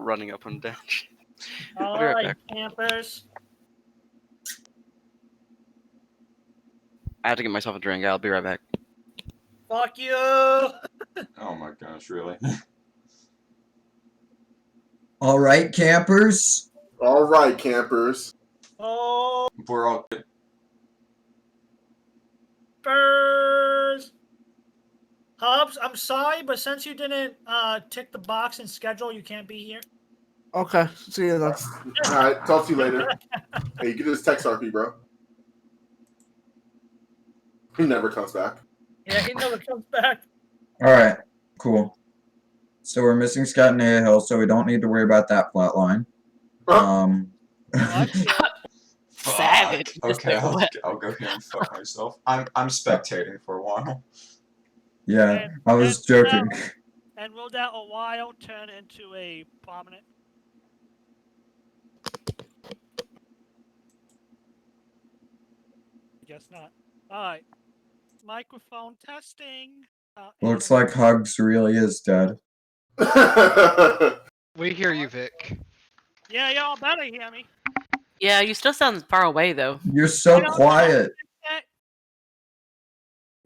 running up and down. All I'll be right right, back. campers. I had to get myself a drink. I'll be right back. Fuck you. Oh my gosh, really? All right, campers. All right, campers. Oh, We're all good. campers. Hobbs, I'm sorry, but since you didn't tick the box and schedule, you can't be here. Okay, see you then. All right, talk to you later. Hey, get this text RP, bro. He never comes back. Yeah, he never comes back. All right, cool. So we're missing Scott and Haehil, so we don't need to worry about that plot line. Savage. Okay, I'll go here and fuck myself. I'm spectating for a while. Yeah, I was joking. And will that a while turn into a prominent? Guess not. Alright. Microphone testing. Looks like Hugs really is dead. We hear you, Vic. Yeah, y'all better hear me. Yeah, you still sound far away though. You're so quiet.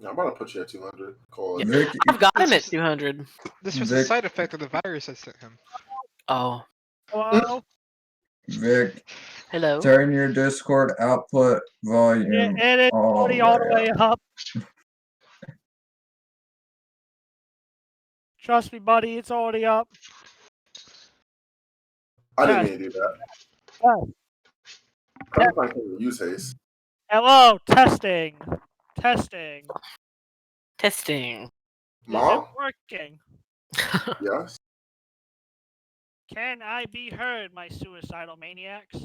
I'm about to put you at 200. Call it. Vic, I've got him at 200. This was a side effect of the virus I sent him. Oh. Hello? Vic, Hello? turn your Discord output volume It is all already all the way up. Trust me, buddy, it's already up. I didn't mean to do that. Oh. I don't think I can use haste. Hello, testing. Testing. Testing. Mom? Is it working? Yes. Can I be heard, my suicidal maniacs?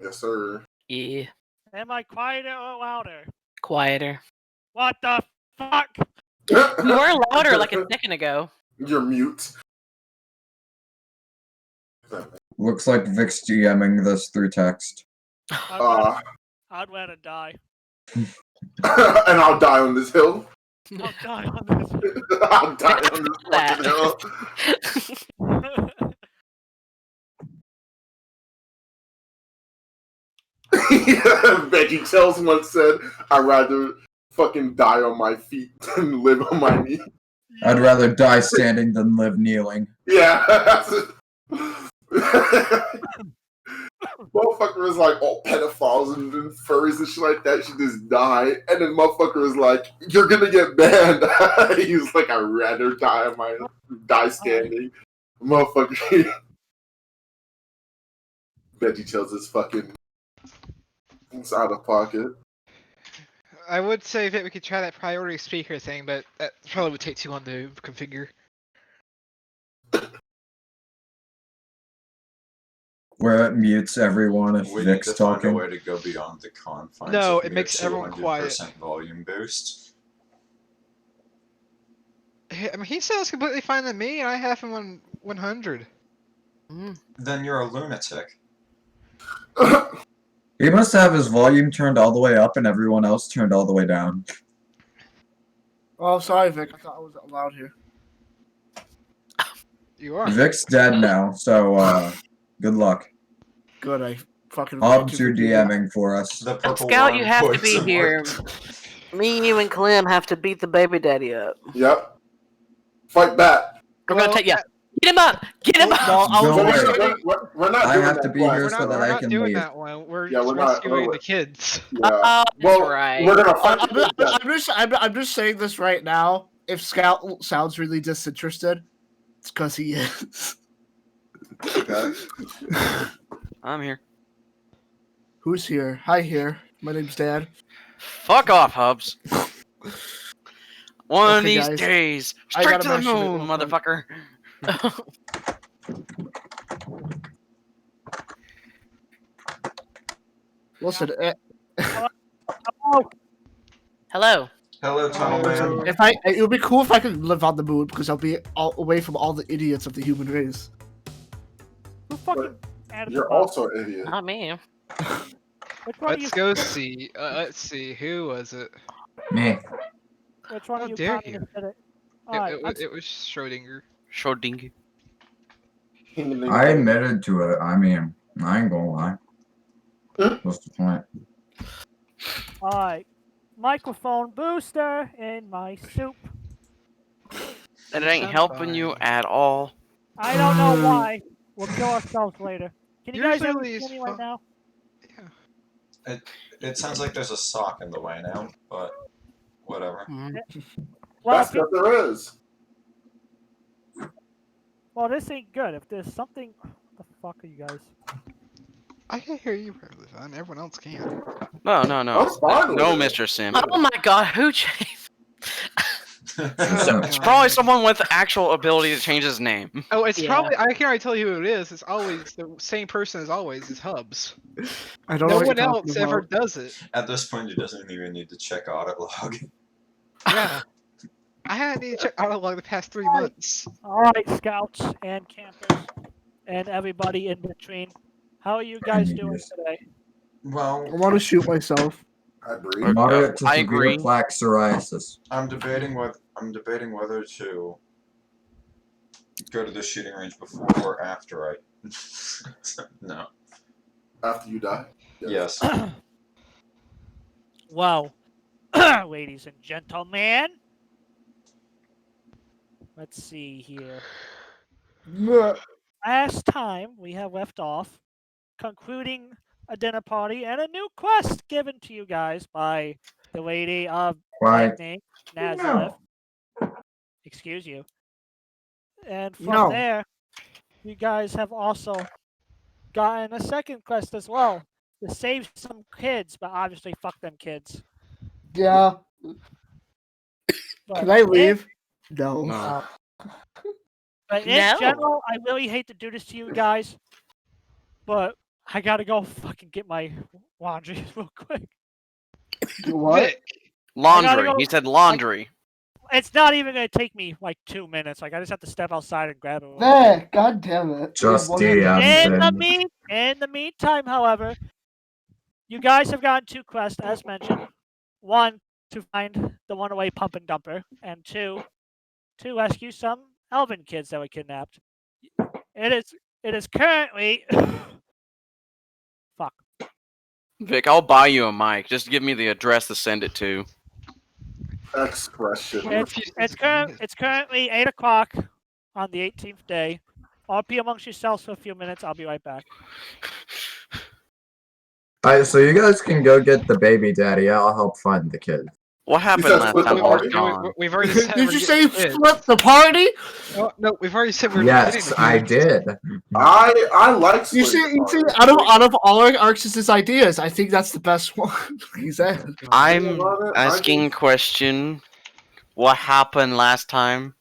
Yes, sir. Yeah. Am I quieter or louder? Quieter. What the fuck? You were louder like a second ago. You're mute. Looks like Vic's GMing this through text. I'd rather die. And I'll die on this hill. I'll die on this. I'll die on this fucking hill. Veggie Tales once said, I'd rather fucking die on my feet than live on my knees. I'd rather die standing than live kneeling. Yeah. Motherfucker is like, oh, pedophiles and furries and shit like that should just die. And then motherfucker is like, you're gonna get banned. He was like, I'd rather die standing. Motherfucker. Veggie Tales is fucking. It's out of pocket. I would say that we could try that priority speaker thing, but that probably would take too long to configure. Where it mutes everyone if We Vic's need to find a talking. way to go beyond the confines. No, of it mere makes everyone 200% quiet. volume boost. I mean, he sounds completely fine to me, and I have him on 100. Then you're a lunatic. He must have his volume turned all the way up and everyone else turned all the way down. Oh, sorry, Vic. I thought I was allowed here. You are. Vic's dead now, so good luck. Good, I fucking. Hobbs, you're DMing for us. The purple Scout, one you have to points be and here. marks. Me, you, and Clem have to beat the baby daddy up. Yep. Fight back. We're gonna take Get him up! Get him up! No, I was Don't only worry. saying- We're not I doing have that to be quest. here We're so not, that we're I not can doing leave. that one. We're Yeah, we're just not- rescuing the kids. Yeah. That's Well, right. we're gonna fight. I'm just saying this right now. If Scout sounds really disinterested, it's because he is. Okay. I'm here. Who's here? Hi, here. My name's Dan. Fuck off, Hubs. One of Okay, these guys. days, I straight gotta to the mention it moon, real quick. motherfucker. Listen, Hello. Hello, Tunnel Man. it would be cool if I could live on the moon because I'll be away from all the idiots of the human race. Who fucking added You're the box? also an idiot. Not me. Which one of you? Let's go see. Let's see. Who was it? Me. Which one How of you dare communists you. did it? Alright, It was Schrodinger. Schrodinger. I admitted to it. I mean, I ain't gonna lie. What's the point? Alright. Microphone booster in my soup. And it You ain't sound helping you fine. at all. I don't know why. We'll kill ourselves later. Can you guys Usually hear it's me right fun. now? Yeah. It sounds like there's a sock in the way now, but whatever. Well, That's what there is. well, this ain't good. If there's something, what the fuck are you guys? I can hear you perfectly fine. Everyone else can. No. I'm fine No, with it. Mr. Simp. Oh my god, who changed? Oh, It's God. probably someone with the actual ability to change his name. Oh, it's Yeah. probably. I can already tell you who it is. It's always the same person as always. Is Hubs. I don't know No what one you're talking else ever about. does it. At this point, he doesn't even need to check audit log. Yeah. I haven't need to check out log the past 3 months. Alright, scouts and campers and everybody in between. How are you guys doing Yes. today? I Well, want to shoot myself. I agree. Moderate to I severe agree. plaque psoriasis. I'm debating whether to go to the shooting range before or after I. No. After you die. Yes. Well, ladies and gentlemen, let's see here. Last time we have left off concluding a dinner party and a new quest given to you guys by the lady of Why? lightning, Nazareth. No. Excuse you. And from No. there, you guys have also gotten a second quest as well to save some kids, but obviously fuck them kids. Yeah. But Can I leave? No. No. But in No. general, I really hate to do this to you guys, but I gotta go fucking get my laundry real quick. What? Vic, Laundry. go- He said laundry. It's not even gonna take me like 2 minutes. Like I just have to step outside and grab it. There, god damn it. Just One DM. minute. In the meantime, however, you guys have gotten 2 quests as mentioned. 1 to find the one-away pump and dumper, and 2 to rescue some elven kids that were kidnapped. It is currently fuck. Vic, I'll buy you a mic. Just give me the address to send it to. Next question. It's currently 8 o'clock on the 18th day. RP amongst yourselves for a few minutes. I'll be right back. Alright, so you guys can go get the baby daddy. I'll help find the kid. What happened said last split the time I was party? gone? We've already said. Did we're you getting say kids. flip the party? No, we've already said we're getting Yes, the I kids. did. I like You splitting see, the out party. of all our Arx's ideas, I think that's the best one. He said. I'm love it. asking a question. What happened last time?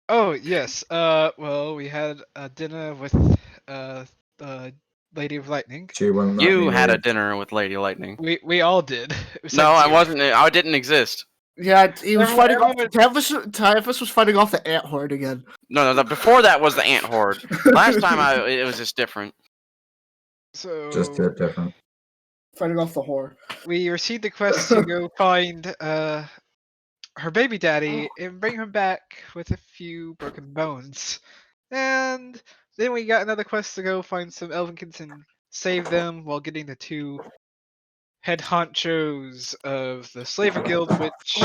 Oh yes. Well, we had a dinner with Lady of Lightning. She wouldn't let You me had a leave. dinner with Lady Lightning. We all did. It was No, like I zero. wasn't. I didn't exist. Yeah, he was fighting off. Everyone- Typhus was fighting off the ant horde again. No, before that was the ant horde. Last time it was just different. So Just a bit different. Fighting off the whore. we received the quest to go find her baby daddy and bring him back with a few broken bones. And then we got another quest to go find some elven kids and save them while getting the 2 head honchos of the Slaver Guild, which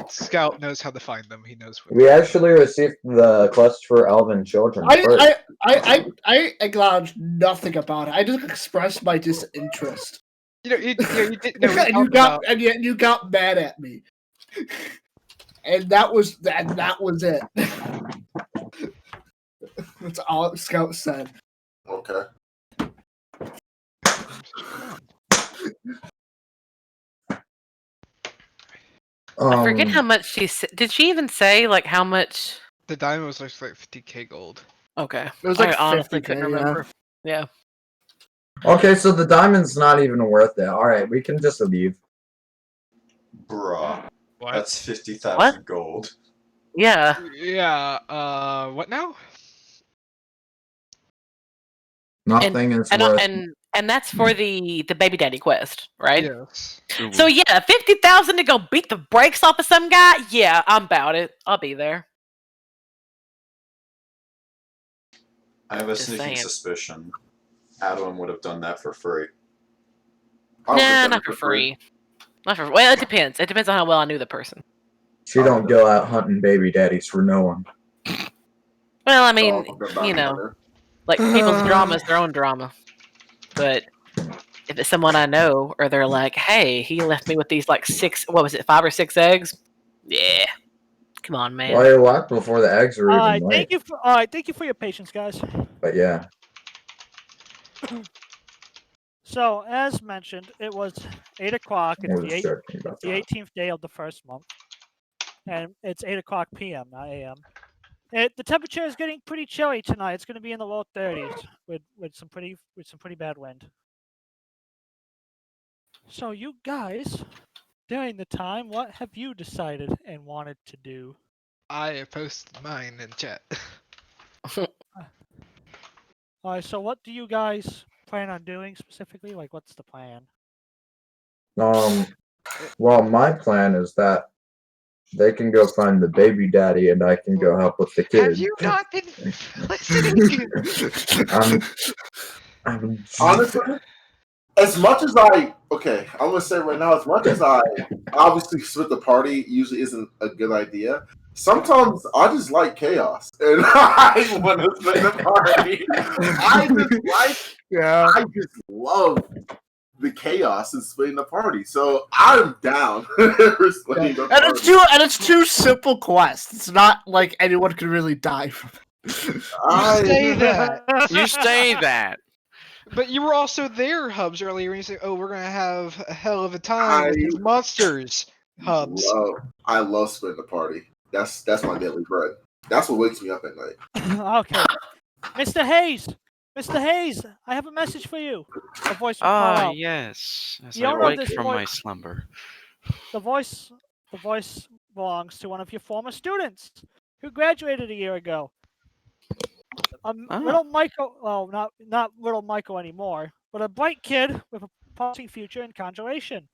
Scout knows how to find them. He knows what. We actually received the quest for elven children first. I acknowledge nothing about it. I just expressed my disinterest. You didn't know. And yet you got mad at me. And that was it. That's all Scout said. Okay. I forget how much she said. Did she even say like how much? The diamond was like 50k gold. Okay. It was like I honestly 50K, couldn't yeah. remember. Yeah. Okay, so the diamond's not even worth it. Alright, we can just leave. Bruh. What? That's 50,000 What? gold. Yeah. Yeah. What now? Nothing is And worth and that's for the baby daddy quest, right? Yes. So yeah, 50,000 to go beat the brakes off of some guy. Yeah, I'm about it. I'll be there. I have a Just sneaking saying. suspicion Adeline would have done that for free. I would've Nah, done not it for free. Not for. Well, it depends. It depends on how well I knew the person. She don't go out hunting baby daddies for no one. Well, I So mean, I'm a bounty you know, hunter. like people's drama is their own drama. But if it's someone I know, or they're like, "Hey, he left me with these like 5 or 6 eggs." Yeah, come on, man. Well, you're locked before the eggs are All even right, laid. thank you for your patience, guys. But yeah, So, as mentioned, it was 8 o'clock. we're It's just joking about the that. 18th day of the first month, and it's 8 o'clock p.m., not a.m. The temperature is getting pretty chilly tonight. It's going to be in the low 30s with some pretty bad wind. So, you guys, during the time, what have you decided and wanted to do? I posted mine in chat. All right. So, what do you guys plan on doing specifically? Like, what's the plan? Well, my plan is that they can go find the baby daddy, and I can go help with the kid. Have you not been listening? I'm Honestly, as much as I'm gonna say right now, as much as I obviously split the party usually isn't a good idea. Sometimes I just like chaos, and I want to split the party. I just love the chaos and splitting the party. So I'm down for splitting the And party. it's two simple quests. It's not like anyone could really die from it. You say that. You say that. But you were also there, Hubs, earlier, and you said, "Oh, we're gonna have a hell of a time with these monsters." Hubs. I love splitting the party. That's my daily bread. That's what wakes me up at night. Okay. Mr. Hayes! Mr. Hayes! I have a message for you. A voice will call Ah, out. yes. As The I owner of wake this from voice- my slumber. The voice belongs to one of your former students who graduated a year ago. Little Michael, well, not little Michael anymore, but a bright kid with a promising future in conjuration.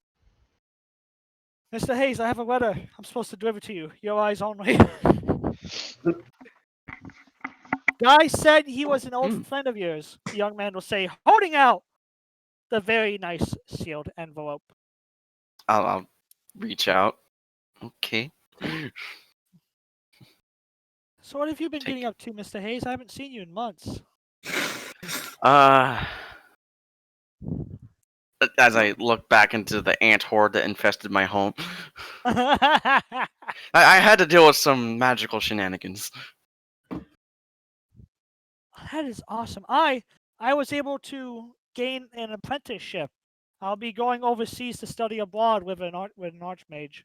Mr. Hayes, I have a letter I'm supposed to deliver to you. Your eyes only. Guy said he was an old friend of yours. The young man will say, holding out the very nice sealed envelope. I'll reach out. Okay. So what have you been Take getting up to, Mr. Hayes? I haven't seen you in months. As I look back into the ant horde that infested my home, I had to deal with some magical shenanigans. That is awesome. I was able to gain an apprenticeship. I'll be going overseas to study abroad with an archmage.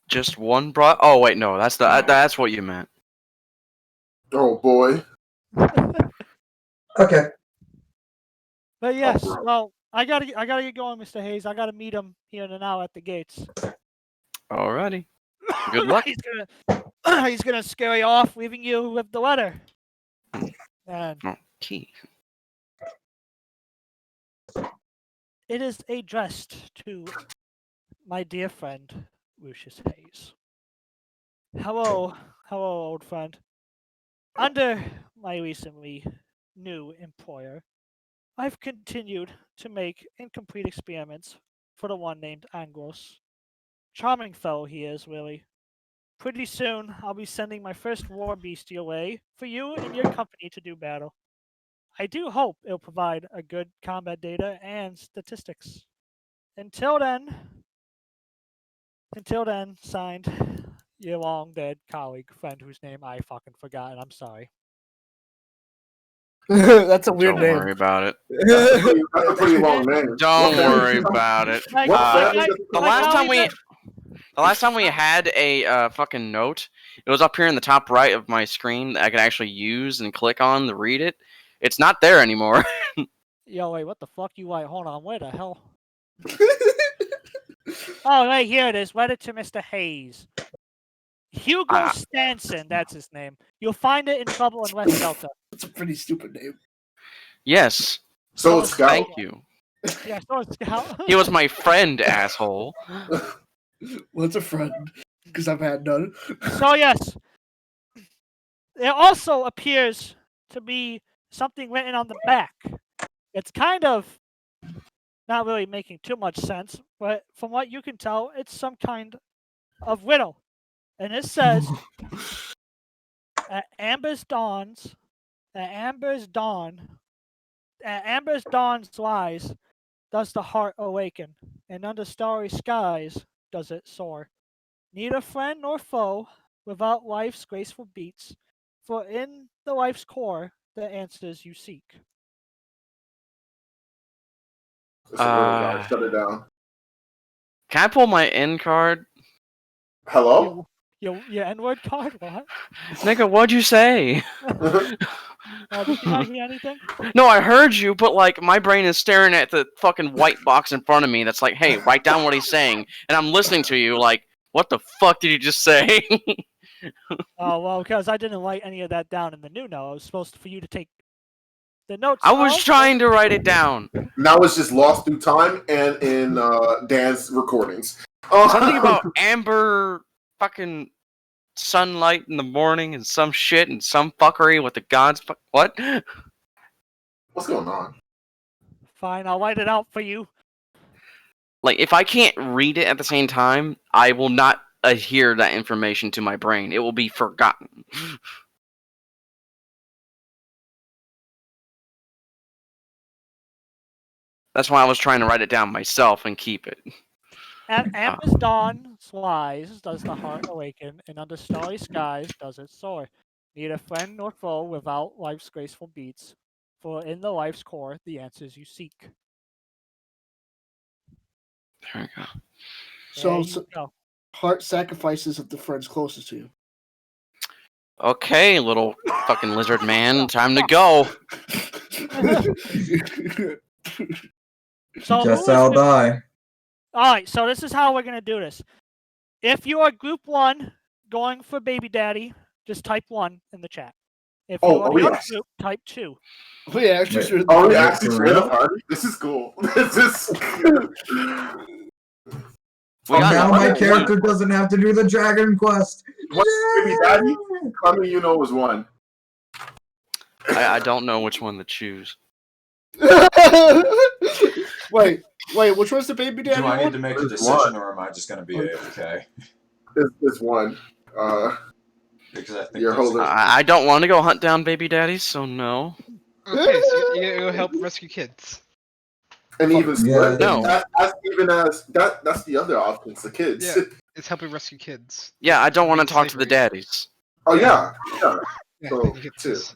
Just one brought. Oh wait, no, that's what you meant. Oh boy. okay. But yes, bro. well, I gotta get going, Mr. Hayes. I gotta meet him here in an hour at the gates. Alrighty. Good luck. He's gonna scare you off, leaving you with the letter. And Okay. it is addressed to my dear friend, Lucius Hayes. Hello, old friend. Under my recently new employer, I've continued to make incomplete experiments for the one named Anglos. Charming fellow he is, really. Pretty soon, I'll be sending my first war beast your way for you and your company to do battle. I do hope it'll provide a good combat data and statistics. Until then, signed, your long dead colleague, friend whose name I fucking forgot, and I'm sorry. That's a weird Don't name. worry about it. That's a pretty long name. Don't What family- worry about it. Like, What like, family I- does- The like last how time he we, did- the last time we had a fucking note, it was up here in the top right of my screen that I could actually use and click on to read it. It's not there anymore. Yo, wait, what the fuck? You like? Hold on, where the hell? Oh, wait, here it is. Letter to Mr. Hayes. Hugo Stanson, that's his name. You'll find it in Trouble in West Delta. That's a pretty stupid name. Yes. So it's Scout. Thank you. Yeah, so it's Scout. He was my friend, asshole. What's a friend? Because I've had none. So yes, it also appears to be something written on the back. It's kind of not really making too much sense, but from what you can tell, it's some kind of riddle. And it says, at Amber's dawns, at Amber's dawn's rise, does the heart awaken, and under starry skies does it soar. Neither friend nor foe, without life's graceful beats, for in the life's core the answers you seek. It's a riddle, guys. Shut it down. Can I pull my end card? Hello? Your N-word card? What? Nigga, what'd you say? Did you not hear anything? No, I heard you, but like my brain is staring at the fucking white box in front of me that's like, hey, write down what he's saying. And I'm listening to you like, what the fuck did you just say? Oh, well, because I didn't write any of that down in the new note. I was supposed for you to take the notes. I was trying to write it down. Now it's just lost through time and in Dan's recordings. Something about amber fucking sunlight in the morning and some shit and some fuckery with the gods. What? What's going on? Fine, I'll write it out for you. Like, if I can't read it at the same time, I will not adhere that information to my brain. It will be forgotten. That's why I was trying to write it down myself and keep it. At Amber's dawn's rise does the heart awaken, and under starry skies does it soar. Neither friend nor foe without life's graceful beats, for in the life's core the answers you seek. There we go. So, There you go. heart sacrifices of the friends closest to you. Okay, little fucking lizard man, time to go. So Guess I'll die. Alright, so this is how we're gonna do this. If you are group 1 going for baby daddy, just type 1 in the chat. If you are the other group, type 2. We actually Wait. should. Oh, we Yeah, actually for share the real? party? This is cool. This is. We got Now no my one. character doesn't have to do the Dragon Quest. What's baby daddy? How many you know was one? I don't know which one to choose. wait, which one's the baby daddy Do I need one? to make a There's decision, one. or am I just going to be AFK? This one. Because I think You're there's holding- I don't want to go hunt down baby daddies, so no. Okay, so you go help rescue kids. And even split. No. That's even as that's the other option. It's the kids. Yeah. It's helping rescue kids. Yeah, I don't want to Being talk to the slavery. daddies. Oh yeah. Yeah, So, you get two. this.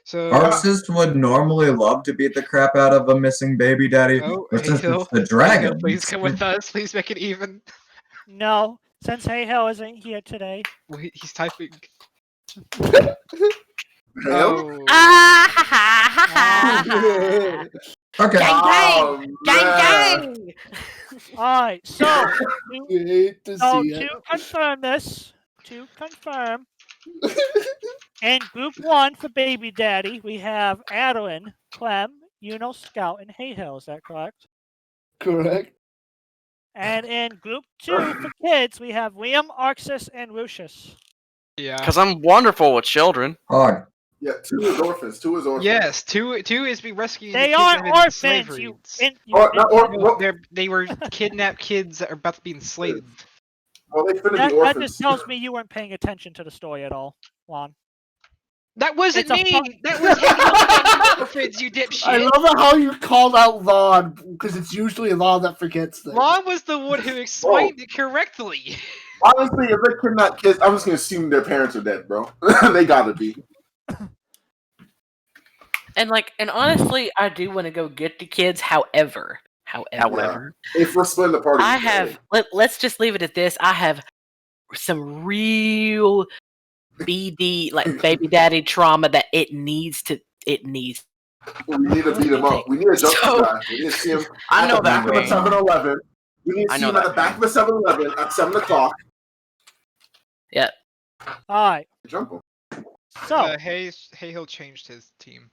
So, Arcists would normally love to beat the crap out of a missing baby daddy, oh, but since Haehil, it's the Haehil, dragon, please come with us. Please make it even. No, since Haehil isn't here today. Well, he's typing. Hail? Oh. Ah ha ha ha ha! okay. Oh, Gang man. gang! Alright, so You hate to So see to it. confirm, in group 1 for baby daddy, we have Adeline, Clem, Uno, Scout, and Haehil. Is that correct? Correct. And in group 2 for kids, we have Liam, Arxis, and Lucius. Yeah. Because I'm wonderful with children. Hog. Yeah, two is orphans. Yes, two is being rescued. They kids that aren't have been orphans. slavery. You They were kidnapped kids that are about to be enslaved. Well, they finna that, be that orphans. just tells me you weren't paying attention to the story at all, Juan. That wasn't It's a me. fu- That was Haehil orphans, you I dipshit. love it how you called out Lon because it's usually Lon that forgets things. Lon was the one who explained it correctly. Honestly, if they kidnap kids, I'm just gonna assume their parents are dead, bro. They gotta be. And honestly, I do want to go get the kids. However, If we're splitting the party, I have. Let's just leave it at this. I have some real BD, baby daddy trauma that it needs to. We need to beat him up. We need to jump So- guy. We need to see him I at know the back that of a pain. 7-Eleven. We need to I see know him at that the back of a 7-Eleven at 7 o'clock. Alright, Jump him. so, Haehil changed his team.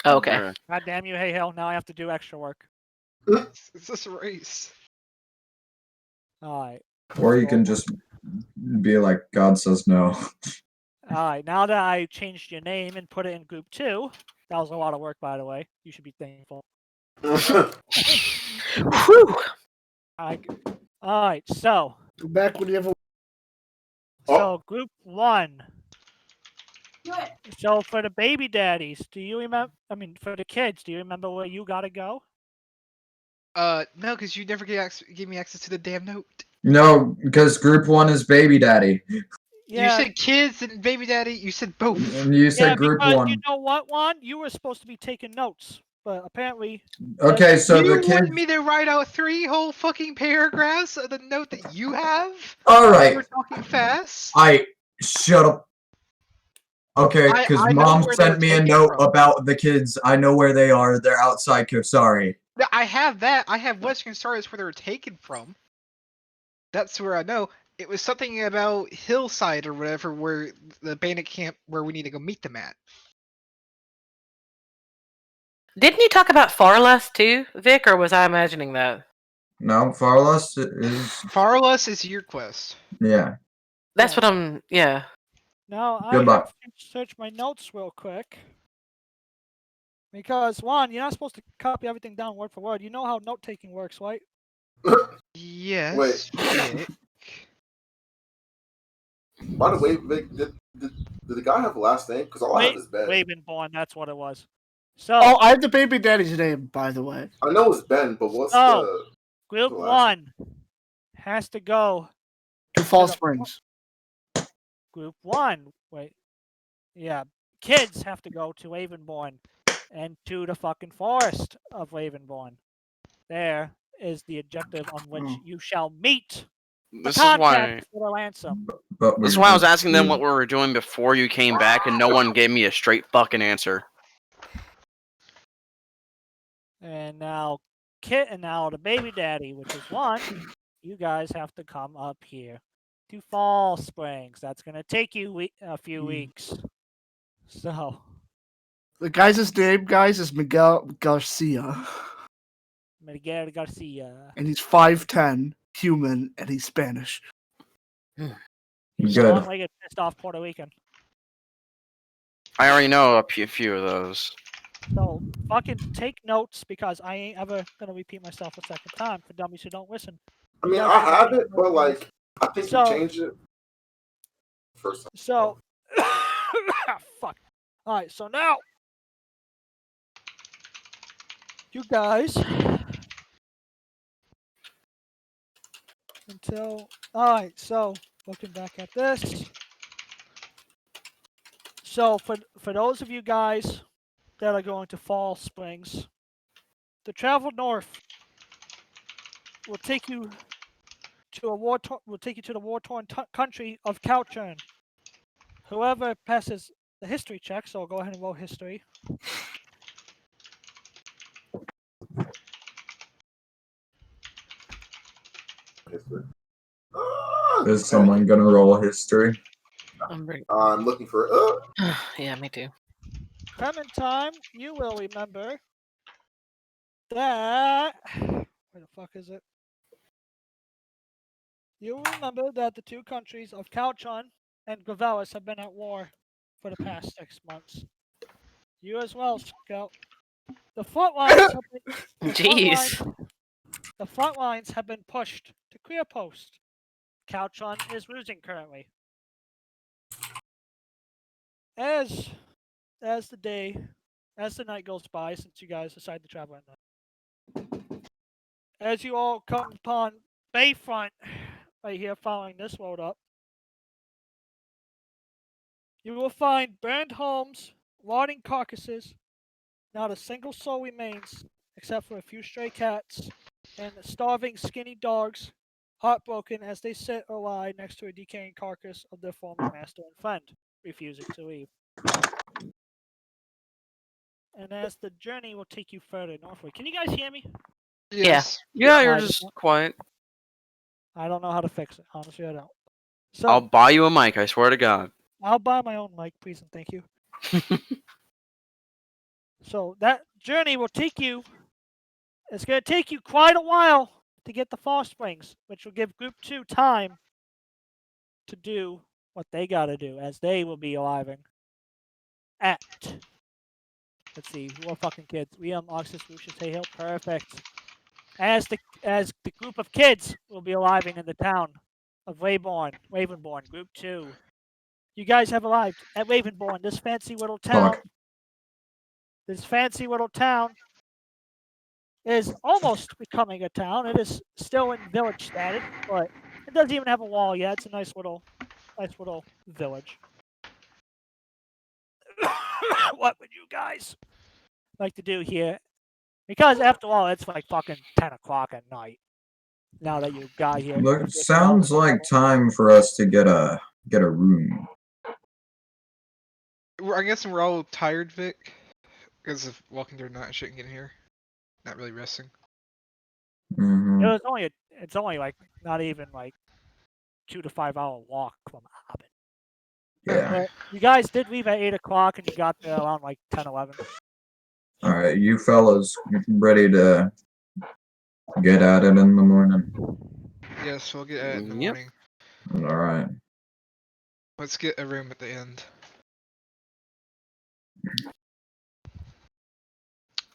Okay. God damn you, Haehil, now I have to do extra work. It's this race. Alright. Or you can just be like, God says no. Alright, now that I changed your name and put it in group 2, that was a lot of work, by the way. You should be thankful. Whew. Alright, so Go back when you have a. so group 1. So for the baby daddies, do you remember? I mean, for the kids, do you remember where you gotta go? No, because you never gave me access to the damn note. No, because group 1 is baby daddy. You said kids and baby daddy. You said both. And you said yeah, group because 1. you know what, Juan? You were supposed to be taking notes, but apparently. Okay, so you the kids. want me to write out 3 whole fucking paragraphs of the note that you have? Alright. You're talking fast. Shut up. Okay, because I know mom where they were sent me a taken note from. about the kids. I know where they are. They're outside Kosari. I have that. I have Western Stars where they were taken from. That's where I know. It was something about Hillside or whatever, where the bandit camp where we need to go meet them at. Didn't you talk about Farless too, Vic, or was I imagining that? No, Farless is. Farless is your quest. Yeah. That's what I'm. Yeah. Now I Goodbye. have to search my notes real quick. Because Juan, you're not supposed to copy everything down word for word. You know how note taking works, right? Yes. Wait. Vic. By the way, Vic, did the guy have a last name? Because all I have is Ben. Ravenborn, that's what it was. So Oh, I have the baby daddy's name, by the way. I know it's Ben, but what's group the last 1 has to go To Fall the- Springs. group 1. Wait. Yeah. Kids have to go to Ravenborn and to the fucking forest of Ravenborn. There is the objective on which you shall meet the This is why. contact for the ransom. But This is why I was asking them what we were doing before you came back, and no one gave me a straight fucking answer. And now, Kit and now the baby daddy, which is 1, you guys have to come up here to Fall Springs. That's going to take you a few weeks. So, The guy's name, guys, is Miguel Garcia. Miguel Garcia. And he's 5'10", human, and he's Spanish. He's Good. long-legged, pissed off Puerto Rican. I already know a few of those. So, fucking take notes because I ain't ever going to repeat myself a second time for dummies who don't listen. I mean, I have it, but like, I think you changed it. First time. So, fuck. Alright, so now, you guys, alright, so, looking back at this. So, for those of you guys that are going to Fall Springs, the travel north will take you to the war-torn country of Calchern. Whoever passes the history check, so I'll go ahead and roll history. Is someone gonna roll history? I'm looking for Yeah, me too. Clementine, you will remember that. Where the fuck is it? You will remember that the two countries of Calchon and Gravelis have been at war for the past 6 months. You as well, Scout. The front lines have been, Jeez. the front lines have been pushed to clear post. Calchon is losing currently. As the night goes by, since you guys decide to travel at night, as you all come upon Bayfront, right here, following this road up, you will find burned homes, rotting carcasses. Not a single soul remains, except for a few stray cats and starving, skinny dogs, heartbroken as they sit or lie next to a decaying carcass of their former master and friend, refusing to leave. And as the journey will take you further northward. Can you guys hear me? Yes. Yeah, you're just quiet. I don't know how to fix it. Honestly, I don't. So I'll buy you a mic, I swear to God. I'll buy my own mic, please and thank you. So that journey will take you. It's going to take you quite a while to get to Fall Springs, which will give Group 2 time to do what they gotta do, as they will be arriving at. Let's see, who are fucking kids? Liam, Oxus, Lucius, Haehil. Perfect. As the group of kids will be arriving in the town of Ravenborn, Group 2. You guys have arrived at Ravenborn, this fancy little town. Fuck. This fancy little town is almost becoming a town. It is still in village status, but it doesn't even have a wall yet. It's a nice little village. What would you guys like to do here? Because after all, it's like fucking 10 o'clock at night. Now that you got here. Look, sounds like time for us to get a room. I'm guessing we're all tired, Vic, because of walking through the night and shit and getting here. Not really resting. Hmm. It's only like not even like 2 to 5 hour walk from Hobbit. Yeah. But you guys did leave at 8 o'clock and you got there around like 10, 11. All right, you fellas ready to get at it in the morning? Yes, we'll get at it in the Yep. morning. All right. Let's get a room at the end.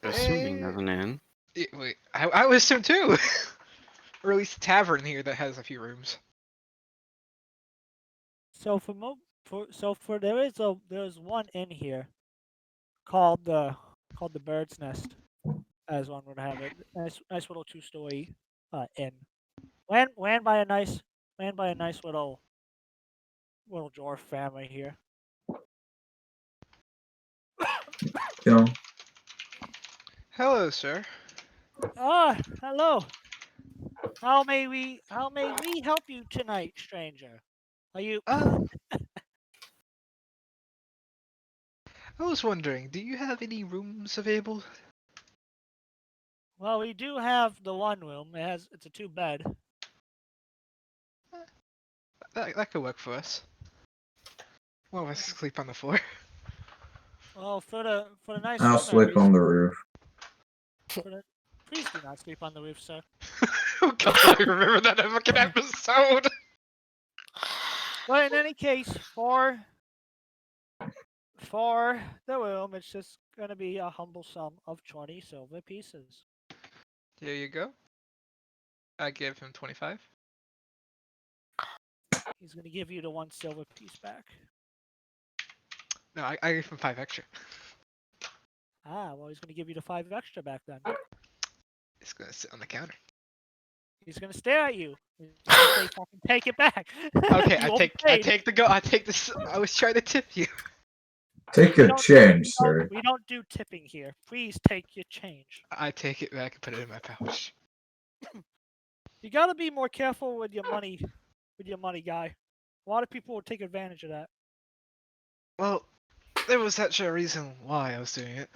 Assuming Eh, there's an inn. Wait, I would assume too. Or at least a tavern here that has a few rooms. So there's one inn here called the Bird's Nest, as one would have it. Nice little 2-story inn. Ran by a nice little dwarf family here. You know, Hello, sir. Ah, hello. How may we help you tonight, stranger? Are you I was wondering, do you have any rooms available? Well, we do have the one room. It's a 2-bed. That could work for us. One of us sleep on the floor. Well, for the nice I'll room, at sleep least, on the roof. please do not sleep on the roof, sir. Oh god, I remember that fucking episode! But in any case, for the room, it's just gonna be a humble sum of 20 silver pieces. There you go. I give him 25. He's gonna give you the 1 silver piece back. No, I give him 5 extra. Ah, well, he's gonna give you the 5 extra back then. It's gonna sit on the counter. He's gonna stare at you. He's gonna say, "Fucking take it back." Okay, You I overpaid. take this. I was trying to tip you. Take We your don't- change, sir. We don't do tipping here. Please take your change. I take it back and put it in my pouch. You gotta be more careful with your money, guy. A lot of people will take advantage of that. Well, there was actually a reason why I was doing it.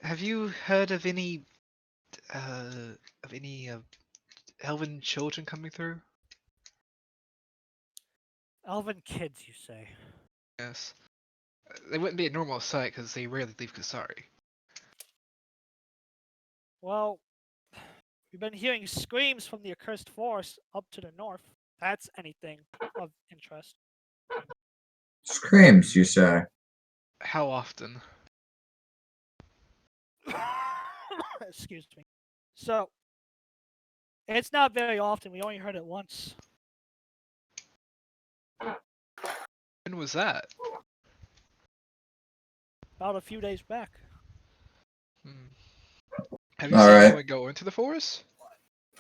Have you heard of any elven children coming through? Elven kids, you say? Yes. They wouldn't be a normal sight because they rarely leave Kasari. Well, we've been hearing screams from the accursed forest up to the north. That's anything of interest. Screams, you say? How often? Excuse me. So, it's not very often. We only heard it once. When was that? About a few days back. Have you All seen right. anyone go into the forest?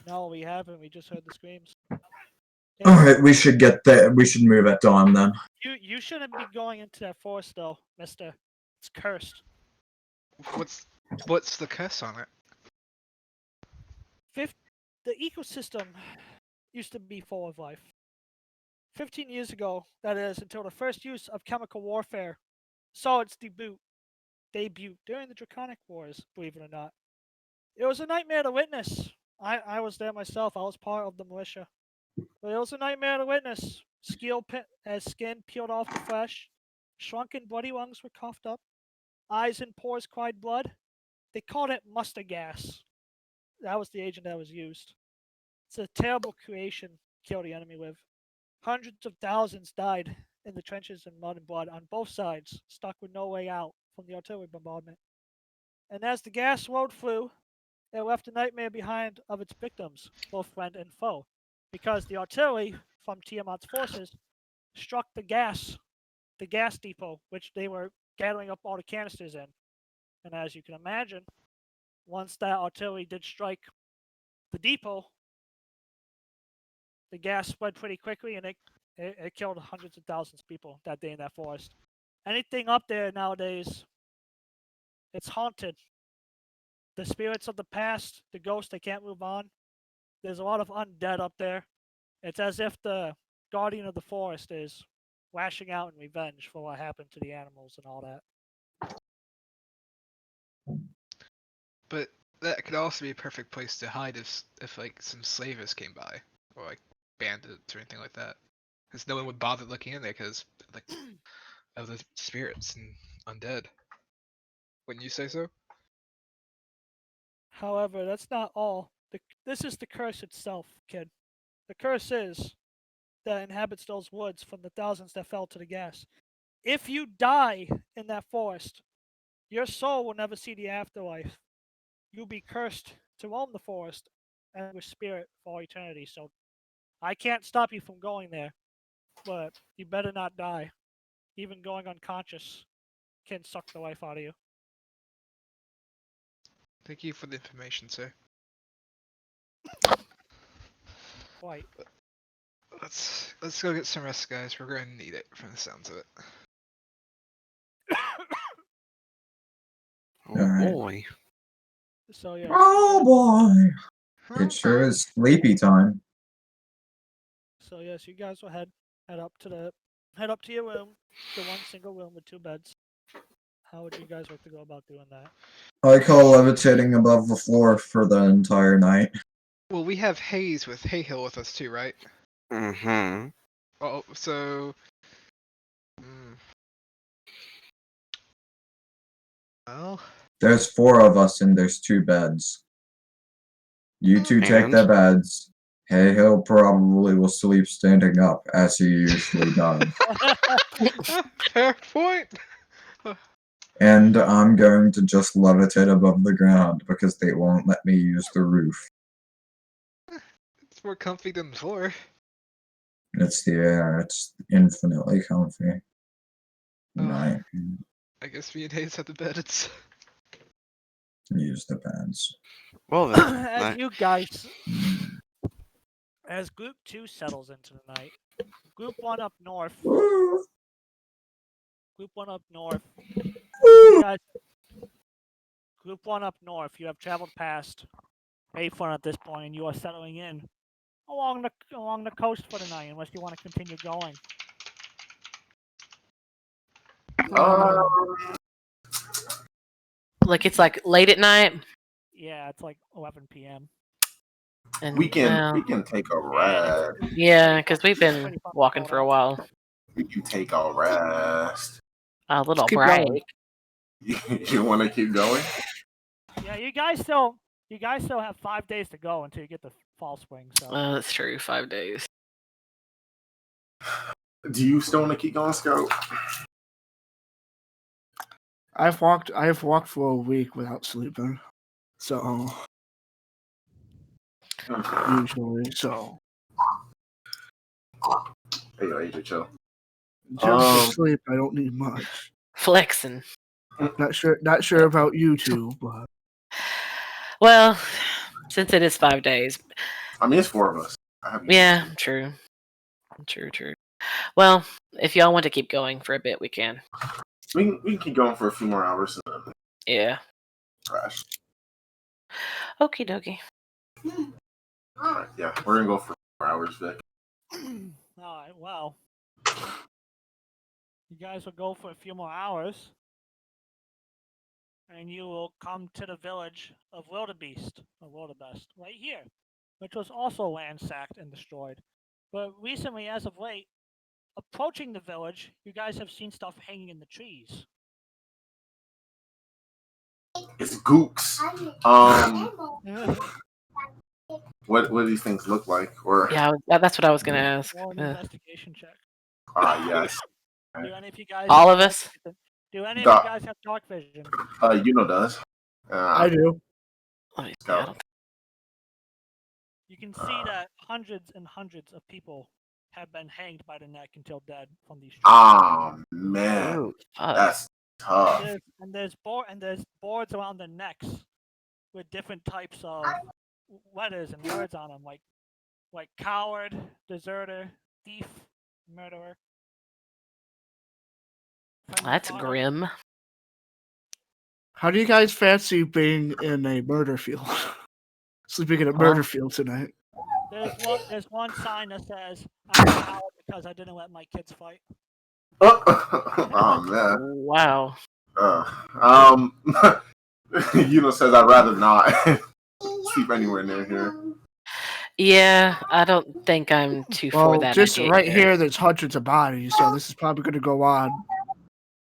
No, we haven't. We just heard the screams. All right, we should get there. We should move at dawn then. You shouldn't be going into that forest though, mister. It's cursed. What's the curse on it? The ecosystem used to be full of life. 15 years ago, that is, until the first use of chemical warfare saw its debut during the Draconic Wars, believe it or not. It was a nightmare to witness. I was there myself. I was part of the militia. But it was a nightmare to witness. Skin peeled off the flesh. Shrunken bloody lungs were coughed up. Eyes and pores cried blood. They called it mustard gas. That was the agent that was used. It's a terrible creation to kill the enemy with. Hundreds of thousands died in the trenches in mud and blood on both sides, stuck with no way out from the artillery bombardment. And as the gas rolled through, it left a nightmare behind of its victims, both friend and foe, because the artillery from Tiamat's forces struck the gas depot, which they were gathering up all the canisters in. And as you can imagine, once that artillery did strike the depot, the gas spread pretty quickly, and it killed hundreds of thousands of people that day in that forest. Anything up there nowadays, it's haunted. The spirits of the past, the ghosts, they can't move on. There's a lot of undead up there. It's as if the guardian of the forest is lashing out in revenge for what happened to the animals and all that. But that could also be a perfect place to hide if like some slavers came by or like bandits or anything like that, because no one would bother looking in there because like of the spirits and undead. Wouldn't you say so? However, that's not all. This is the curse itself, kid. The curse is that inhabits those woods from the thousands that fell to the gas. If you die in that forest, your soul will never see the afterlife. You'll be cursed to roam the forest and with spirit for all eternity. So I can't stop you from going there, but you better not die. Even going unconscious can suck the life out of you. Thank you for the information, sir. Quite. Let's go get some rest, guys. We're going to need it from the sounds of it. Oh Alright. boy. So yeah. Oh boy! It sure is sleepy time. So yes, you guys will head up to your room, the one single room with 2 beds. How would you guys like to go about doing that? I call levitating above the floor for the entire night. Well, we have Haehil with us too, right? Mm-hmm. Oh, so. Hmm. Well, There's 4 of us and there's 2 beds. You two take And? the beds. Haehil probably will sleep standing up, as he usually does. fair point. And I'm going to just levitate above the ground, because they won't let me use the roof. It's more comfy than the floor. It's the air, it's infinitely comfy. Oh. Night. I guess me and Hayes have the beds. Use the beds. Well then. as you guys, as Group 2 settles into the night, Group 1 up north, you guys, Group 1 up north, you have traveled past Bayfront at this point, and you are settling in along the coast for the night, unless you want to continue going. Like it's like late at night. Yeah, it's like 11 p.m. And We can well, take a rest. yeah, because we've been Pretty fun walking to for a go while. We can take a rest. A little keep break. going. You want to keep going? Yeah, you guys still have 5 days to go until you get to fall spring. So That's true. 5 days. Do you still want to keep going, Scout? I've walked for a week without sleeping. So usually, so Hey, yo, AJ, chill. in terms of sleep, I don't need much. Flexing. Not sure about you two, but Well, since it is 5 days. I mean, it's 4 of us. Yeah, true. True. Well, if y'all want to keep going for a bit, we can. We can keep going for a few more hours and then Yeah. crash. Okie dokie. Alright, yeah, we're gonna go for 4 hours, Vic. Alright, well. You guys will go for a few more hours. And you will come to the village of Wildebeest, right here, which was also ransacked and destroyed. But recently, as of late, approaching the village, you guys have seen stuff hanging in the trees. It's gooks. What do these things look like? Or Yeah, that's what I was gonna ask. Roll an investigation check. yes. Do any of you guys? All have of us? Do any of Duh. you guys have dark vision? Does. I do. Oh, yeah, go. I don't You can see that hundreds and hundreds of people have been hanged by the neck until dead from these trees. Oh man, Ooh, fuck. that's tough. There's boards around the necks with different types of letters and words on them, like coward, deserter, thief, murderer. Friendly That's fire. grim. How do you guys fancy being in a murder field? Sleeping in a murder field tonight. There's one sign that says, "I'm a coward because I didn't let my kids fight." Oh man. Wow. Says I'd rather not sleep anywhere near here. Yeah, I don't think I'm too for Well, that just idea right either. here, there's hundreds of bodies, so this is probably going to go on.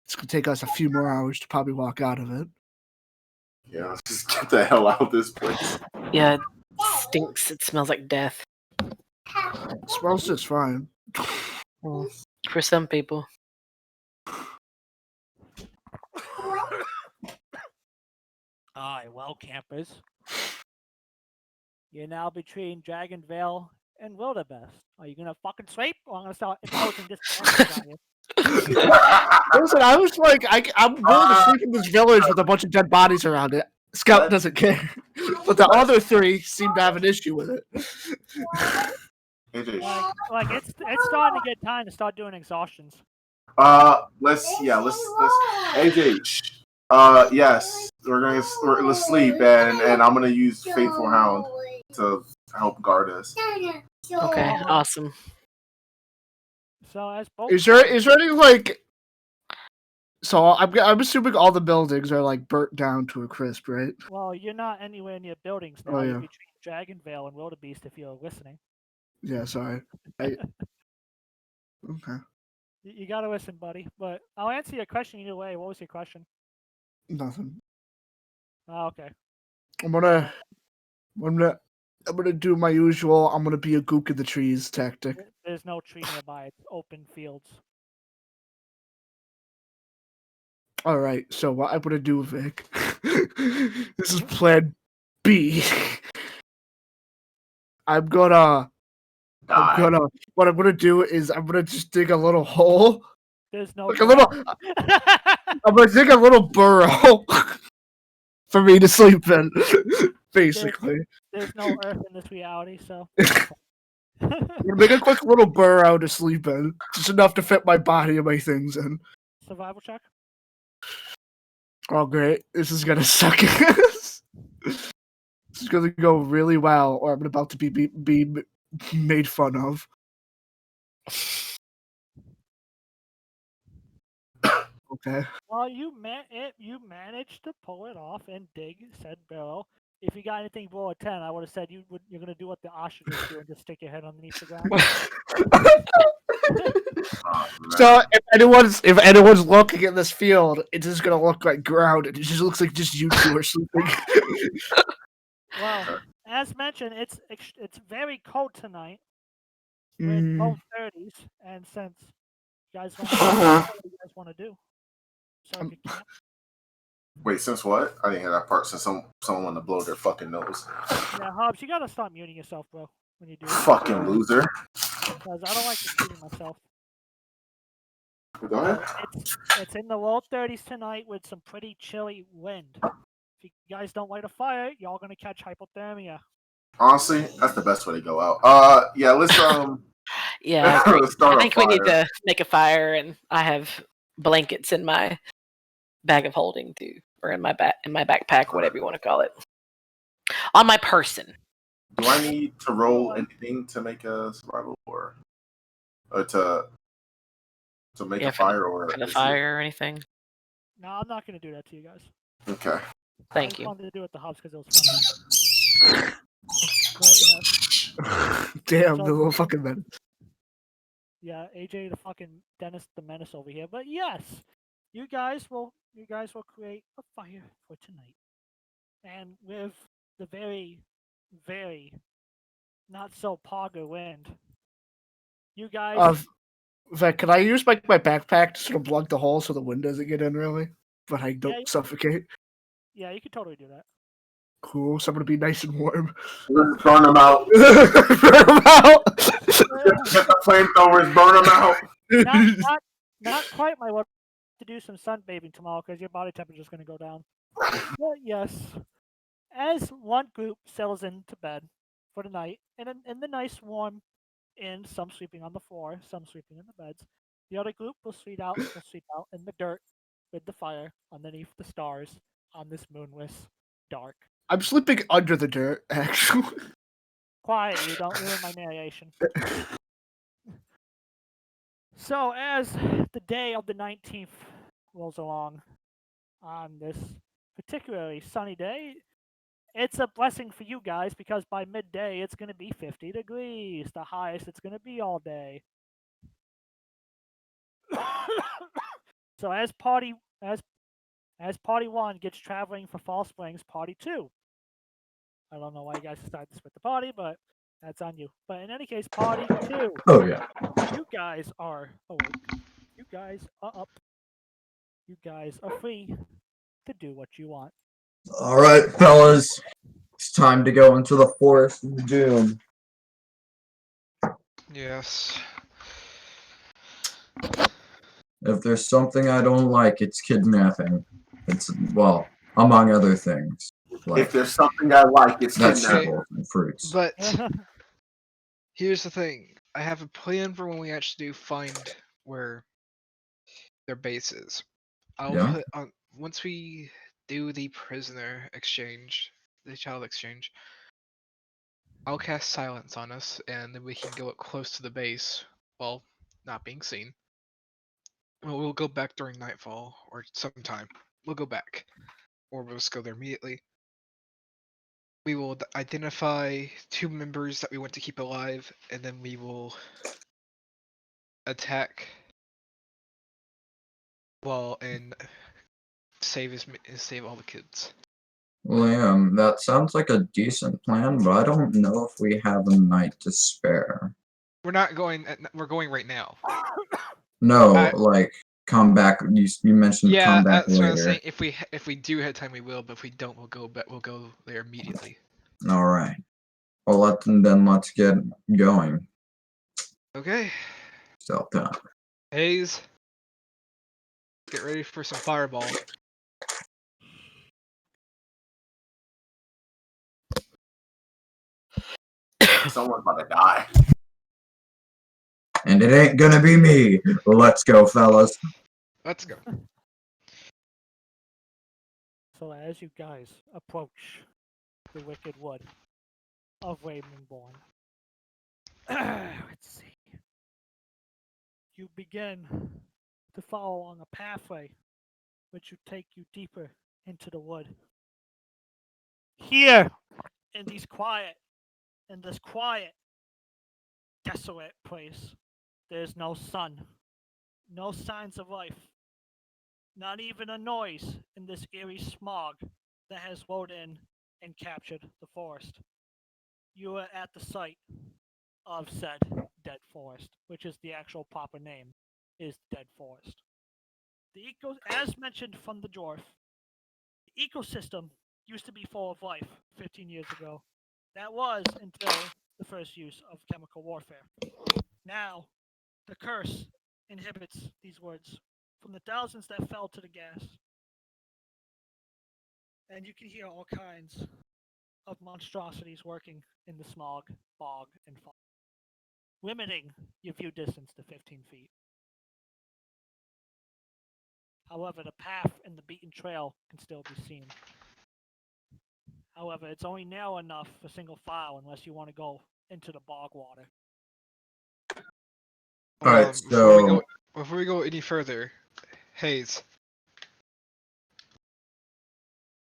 It's going to take us a few more hours to probably walk out of it. Yeah, let's just get the hell out of this place. Yeah, it stinks. It smells like death. It smells just fine. Well, for some people. Alright, well, campers. You're now between Dragon Vale and Wildebeest. Are you gonna fucking sleep, or I'm gonna start imposing this on you? Listen, I was like, I'm willing to sleep in this village with a bunch of dead bodies around it. Scout doesn't care. But the other three seem to have an issue with it. AJ, Like it's starting to get time to start doing exhaustions. let's AJ. Yes, let's sleep, and I'm gonna use Faithful Hound to help guard us. Okay, awesome. So as both Is there any like? So I'm assuming all the buildings are like burnt down to a crisp, right? well, you're not anywhere near buildings now. Oh, You're yeah. between Dragon Vale and Wildebeest if you're listening. Yeah, sorry. Okay. You gotta listen, buddy. But I'll answer your question either way. What was your question? Nothing. Oh, okay. I'm gonna do my usual. I'm gonna be a gook in the trees tactic. There's no tree nearby. It's open fields. All right. So what I'm gonna do, Vic? This is Plan B. What I'm gonna do is I'm gonna just dig a little hole. There's no. Like a little. I'm gonna dig a little burrow for me to sleep in. Basically, There's no earth in this reality, so. I'm gonna make a quick little burrow to sleep in, just enough to fit my body and my things in. Survival check. Oh great, this is gonna suck ass. This is gonna go really well, or I'm about to be made fun of. Okay. Well, you managed to pull it off and dig said barrel. If you got anything below a 10, I would have said you're gonna do what the ostriches do and just stick your head underneath the ground. So if anyone's looking at this field, it's just gonna look like ground. It just looks like just you two are sleeping. Well, as mentioned, it's very cold tonight. We're in low 30s, and since you guys want to what do you guys want to do? So if you camp, Wait, since what? I didn't hear that part. Since someone wanted to blow their fucking nose. yeah, Hobbs, you gotta stop muting yourself, bro, when you do it. Fucking loser. Because I don't like repeating myself. Go ahead. It's in the low 30s tonight with some pretty chilly wind. If you guys don't light a fire, y'all gonna catch hypothermia. Honestly, that's the best way to go out. Yeah, let's Yeah, I agree. start I a think we need fire. to make a fire, and I have blankets in my bag of holding too, or in my backpack, whatever you want to call it, on my person. Do I need to roll anything to make a survival or to make a fire or for the fire or anything? No, I'm not gonna do that to you guys. Okay. Thank I you. wanted to do it to Hobbs because it was fun. But, Damn, the little fucking man. yeah, AJ the fucking Dennis the Menace over here. But yes, you guys will create a fire for tonight, and with the very, very not so pogger wind, you guys Vic, can I use my backpack to sort of plug the hole so the wind doesn't get in really, but I don't Yeah. suffocate? Yeah, you could totally do that. Cool. So I'm gonna be nice and warm. Let's burn them out. Burn 'em out. Get the flamethrowers, burn them out. Not quite my lord. To do some sunbathing tomorrow because your body temperature is going to go down. But yes, as one group settles into bed for the night, and in the nice warm inn, some sleeping on the floor, some sleeping in the beds, the other group will sleep out in the dirt with the fire underneath the stars on this moonless, dark. I'm sleeping under the dirt, actually. Quiet, you don't ruin my narration. So as the day of the 19th rolls along on this particularly sunny day, it's a blessing for you guys because by midday it's going to be 50 degrees, the highest it's going to be all day. So as party 1 gets traveling for Fall Springs, party 2. I don't know why you guys decided to split the party, but that's on you. But in any case, party 2. Oh yeah. You guys are awake. You guys are up. You guys are free to do what you want. All right, fellas. It's time to go into the Forest of Doom. Yes. If there's something I don't like, it's kidnapping. It's, well, among other things. Like If there's something I like, it's kidnapping. vegetables and fruits. But here's the thing. I have a plan for when we actually do find where their base is. I'll Yeah? put on once we do the prisoner exchange, the child exchange. I'll cast silence on us, and then we can go up close to the base while not being seen. Well, we'll go back during nightfall or sometime. We'll go back, or we'll just go there immediately. We will identify 2 members that we want to keep alive, and then we will attack. Well, and save all the kids. Liam, that sounds like a decent plan, but I don't know if we have a night to spare. We're not going. We're going right now. No, I- like come back. You mentioned Yeah, come back that's what I was later. saying. If we do have time, we will. But if we don't, we'll go. But we'll go there immediately. All right. Well, let's get going. Okay. Stealth time. Hayes, get ready for some fireball. Someone's about to die. And it ain't gonna be me. Let's go, fellas. Let's go. So as you guys approach the wicked wood of Ravenborn, let's see. You begin to follow along a pathway which will take you deeper into the wood. Here, in this quiet, desolate place, there's no sun, no signs of life, not even a noise in this eerie smog that has rolled in and captured the forest. You are at the site of said dead forest, which is the actual proper name, is dead forest. As mentioned from the dwarf, the ecosystem used to be full of life 15 years ago. That was until the first use of chemical warfare. Now, the curse inhibits these woods from the thousands that fell to the gas. And you can hear all kinds of monstrosities working in the smog, bog, and fog, limiting your view distance to 15 feet. However, the path and the beaten trail can still be seen. However, it's only narrow enough for single file unless you want to go into the bog water. Alright, Before we go any further, Hayes,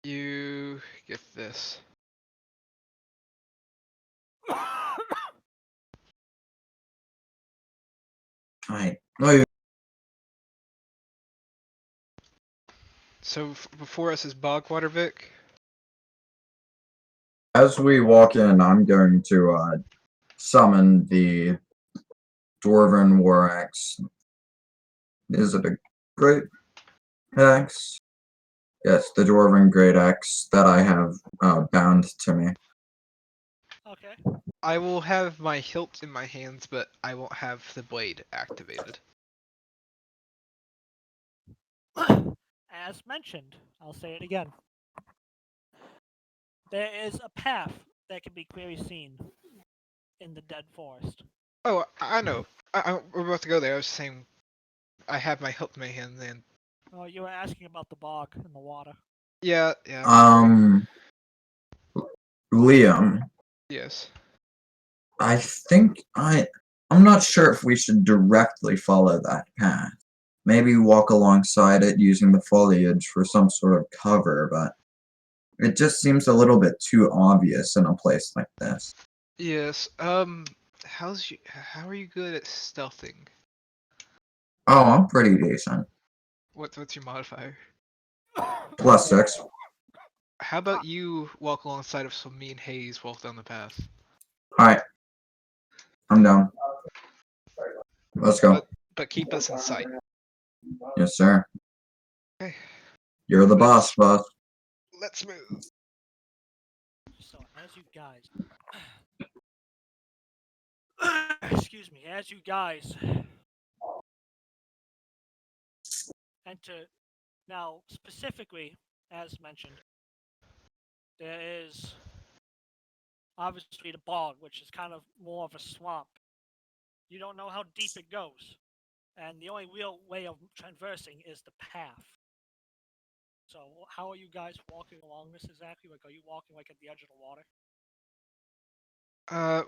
you get this. Alright. Oh, So before us is Bogwater Vic. as we walk in, I'm going to summon the dwarven war axe. Is it a great axe? Yes, the dwarven great axe that I have bound to me. Okay. I will have my hilt in my hands, but I won't have the blade activated. As mentioned, I'll say it again. There is a path that can be clearly seen in the dead forest. Oh, I know. We're about to go there. I was saying I have my hilt in my hand, and Oh, you were asking about the bog and the water. yeah, I'm sorry. Liam, Yes. I think I'm not sure if we should directly follow that path. Maybe walk alongside it using the foliage for some sort of cover, but it just seems a little bit too obvious in a place like this. Yes. How are you good at stealthing? Oh, I'm pretty decent. What's your modifier? +6. How about you walk alongside of so me and Hayes walk down the path? Alright. I'm down. Let's go. But keep us in sight. Yes, sir. Okay. You're the boss, boss. Let's move. So, as you guys. Excuse me, as you guys enter. Now, specifically, as mentioned, there is obviously the bog, which is kind of more of a swamp. You don't know how deep it goes, and the only real way of traversing is the path. So, how are you guys walking along this exactly? Like, are you walking like at the edge of the water?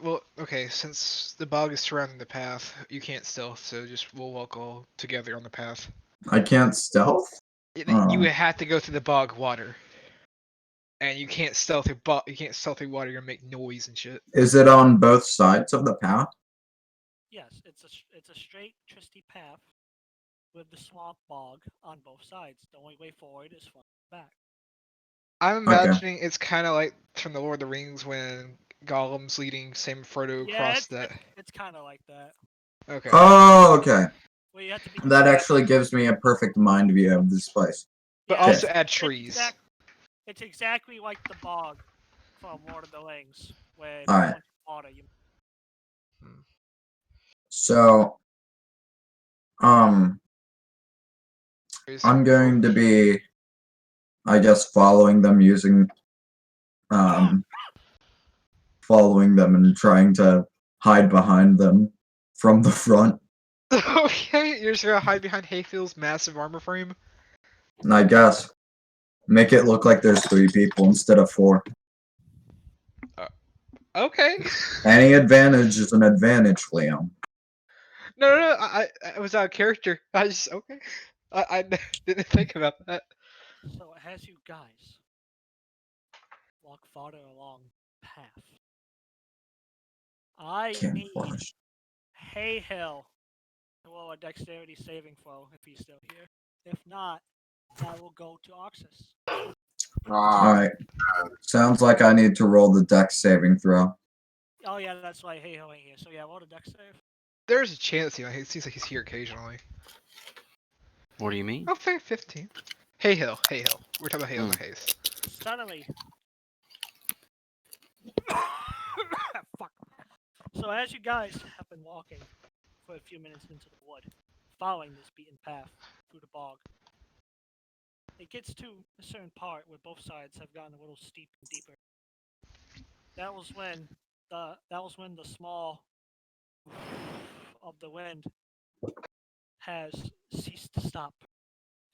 Well, okay, since the bog is surrounding the path, you can't stealth, so we'll walk all together on the path. I can't stealth? You have to go through the bog water. And you can't stealth through water, you're gonna make noise and shit. Is it on both sides of the path? Yes, it's a straight, twisty path with the swamp bog on both sides. The only way forward is from the back. I'm imagining it's kind of like from the Lord of the Rings when Gollum's leading Sam and Frodo across that. It's kind of like that. Okay. Oh, okay. Well, you have to be. That actually gives me a perfect mind view of this place. But Yeah, also add trees. It's exactly like the bog from Lord of the Rings, where you Alright. go into water. So, I'm going to be, I guess, following them following them and trying to hide behind them from the front. Okay, you're just gonna hide behind Haehil's massive armor frame? And I guess make it look like there's 3 people instead of 4. Okay. Any advantage is an advantage, Liam. No, I was out of character. I just okay. I didn't think about that. So as you guys walk farther along the path, I need Haehil to roll a dexterity saving throw if he's still here. If not, I will go to Oxus. Alright. Sounds like I need to roll the dex saving throw. Oh yeah, that's why Haehil ain't here. So yeah, roll the dex save. There's a chance, it seems like he's here occasionally. What do you mean? Oh, fair, 15. Haehil. We're talking about Haehil, not Hayes. Suddenly. Fuck. So as you guys have been walking for a few minutes into the wood, following this beaten path through the bog, it gets to a certain part where both sides have gotten a little steep and deeper. That was when the small of the wind has ceased to stop,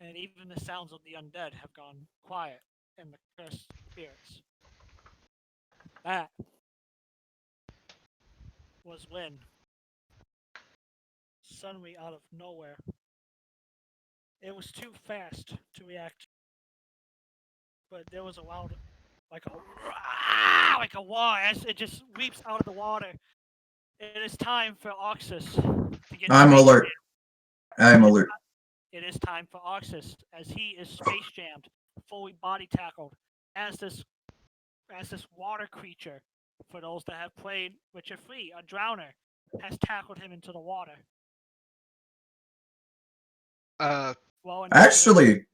and even the sounds of the undead have gone quiet, and the cursed spirits. That was when, suddenly out of nowhere, it was too fast to react, but there was a loud, like a war as it just leaps out of the water. It is time for Oxus to get. I'm alert. I'm alert. It is time for Oxus as he is space jammed, fully body tackled, as this water creature. For those that have played Witcher 3, a drowner, has tackled him into the water. Well, Actually,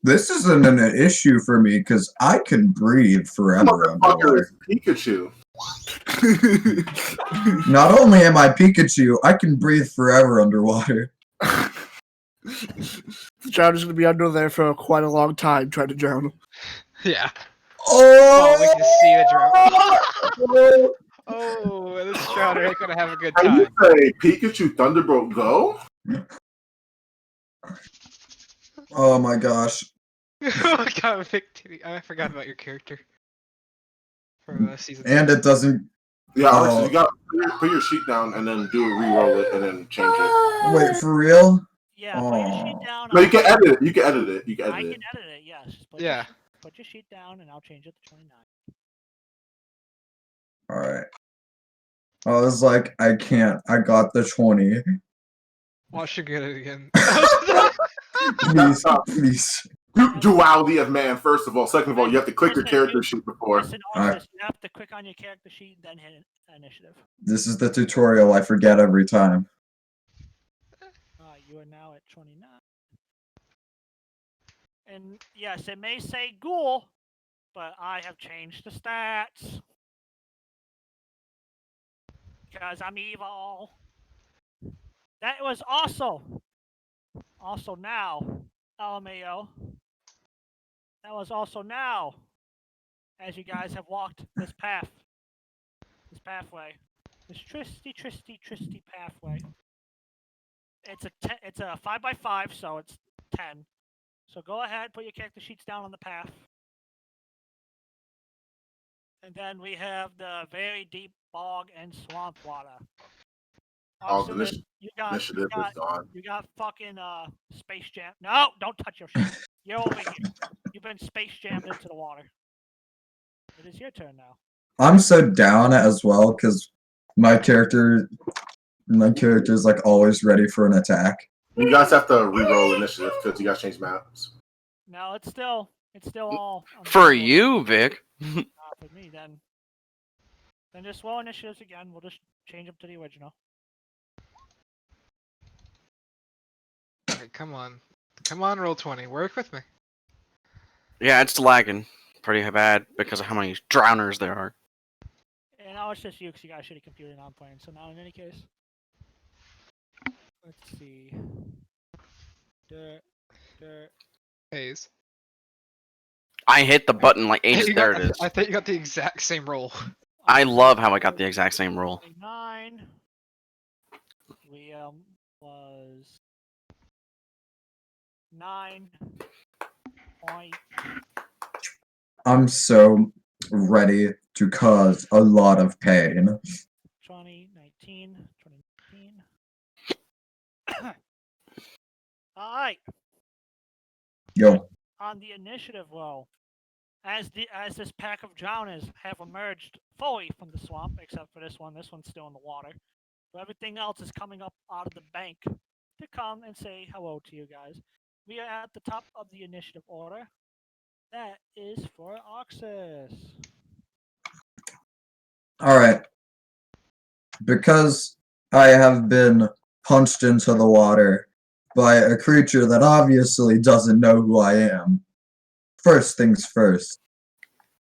this isn't an issue for me because I can breathe forever Motherfucker underwater. is Pikachu. Not only am I Pikachu, I can breathe forever underwater. John is going to be under there for quite a long time trying to drown. Yeah. Oh! Well, we can see the drone. Oh, this Shrouder ain't gonna have a good Can you time. say Pikachu Thunderbolt Go? Oh my gosh. God, Vic, I forgot about your character from season. And it doesn't. Yeah, Alex, Oh. you got put your sheet down and then re-roll it and then change it. Wait, for real? Yeah, put your sheet Oh. down. No, you can edit it. You can edit it. You can I edit can it. edit it. Yes. Yeah. Put your sheet down, and I'll change it to 29. Alright. I was like, I can't. I got the 20. Watch you get it again. Please, please. Duality of man, first of all. Second of all, you have to click your Listen, character sheet before. Listen, Alright. Arceus, you have to click on your character sheet, then hit initiative. This is the tutorial I forget every time. You are now at 29. And yes, it may say ghoul, but I have changed the stats. Because I'm evil. That was also now, LMAO. That was also now, as you guys have walked this pathway, this tristy pathway. It's a 5x5, so it's 10. So go ahead, put your character sheets down on the path. And then we have the very deep bog and swamp water. Oh, the Arceus, initiative is gone. you got fucking Space Jam. No, don't touch your shit. You're over here. You've been Space Jammed into the water. It is your turn now. I'm so down as well because my character's like always ready for an attack. You guys have to re-roll initiative because you guys changed maps. No, it's still all on the For board. you, Vic. Not for me, then just roll initiatives again. We'll just change them to the original. Alright, come on. Come on, roll 20. Work with me. Yeah, it's lagging pretty bad because of how many drowners there are. And now it's just you because you got a shitty computer and I'm playing. So now in any case, let's see. Dirt. Haze. I hit the button like ages. You There got- it is. I thought you got the exact same roll. I love how I got the exact same roll. 29. Liam was 9 point. I'm so ready to cause a lot of pain. 2019. Alright. Yo. On the initiative roll, as this pack of drowners have emerged fully from the swamp, except for this one's still in the water. So everything else is coming up out of the bank to come and say hello to you guys. We are at the top of the initiative order. That is for Oxus. Alright. Because I have been punched into the water by a creature that obviously doesn't know who I am. First things first,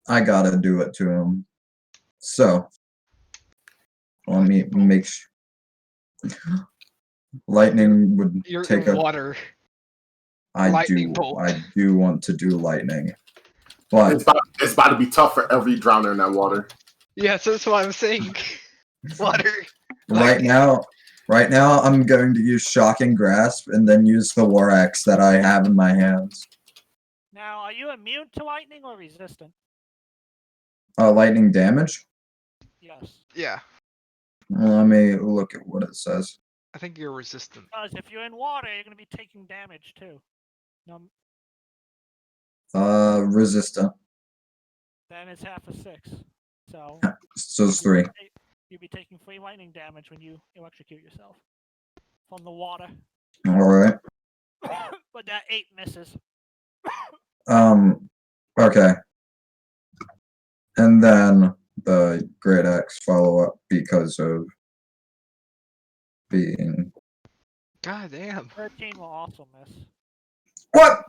I gotta do it to him. So, let me make sure. Lightning would You're take in a. water. I lightning bolt. do want to do lightning, but It's about to be tough for every drowner in that water. Yes, that's what I'm saying. Water. right now I'm going to use Shocking Grasp and then use the War Axe that I have in my hands. Now, are you immune to lightning or resistant? Lightning damage? Yes. Yeah, Let me look at what it says. I think you're resistant. Because if you're in water, you're going to be taking damage too. No, Resistant. then it's half a 6. So So it's 3. you'll be taking free lightning damage when you electrocute yourself from the water. Alright. But that 8 misses. Okay. And then the Great Axe follow up because of being. God damn. 13 will also miss. What?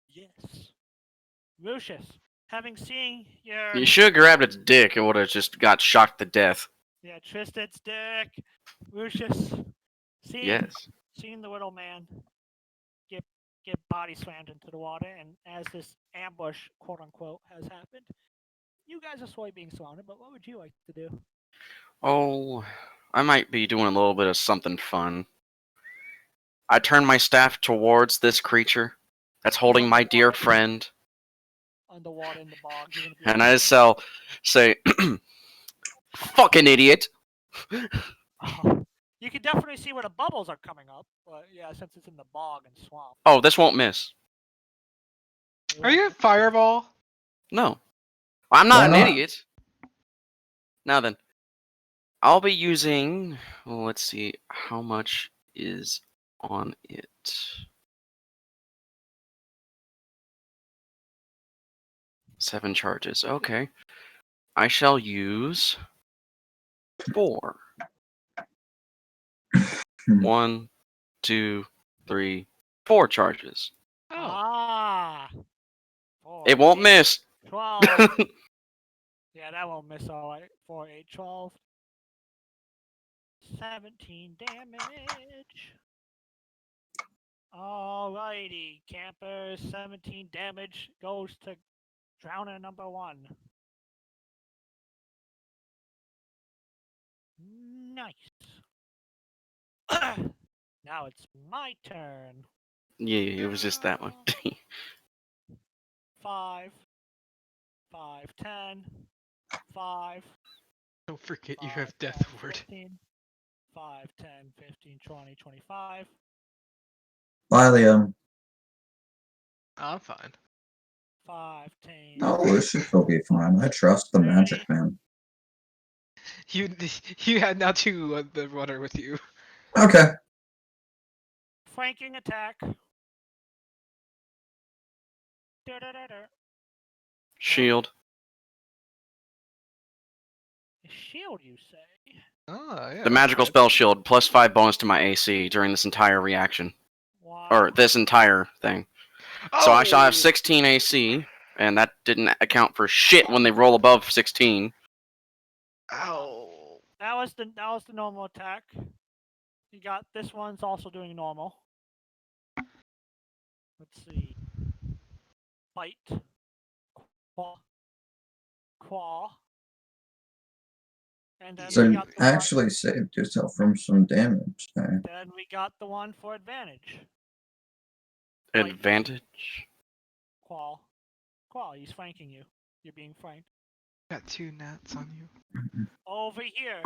Yes. Lucius, having seen your You should have grabbed its dick. It would have just got shocked to death. Tristan's dick, Lucius, Yes. seeing the little man get body slammed into the water, and as this ambush, quote unquote, has happened, you guys are slowly being surrounded. But what would you like to do? Oh, I might be doing a little bit of something fun. I turn my staff towards this creature that's holding my dear friend, Underwater in the bog, you're gonna be and I say, "Fucking idiot!" Oh, you can definitely see where the bubbles are coming up, but yeah, since it's in the bog and swamp. Oh, this won't miss. it Are you a won't- fireball? No, I'm not Why an not? idiot. Now then, I'll be using. Well, let's see how much is on it. 7 charges. Okay. I shall use 4. 1, 2, 3, 4 charges. Oh. Ah. It won't miss. 12. Yeah, that won't miss all right. 4, 8, 12. 17 damage. Alrighty, campers. 17 damage goes to drowner number 1. Nice. Now it's my turn. Yeah, it was just that one. 5, 5, 10, 5. Don't forget you 5, have 10, Death Ward. 15, 5, 10, 15, 20, 25. Bye, Liam. I'm fine. 5, 10. No, Lucius will be fine. I trust the magic man. You you had now 2 on the water with you. Okay. Flanking attack. Da-da-da-da. Shield. Shield, you say? Oh, yeah. The magical spell shield, plus 5 bonus to my AC during this entire reaction. Wow. Or this entire thing. Oh! So I shall have 16 AC, and that didn't account for shit when they roll above 16. Ow. That was the normal attack. You got this one's also doing normal. Let's see. Bite. Claw. And then So we you got the actually saved yourself from some damage there. Then we got the one for advantage. Advantage? Claw. He's flanking you. You're being flanked. Got 2 gnats on you. Over here.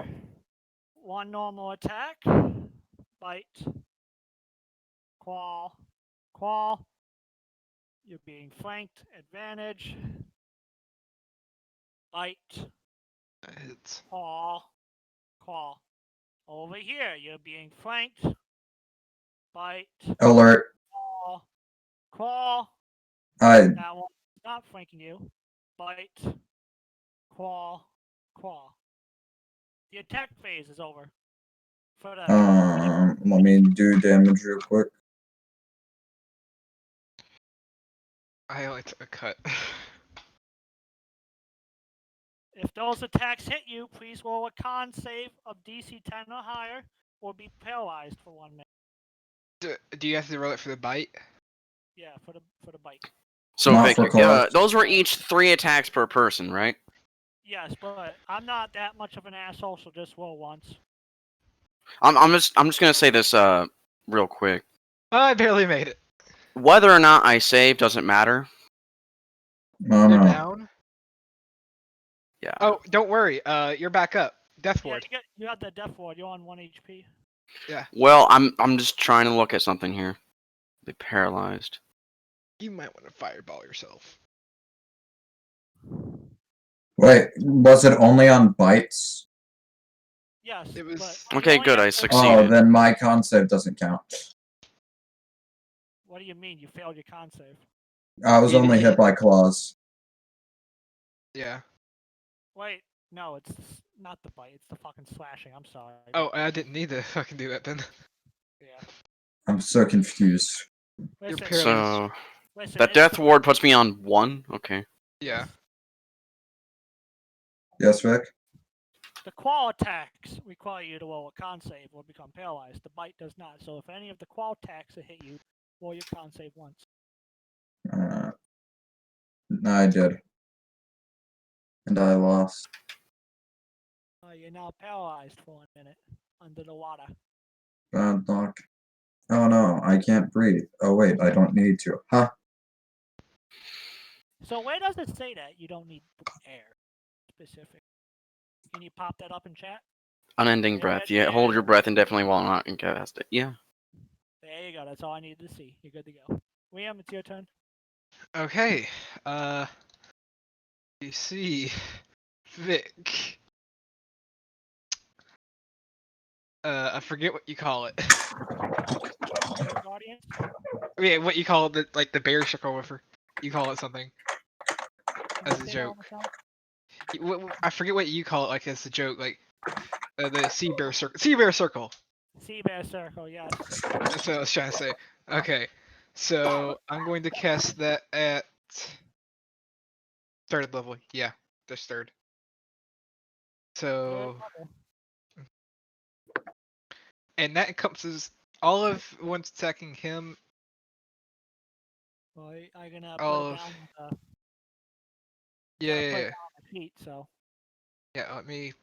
One normal attack. Bite. Claw. You're being flanked. Advantage. Bite. That hits. Claw. Over here, you're being flanked. Bite. Alert. Claw. I That one's not flanking you. Bite. Claw. The attack phase is over. For the let me do damage real quick. I only took a cut. If those attacks hit you, please roll a con save of DC 10 or higher, or be paralyzed for 1 minute. Do you have to roll it for the bite? Yeah, for the bite. So Not Vic, for claws. those were each 3 attacks per person, right? Yes, but I'm not that much of an asshole, so just roll once. I'm just gonna say this real quick. I barely made it. Whether or not I save doesn't matter. No, You're no. down. Yeah. Oh, don't worry. You're back up. Death Yeah, ward. you got the death ward. You're on 1 HP. Well, I'm just trying to look at something here. Be paralyzed. You might want to fireball yourself. Wait, was it only on bites? Yes. It was- but you Okay, only good, have I to- succeeded. Oh, then my con save doesn't count. What do you mean? You failed your con save. I was only hit by claws. Yeah. Wait, no, it's Not the bite. It's the fucking slashing. I'm sorry. Oh, I didn't need to fucking do that then. Yeah. I'm so confused. You're Listen, paralyzed. So listen. that It's death ward puts me on 1. Okay. Yeah. Yes, Rick? the qual attacks require you to roll a con save or become paralyzed. The bite does not. So if any of the qual attacks hit you, roll your con save once. I did. And I lost. You're now paralyzed for 1 minute under the water. Bad luck. Oh no, I can't breathe. Oh wait, I don't need to. Huh? So where does it say that you don't need air specific? Can you pop that up in chat? Unending breath. Yeah, hold your breath indefinitely while not cast it. Yeah. There you go. That's all I needed to see. You're good to go. Liam, it's your turn. Okay. You see, Vic. I forget what you call it. Spirit Guardians? Yeah, what you call it, like the bear circle whatever. You call it something as a Say that joke. one more time. I forget what you call it, like as a joke, like the sea bear circle. Sea bear circle. Sea Bear Circle, yes. That's what I was trying to say. Okay, so I'm going to cast that at third level. Yeah, just third. So, and that encompasses all of one's attacking him. Well, I'm gonna put All it of down. yeah, Gotta yeah, put it yeah. down on my feet, so. Yeah, let me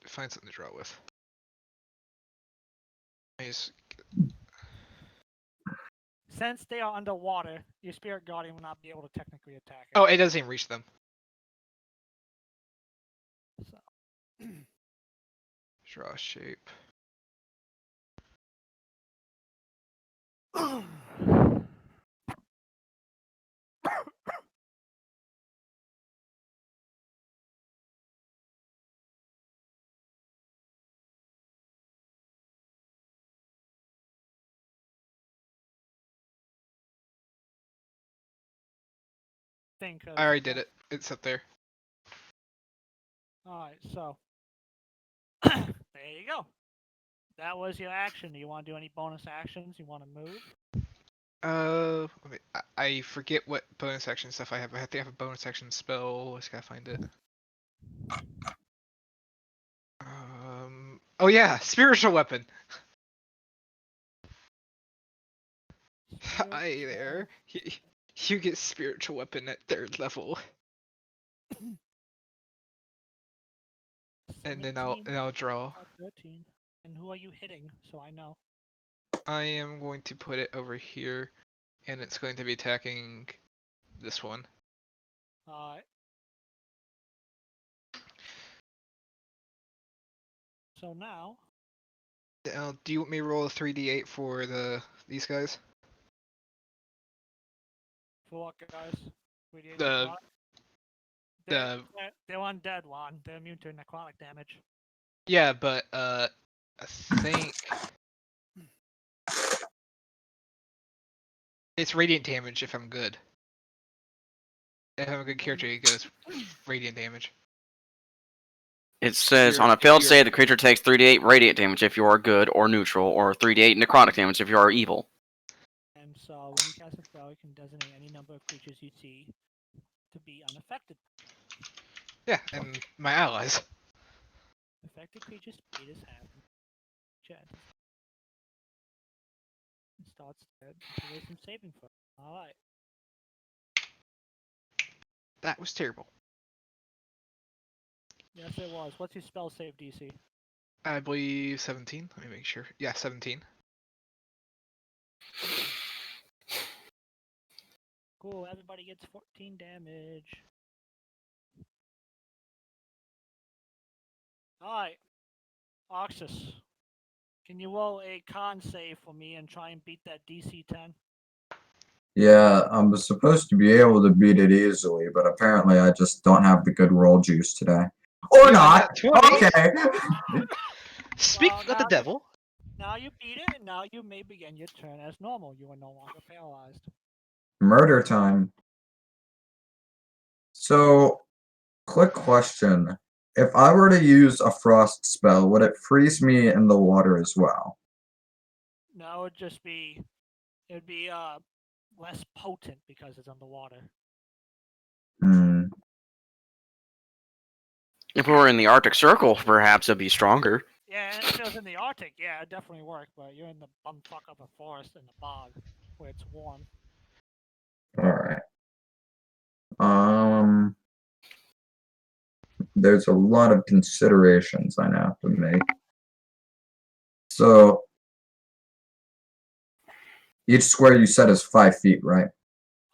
find something to draw with. Let me just- Since they are underwater, your Spirit Guardian will not be able to technically attack it. Oh, it doesn't even reach them. So. Draw a shape. Think of, I already did it. It's up there. Alright, so. There you go. That was your action. Do you want to do any bonus actions? You want to move? I forget what bonus action stuff I have. I think I have a bonus action spell. I just gotta find it. Oh yeah, spiritual weapon. Hi there. You get spiritual weapon at third level, and then 17, I'll draw. 13. And who are you hitting? So I know. I am going to put it over here, and it's going to be attacking this one. Alright. So now. Do you want me to roll a 3d8 for these guys? For what, guys? We did The necrotic? They're undead, Juan. They're immune to necrotic damage. yeah, but I think it's radiant damage if I'm good. If I'm a good character, it goes radiant damage. It says You're- on a if failed you're- save, the creature takes 3d8 radiant damage if you are good or neutral, or 3d8 necrotic damage if you are evil. And so when you cast a spell, you can designate any number of creatures you see to be unaffected. Yeah, and my allies. Affected creatures' speed is half. Chat. It starts dead until there's some saving throw. Alright. That was terrible. Yes, it was. What's your spell save DC? I believe 17. Let me make sure. Yeah, 17. Cool, everybody gets 14 damage. Alright. Oxus. Can you roll a con save for me and try and beat that DC 10? Yeah, I'm supposed to be able to beat it easily, but apparently I just don't have the good roll juice today. Or You not! got 20? Okay! Speak Well, of the devil. Now you beat it, and now you may begin your turn as normal. You are no longer paralyzed. Murder time. So, quick question. if I were to use a frost spell, would it freeze me in the water as well? No, it'd be less potent because it's underwater. Hmm. If we were in the Arctic Circle, perhaps it'd be stronger. Yeah, and if it was in the Arctic, yeah, it'd definitely work. But you're in the bumfuck of a forest in the bog where it's warm. All right. There's a lot of considerations I have to make. So each square you said is 5 feet, right?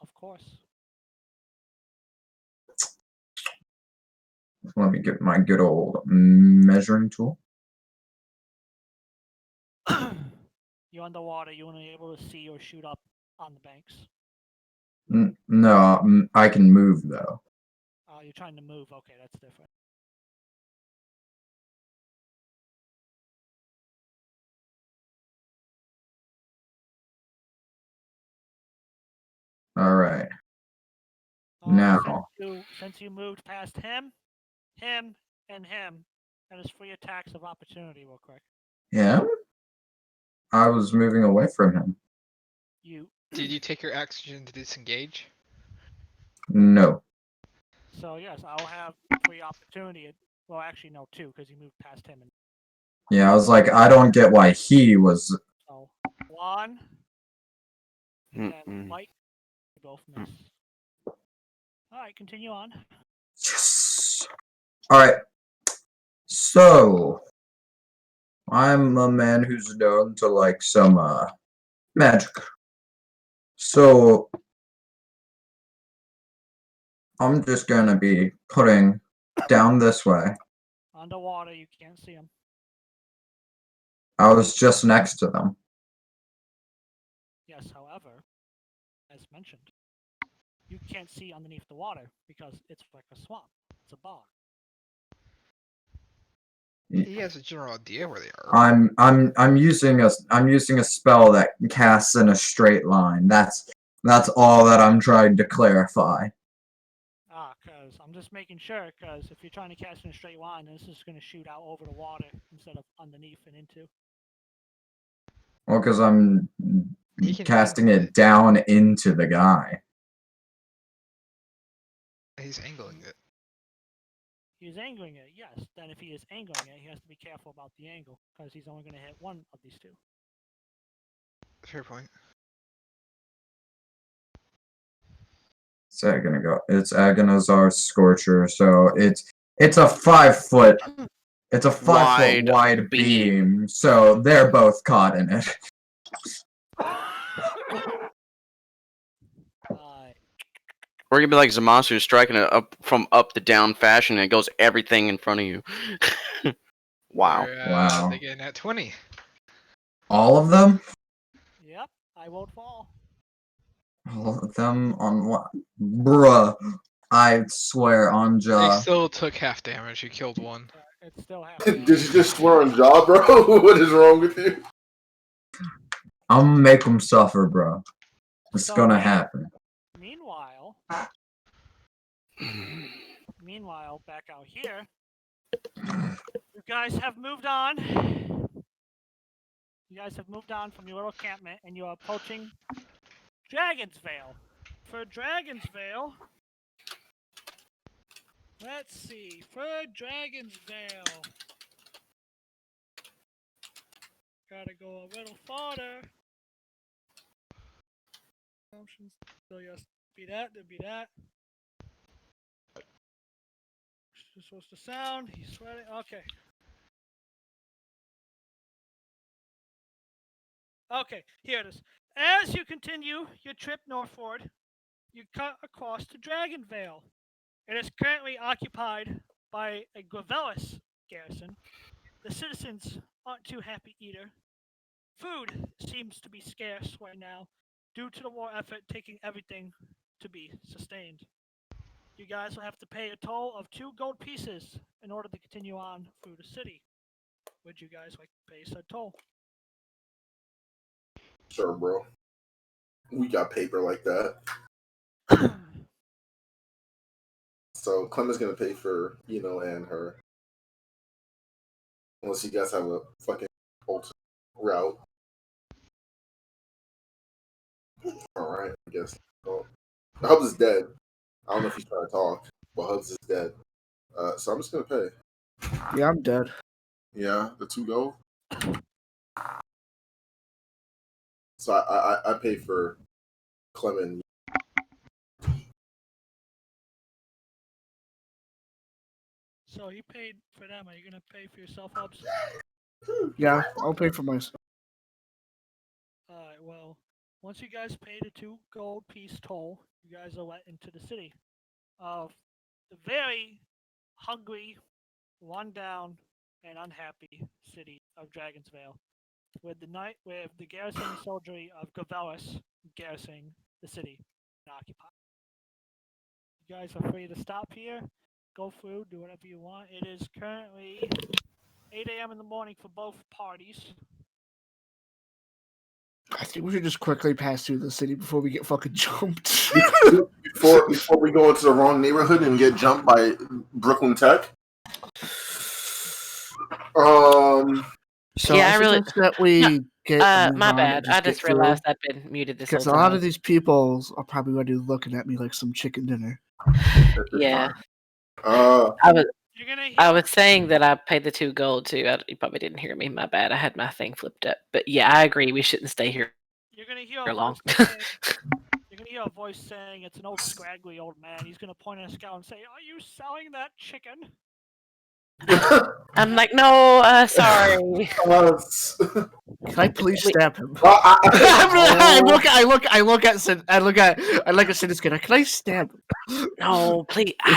Of course. Let me get my good old measuring tool. You're underwater. You want to be able to see or shoot up on the banks. No, I can move though. You're trying to move. Okay, that's different. All right. Now, Since you moved past him, and him, that is 3 attacks of opportunity, real quick. him? I was moving away from him. You. Did you take your oxygen to disengage? No. So yes, I'll have 3 opportunity. Well, actually, no, 2, because you moved past him. And Yeah, I was like, I don't get why he was. so 1, and Mm-mm. Mike, you both miss. All right, continue on. Yes. All right. So, I'm a man who's known to like some magic. So, I'm just gonna be putting down this way. Underwater, you can't see him. I was just next to them. Yes, however, as mentioned, you can't see underneath the water because it's like a swamp. It's a bog. He has a general idea where they are. I'm using a spell that casts in a straight line. That's all that I'm trying to clarify. Because I'm just making sure, because if you're trying to cast in a straight line, this is going to shoot out over the water instead of underneath and into. Well, because I'm He can casting angle it down into the guy. He's angling it. He's angling it, yes. Then if he is angling it, he has to be careful about the angle, because he's only going to hit one of these 2. Fair point. It's Agonizar Scorcher, so it's a 5 foot. It's a 5 foot wide beam, so they're both caught in it. Or you could be like Zamasu striking it up from up to down fashion, and it goes everything in front of you. Wow. Wow. They get at 20. All of them? Yep, I won't fall. All of them on what? Bruh. I swear on They Jaw. still took half damage. You killed one. It's still Did happening. you just swear on Jaw, bro? What is wrong with you? I'm gonna make them suffer, bro. It's So, gonna happen. Meanwhile, back out here, you guys have moved on. You guys have moved on from your little encampment, and you are approaching Dragon's Vale. For Dragon's Vale, let's see. For Dragon's Vale, gotta go a little farther. Options. So yes, be that. There'd be that. Just supposed to sound. He's sweating. Okay. Okay, here it is. As you continue your trip northward, you cut across to Dragon Vale. It is currently occupied by a Gravelis garrison. The citizens aren't too happy either. Food seems to be scarce right now due to the war effort taking everything to be sustained. You guys will have to pay a toll of 2 gold pieces in order to continue on through the city. Would you guys like to pay said toll? Sure, bro. We got paper like that. So Clem is gonna pay for and her. Unless you guys have a fucking alternate route. Alright, I guess. Well, Hubs is dead. I don't know if he's trying to talk, but Hubs is dead. So I'm just gonna pay. Yeah, I'm dead. Yeah, the 2 gold. So I pay for Clement. So you paid for them. Are you gonna pay for yourself, Hubs? Yeah, I'll pay for myself. Alright, well, once you guys pay the 2 gold piece toll, you guys are let into the city of the very hungry, run down, and unhappy city of Dragonsvale, with the garrison soldiery of Gavelis garrisoning the city and occupy. You guys are free to stop here, go through, do whatever you want. It is currently 8 a.m. in the morning for both parties. I think we should just quickly pass through the city before we get fucking jumped. Before we go into the wrong neighborhood and get jumped by Brooklyn Tech. So Yeah, I I really- suggest that we get. My move on bad. and I get just through, realized I've been muted this whole because a time. lot of these people are probably going to be looking at me like some chicken dinner. Yeah. Uh, You're gonna hear I was saying that I paid the 2 gold too. You probably didn't hear me. My bad. I had my thing flipped up. But yeah, I agree. We shouldn't stay here You're gonna hear a long. voice saying, you're gonna hear a voice saying it's an old scraggly old man. He's gonna point at a scout and say, "Are you selling that chicken?" I'm like, no, sorry. Can I please Wait. stab him? I I look at Citizen. Can I stab him? No, please. You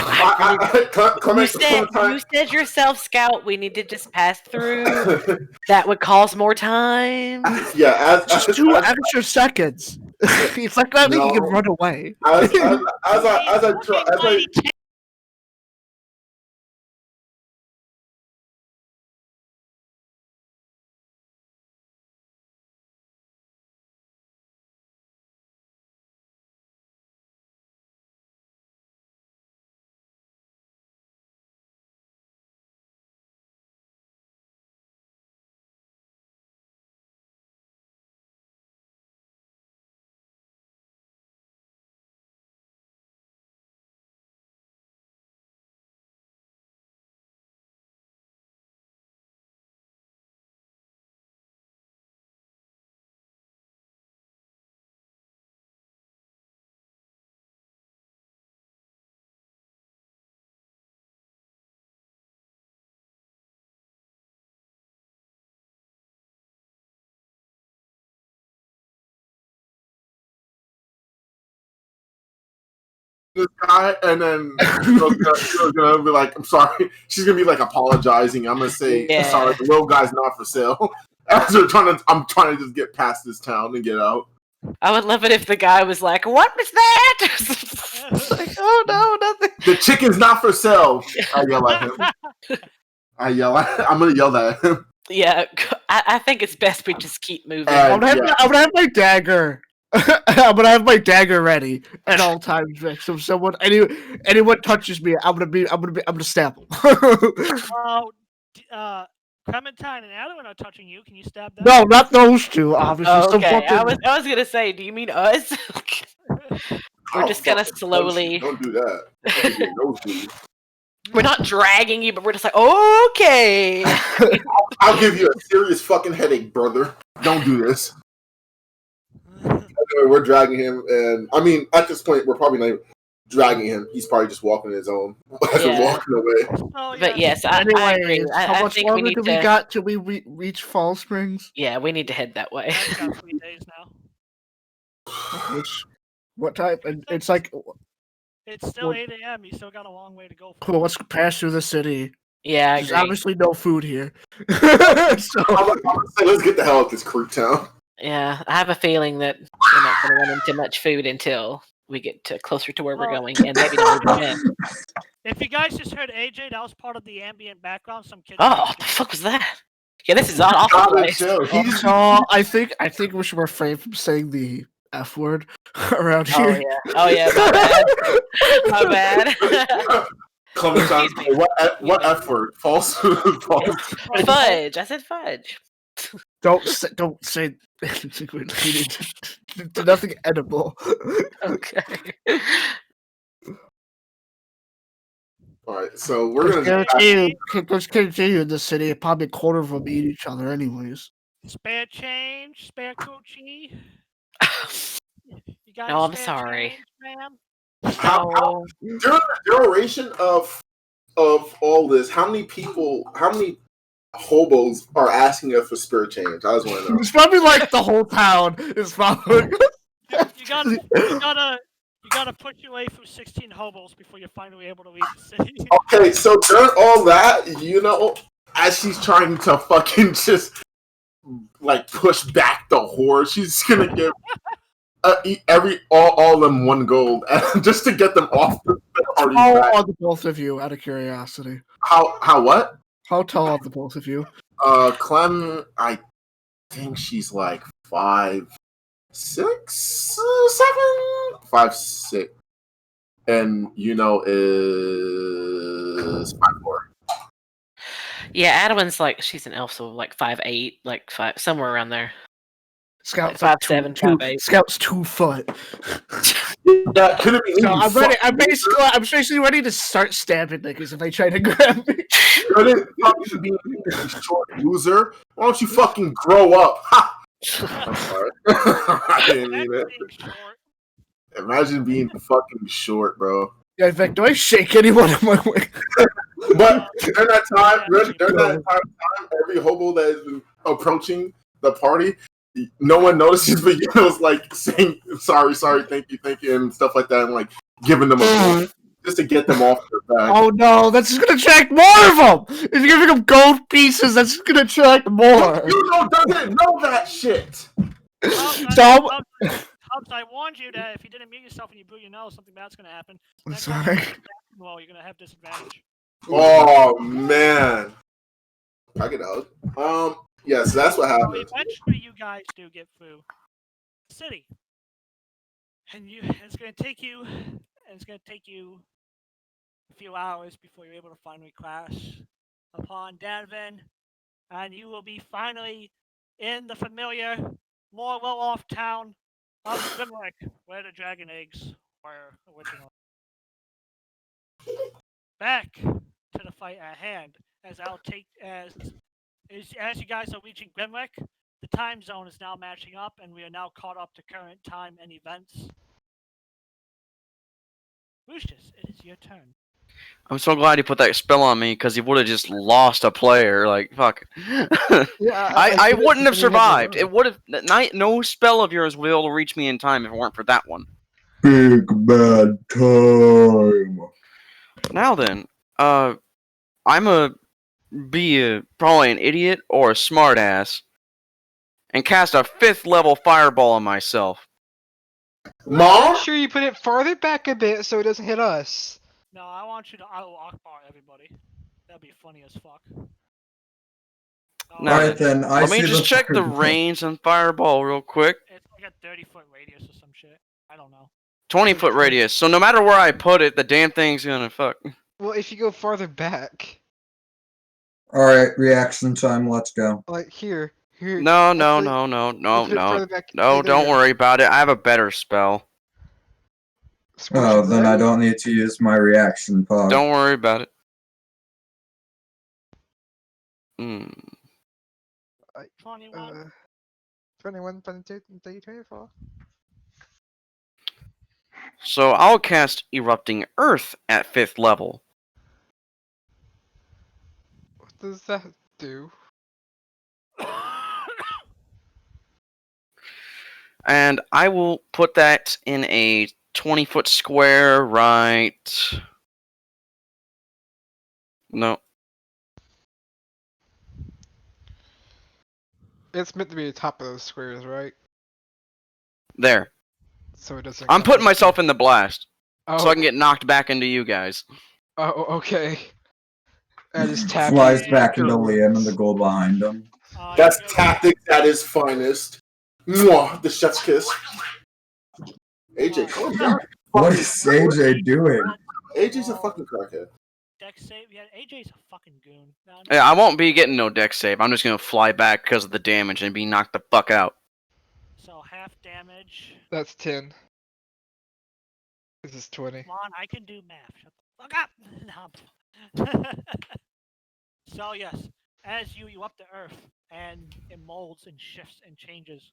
said yourself, Scout. We need to just pass through. That would cause more time. Yeah, Just 2 extra seconds. It's like that No. he can run away. as I this guy, and then she's gonna be like, "I'm sorry." She's gonna be like apologizing. I'm gonna say, Yeah. "Sorry, the little guy's not for sale." As I'm trying to just get past this town and get out. I would love it if the guy was like, "What was that?" It's like, oh no, nothing. The chicken's not for sale. I yell at him. I'm gonna yell at him. Yeah, I think it's best we just keep moving. I'm gonna have my dagger. I'm gonna have my dagger ready at all times, Vic. So if anyone touches me, I'm gonna stab them. Clementine and Adeline are touching you. Can you stab them? No, not those 2. Obviously, Oh, okay, fucking... I was gonna say, do you mean us? We're just kind of slowly. Don't do that. Don't do those dudes. We're not dragging you, but we're just like, okay. I'll give you a serious fucking headache, brother. Don't do this. Anyway, we're dragging him, and I mean, at this point, we're probably not even dragging him. He's probably just walking his own as we're walking away. Oh, But yes, I agree. How I much think we longer need do to. we got till we reach Fall Springs? Yeah, we need to head that way. I've got 3 days now. What time? And it's like, It's still 8 a.m. You still got a long way to go. cool. Let's pass through the city. Yeah, I There's agree. obviously no food here. So I'm gonna say, let's get the hell out of this creek town. Yeah, I have a feeling that we're not going to run into much food until we get closer to where we're going, and maybe not even then. If you guys just heard AJ, that was part of the ambient background. Some kids. Oh, what the fuck was that? Yeah, this is an awful God, place. chill. He just- So I think we should refrain from saying the F word around Oh here. yeah, oh yeah, my bad. My bad. Clementine, Excuse me. what F word? False. False. Fudge. I said fudge. Don't say anything related to nothing edible. Okay. All right, so we're gonna. There's kids in the city. Probably a quarter of them eat each other, anyways. Spare change, spare coochie. You got No, any I'm spare sorry. change, ma'am? How No. during the duration of all this, how many hobos are asking us for spare change? I just want to know. It's probably like the whole town is probably. You gotta push your way through 16 hobos before you're finally able to leave the city. Okay, so during all that, as she's trying to fucking just like push back the whore, she's gonna give all of them 1 gold just to get them off the party. How tall are the both of you? Out of curiosity. How what? How tall are the both of you? Clem, I think she's like 5'6", 7, 5'6", and is 5'4". Yeah, Adwin's like she's an elf, so like 5'8", like 5 somewhere around there. Scout's Like like 5'7", 2 5'8". Scout's 2 foot. Yeah, could it be? So I'm ready. I'm basically ready to start stabbing niggas if they try to grab me. Couldn't fucking be a short loser. Why don't you fucking grow up? Ha! I'm sorry. I didn't mean it. Imagine being fucking short, bro. Yeah, in fact, do I shake anyone in my way? But during that time, every hobo that has been approaching the party, no one notices, but was like saying sorry, thank you, and stuff like that, and like giving them a just to get them off their back. Oh no, that's just gonna attract more of them! If you're giving them gold pieces, that's just gonna attract more! Doesn't know that shit! Hubs, I warned you that if you didn't mute yourself and you blew your nose, something bad's gonna happen. I'm sorry. Well, you're gonna have disadvantage. Oh man. I get a hug. Yes, that's what So happened. eventually you guys do get through the city. And it's gonna take you a few hours before you're able to finally crash upon Danvin, and you will be finally in the familiar, more well-off town of Grimrick, where the dragon eggs were originally. Back to the fight at hand, as you guys are reaching Grimrick, the time zone is now matching up, and we are now caught up to current time and events. Lucius, it is your turn. I'm so glad he put that spell on me because he would have just lost a player. Like fuck. Yeah, I wouldn't have survived. It would have. No spell of yours would be able to reach me in time if it weren't for that one. Big bad time. Now then, I'm probably an idiot or a smartass, and cast a 5th level fireball on myself. Mom? Make sure you put it farther back a bit so it doesn't hit us. No, I want you to Allahu Akbar everybody. That'd be funny as fuck. Now, Alright then, let me just check the range on fireball real quick. It's like a 30-foot radius or some shit. I don't know. 20-foot radius. So no matter where I put it, the damn thing's gonna fuck. Well, if you go farther back, Alright, reaction time, let's go. like here. No, Let's no, put it- no, no, let's no, put it no. farther back. No, There you don't go. worry about it. I have a better spell. Oh, Scorching then I Ray? don't need to use my reaction pod. Don't worry about it. Hmm. 21. 21, 22, 23, 24. So I'll cast Erupting Earth at 5th level. What does that do? And I will put that in a 20-foot square right... No. It's meant to be the top of those squares, right? There. So it doesn't. I'm come putting to- myself in the blast. Oh, So I can get knocked back into you guys. oh, okay. I just tap. Flies it. back into Liam and the goal behind him. That's you go- tactics at its finest. Mwah, the chef's kiss. AJ, calm down. What is AJ doing? AJ's a fucking crackhead. deck save. Yeah, AJ's a fucking goon. No, Yeah, I won't be getting no deck save. I'm just gonna fly back because of the damage and be knocked the fuck out. So half damage. That's 10. This is 20. Come on, I can do math. Shut the fuck up. So yes, as you up to Earth and it molds and shifts and changes,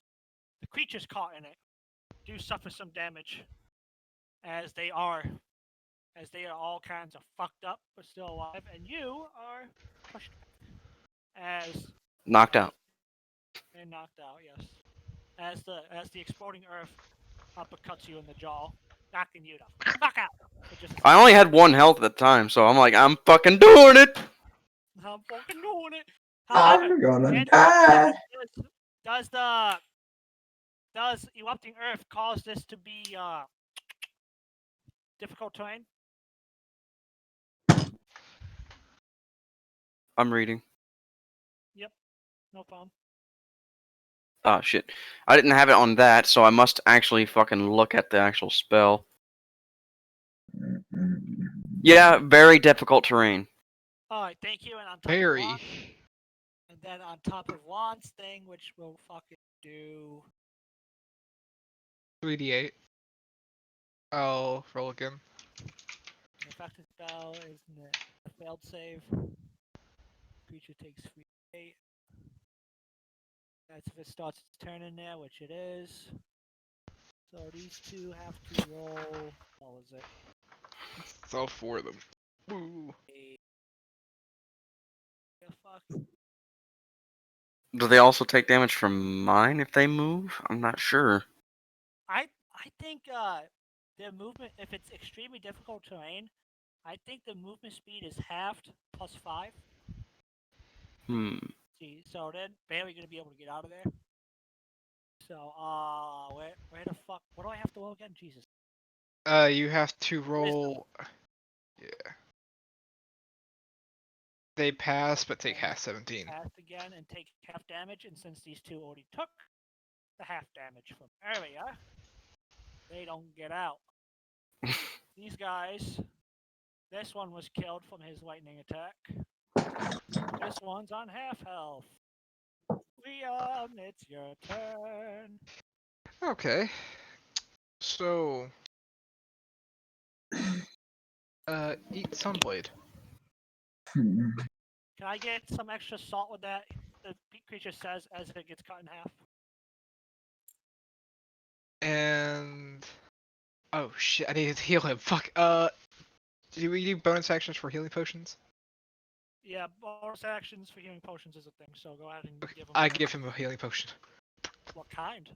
the creatures caught in it do suffer some damage, as they are all kinds of fucked up but still alive, and you are pushed back as Knocked out. and knocked out. Yes, as the exploding Earth uppercuts you in the jaw, knocking you the fuck out. For just a I only had 1 health at the time, so I'm like, I'm fucking doing it. I'm fucking doing it. However, I'm gonna and die. does erupting Earth cause this to be difficult terrain? I'm reading. No problem. Oh shit. I didn't have it on that, so I must actually fucking look at the actual spell. Yeah, very difficult terrain. All right, thank you. And on top Very. of Juan, and then on top of Juan's thing, which will fucking do 3d8. I'll roll again. an effective spell, isn't it? A failed save. Creature takes 3d8. That's if it starts its turn in there, which it is. So these two have to roll. What was it? It's all 4 of them. Woo. The fuck? Do they also take damage from mine if they move? I'm not sure. I think their movement, if it's extremely difficult terrain, I think the movement speed is halved plus 5. Hmm. See, so they're barely gonna be able to get out of there. So where the fuck? What do I have to roll again? Jesus. You have to roll. Yeah. They pass, but take half 17. Pass again and take half damage, and since these two already took the half damage from earlier, they don't get out. These guys. This one was killed from his lightning attack. This one's on half health. Leon, it's your turn. Okay. So. Eat Sunblade. Hmm. Can I get some extra salt with that? The creature says as it gets cut in half. And. Oh shit, I need to heal him. Fuck. Do we do bonus actions for healing potions? Yeah, bonus actions for healing potions is a thing, so go ahead and Okay, give him. I give him a healing potion. What kind?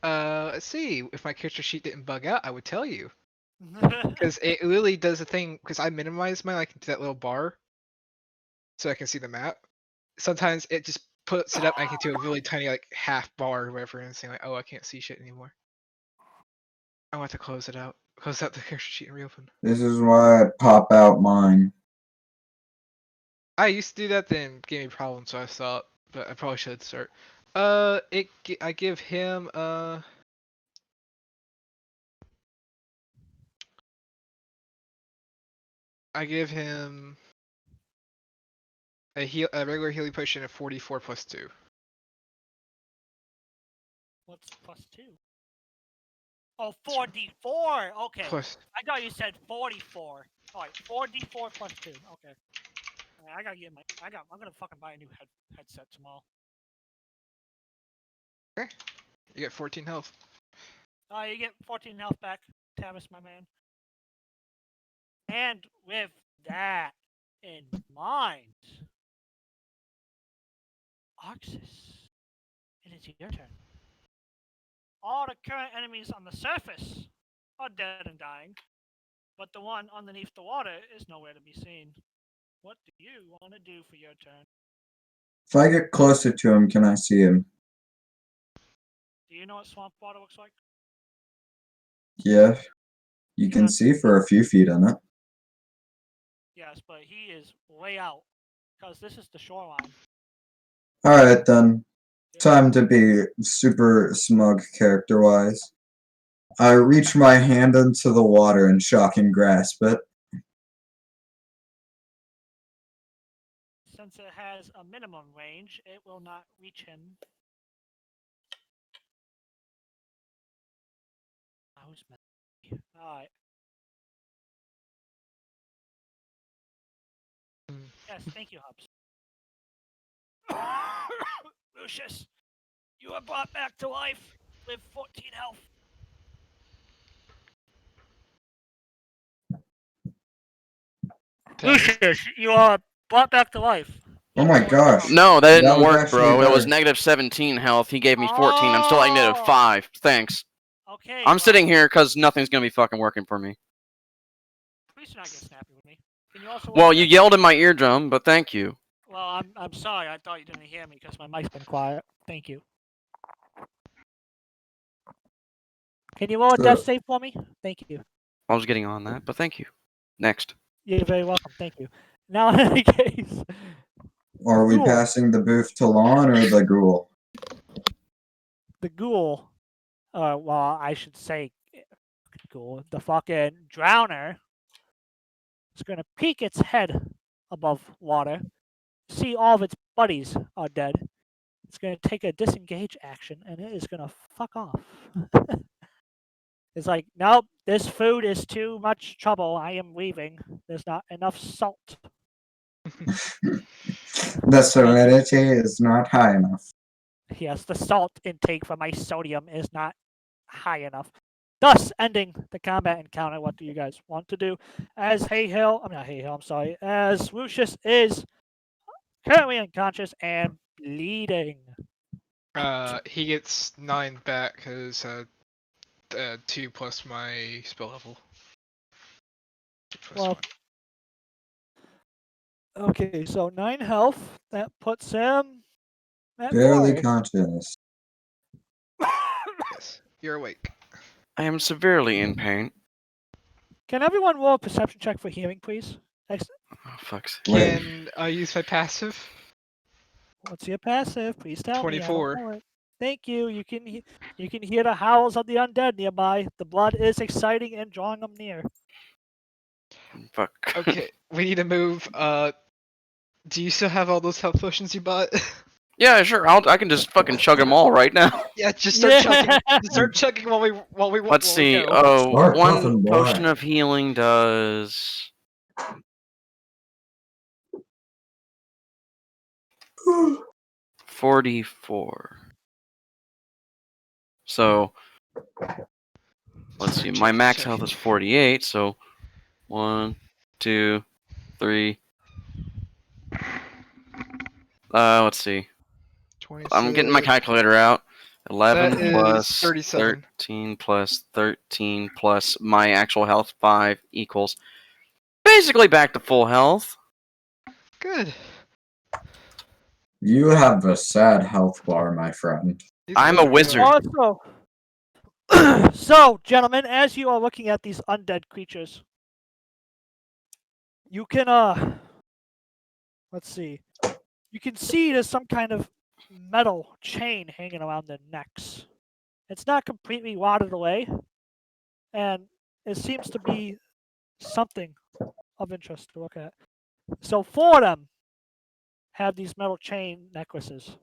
Let's see. If my character sheet didn't bug out, I would tell you. Because it literally does a thing. Because I minimize my to that little bar, so I can see the map. Sometimes it just puts it up. And I can do a really tiny half bar or whatever, and saying oh I can't see shit anymore. I want to close it out. Close out the character sheet and reopen. This is why I pop out mine. I used to do that, then it gave me problems, so I stopped. But I probably should start. I give him I give him a regular healing potion of 44 plus 2. What's plus 2? Oh, 4d4. Okay. Plus. I thought you said 44. All right, 4d4 plus 2. Okay. I gotta get I'm gonna fucking buy a new headset tomorrow. Okay. You get 14 health. You get 14 health back, Tavis, my man. And with that in mind, Oxus, it is your turn. All the current enemies on the surface are dead and dying, but the one underneath the water is nowhere to be seen. What do you want to do for your turn? If I get closer to him, can I see him? Do you know what swamp water looks like? Yeah. You can see for a few feet in it. Yes, but he is way out, because this is the shoreline. Alright then. Time to be super smug character-wise. I reach my hand into the water and shock and grasp it. since it has a minimum range, it will not reach him. Who's Alright. Yes, thank you, Hubs. Lucius, you are brought back to life with 14 health. Lucius, you are brought back to life. Oh my gosh. No, that That didn't was work, actually bro. It was better. negative 17 health. He gave me 14. I'm still at negative 5. Thanks. Okay. I'm sitting here because nothing's going to be fucking working for me. Please do not get snappy with me. Can you also Well, you yelled in my eardrum, but thank you. Well, I'm sorry. I thought you didn't hear me because my mic's been quiet. Thank you. Can you roll a death save for me? Thank you. I was getting on that, but thank you. Next. You're very welcome. Thank you. Now, in any case, Are we Ghoul. passing the booth to Lon or the ghoul? The ghoul, well, I should say ghoul, the fucking drowner is going to peek its head above water, see all of its buddies are dead. It's going to take a disengage action, and it is going to fuck off. It's like, nope, this food is too much trouble. I am leaving. There's not enough salt. The salinity is not high enough. Yes, the salt intake for my sodium is not high enough. Thus, ending the combat encounter. What do you guys want to do? As Haehil, I'm not Haehil, I'm sorry. As Lucius is currently unconscious and bleeding. He gets 9 back because 2 plus my spell level. 2 plus Well, 1. Okay, so 9 health. That puts him at Barely 4. conscious. Yes, you're awake. I am severely in pain. Can everyone roll a perception check for healing, please? Oh, fuck's sake. Wait. Can I use my passive? What's your passive? Please tell me. I don't 24. know it. Thank you. You can hear the howls of the undead nearby. The blood is exciting and drawing them near. Fuck. Okay, we need to move. Do you still have all those health potions you bought? Yeah, sure. I can just fucking chug them all right now. Yeah, just start chugging. Just start chugging while we Let's see. go. Oh, Start one puffing, boy. potion of healing does 44. So let's see. My max health is 48. So 1, 2, 3. Let's see. 26. I'm getting my calculator out. 11 That is plus 37. 13 plus 13 plus my actual health 5 equals basically back to full health. Good. You have a sad health bar, my friend. I'm a wizard. Also, so, gentlemen, as you are looking at these undead creatures, you can, let's see. You can see there's some kind of metal chain hanging around their necks. It's not completely rotted away, and it seems to be something of interest to look at. So, 4 of them have these metal chain necklaces.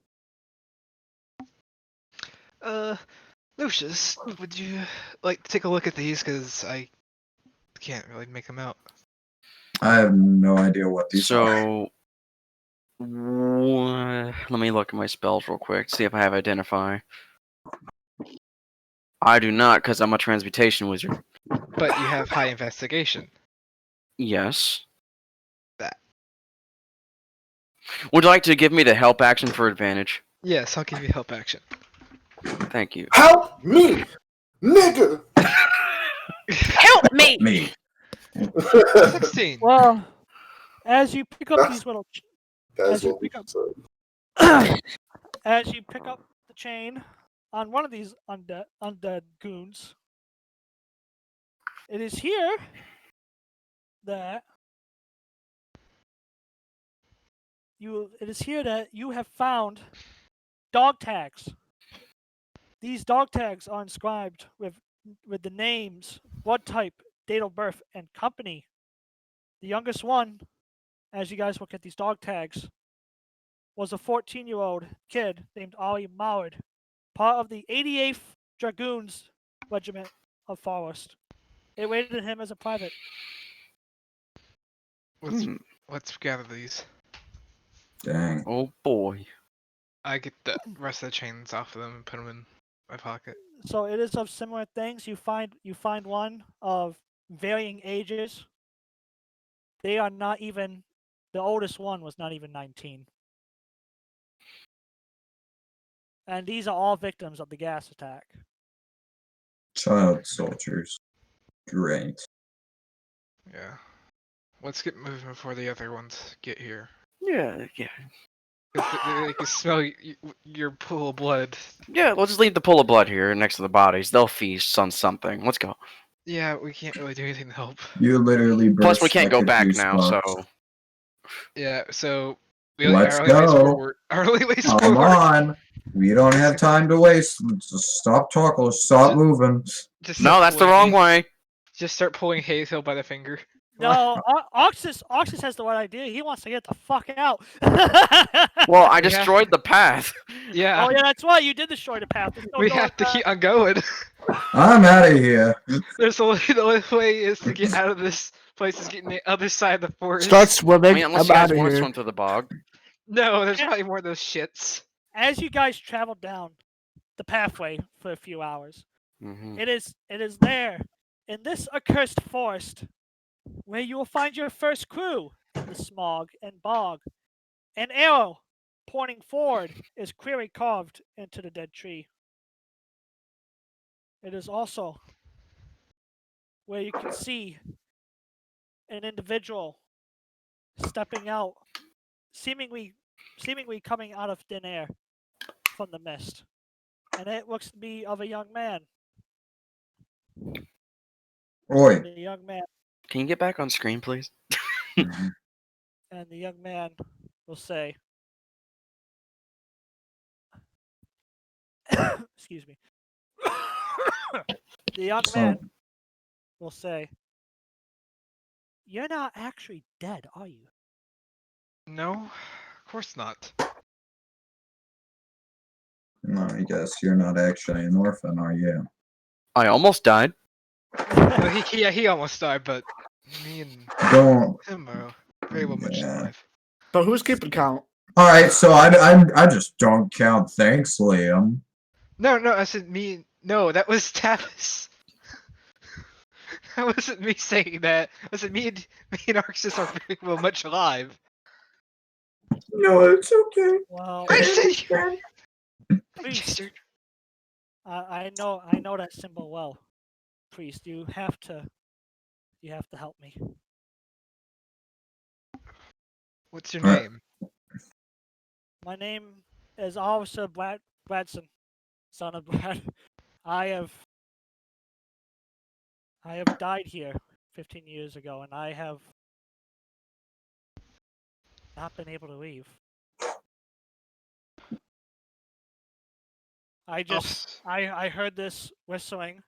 Lucius, would you like to take a look at these? Because I can't really make them out. I have no idea what these are. So let me look at my spells real quick, see if I have identify. I do not, because I'm a transmutation wizard. But you have high investigation. Yes. That. Would you like to give me the help action for advantage? Yes, I'll give you help action. Thank you. Help me, nigga! Help me! Me. 16. Well, as you pick up these little, That's as you what we pick up, said. as you pick up the chain on one of these undead goons, it is here that you have found dog tags. These dog tags are inscribed with the names, blood type, date of birth, and company. The youngest one, as you guys look at these dog tags, was a 14-year-old kid named Ali Mallard, part of the 88th Dragoons Regiment of Forest. It rated him as a private. Let's gather these. Dang. Oh boy. I get the rest of the chains off of them and put them in my pocket. So it is of similar things. You find one of varying ages. They are not even. The oldest one was not even 19. And these are all victims of the gas attack. Child soldiers. Great. Yeah. Let's get moving before the other ones get here. Yeah. 'Cause they can smell your pool of blood. Yeah, let's just leave the pool of blood here next to the bodies. They'll feast on something. Let's go. Yeah, we can't really do anything to help. You literally burst Plus, we can't like go a back juice now, box. so. Yeah, so we Let's our only way go. forward. Our only way Come forward. on. We don't have time to waste. Just stop talking. Stop moving. Just No, start that's the pulling wrong way. Just start pulling Haehil by the finger. No, Oxus has the right idea. He wants to get the fuck out. Well, I We have- destroyed the path. Yeah, Oh yeah, that's right. You did destroy the path. There's no we going have to back. keep on going. I'm out of here. The only way is to get out of this place is getting the other side of the forest. Start I swimming. mean, unless I'm you guys out of want to here. swim through the bog. No, there's probably more of those shits. As you guys travel down the pathway for a few hours, Mm-hmm. it is there in this accursed forest where you will find your first crew in the smog and bog. An arrow pointing forward is clearly carved into the dead tree. It is also where you can see an individual stepping out, seemingly coming out of thin air from the mist. And it looks to be of a young man. Oi. The young man Can you get back on screen, please? and the young man will say, excuse me. The young man will say, "You're not actually dead, are you?" No, of course not. No, I guess you're not actually an orphan, are you? I almost died. Well, he almost died, but me and Don't. him are very well much Yeah. alive. But who's keeping count? All right, so I just don't count. Thanks, Liam. No, I said me. No, that was Tavis. That wasn't me saying that. I said me and Arxis are very well much alive. No, it's okay. Well, I said you. priest, I know that symbol well. Priest, you have to help me. What's your name? My name is Officer Bradson, son of Brad. I have died here 15 years ago, and I have not been able to leave. I heard this whistling.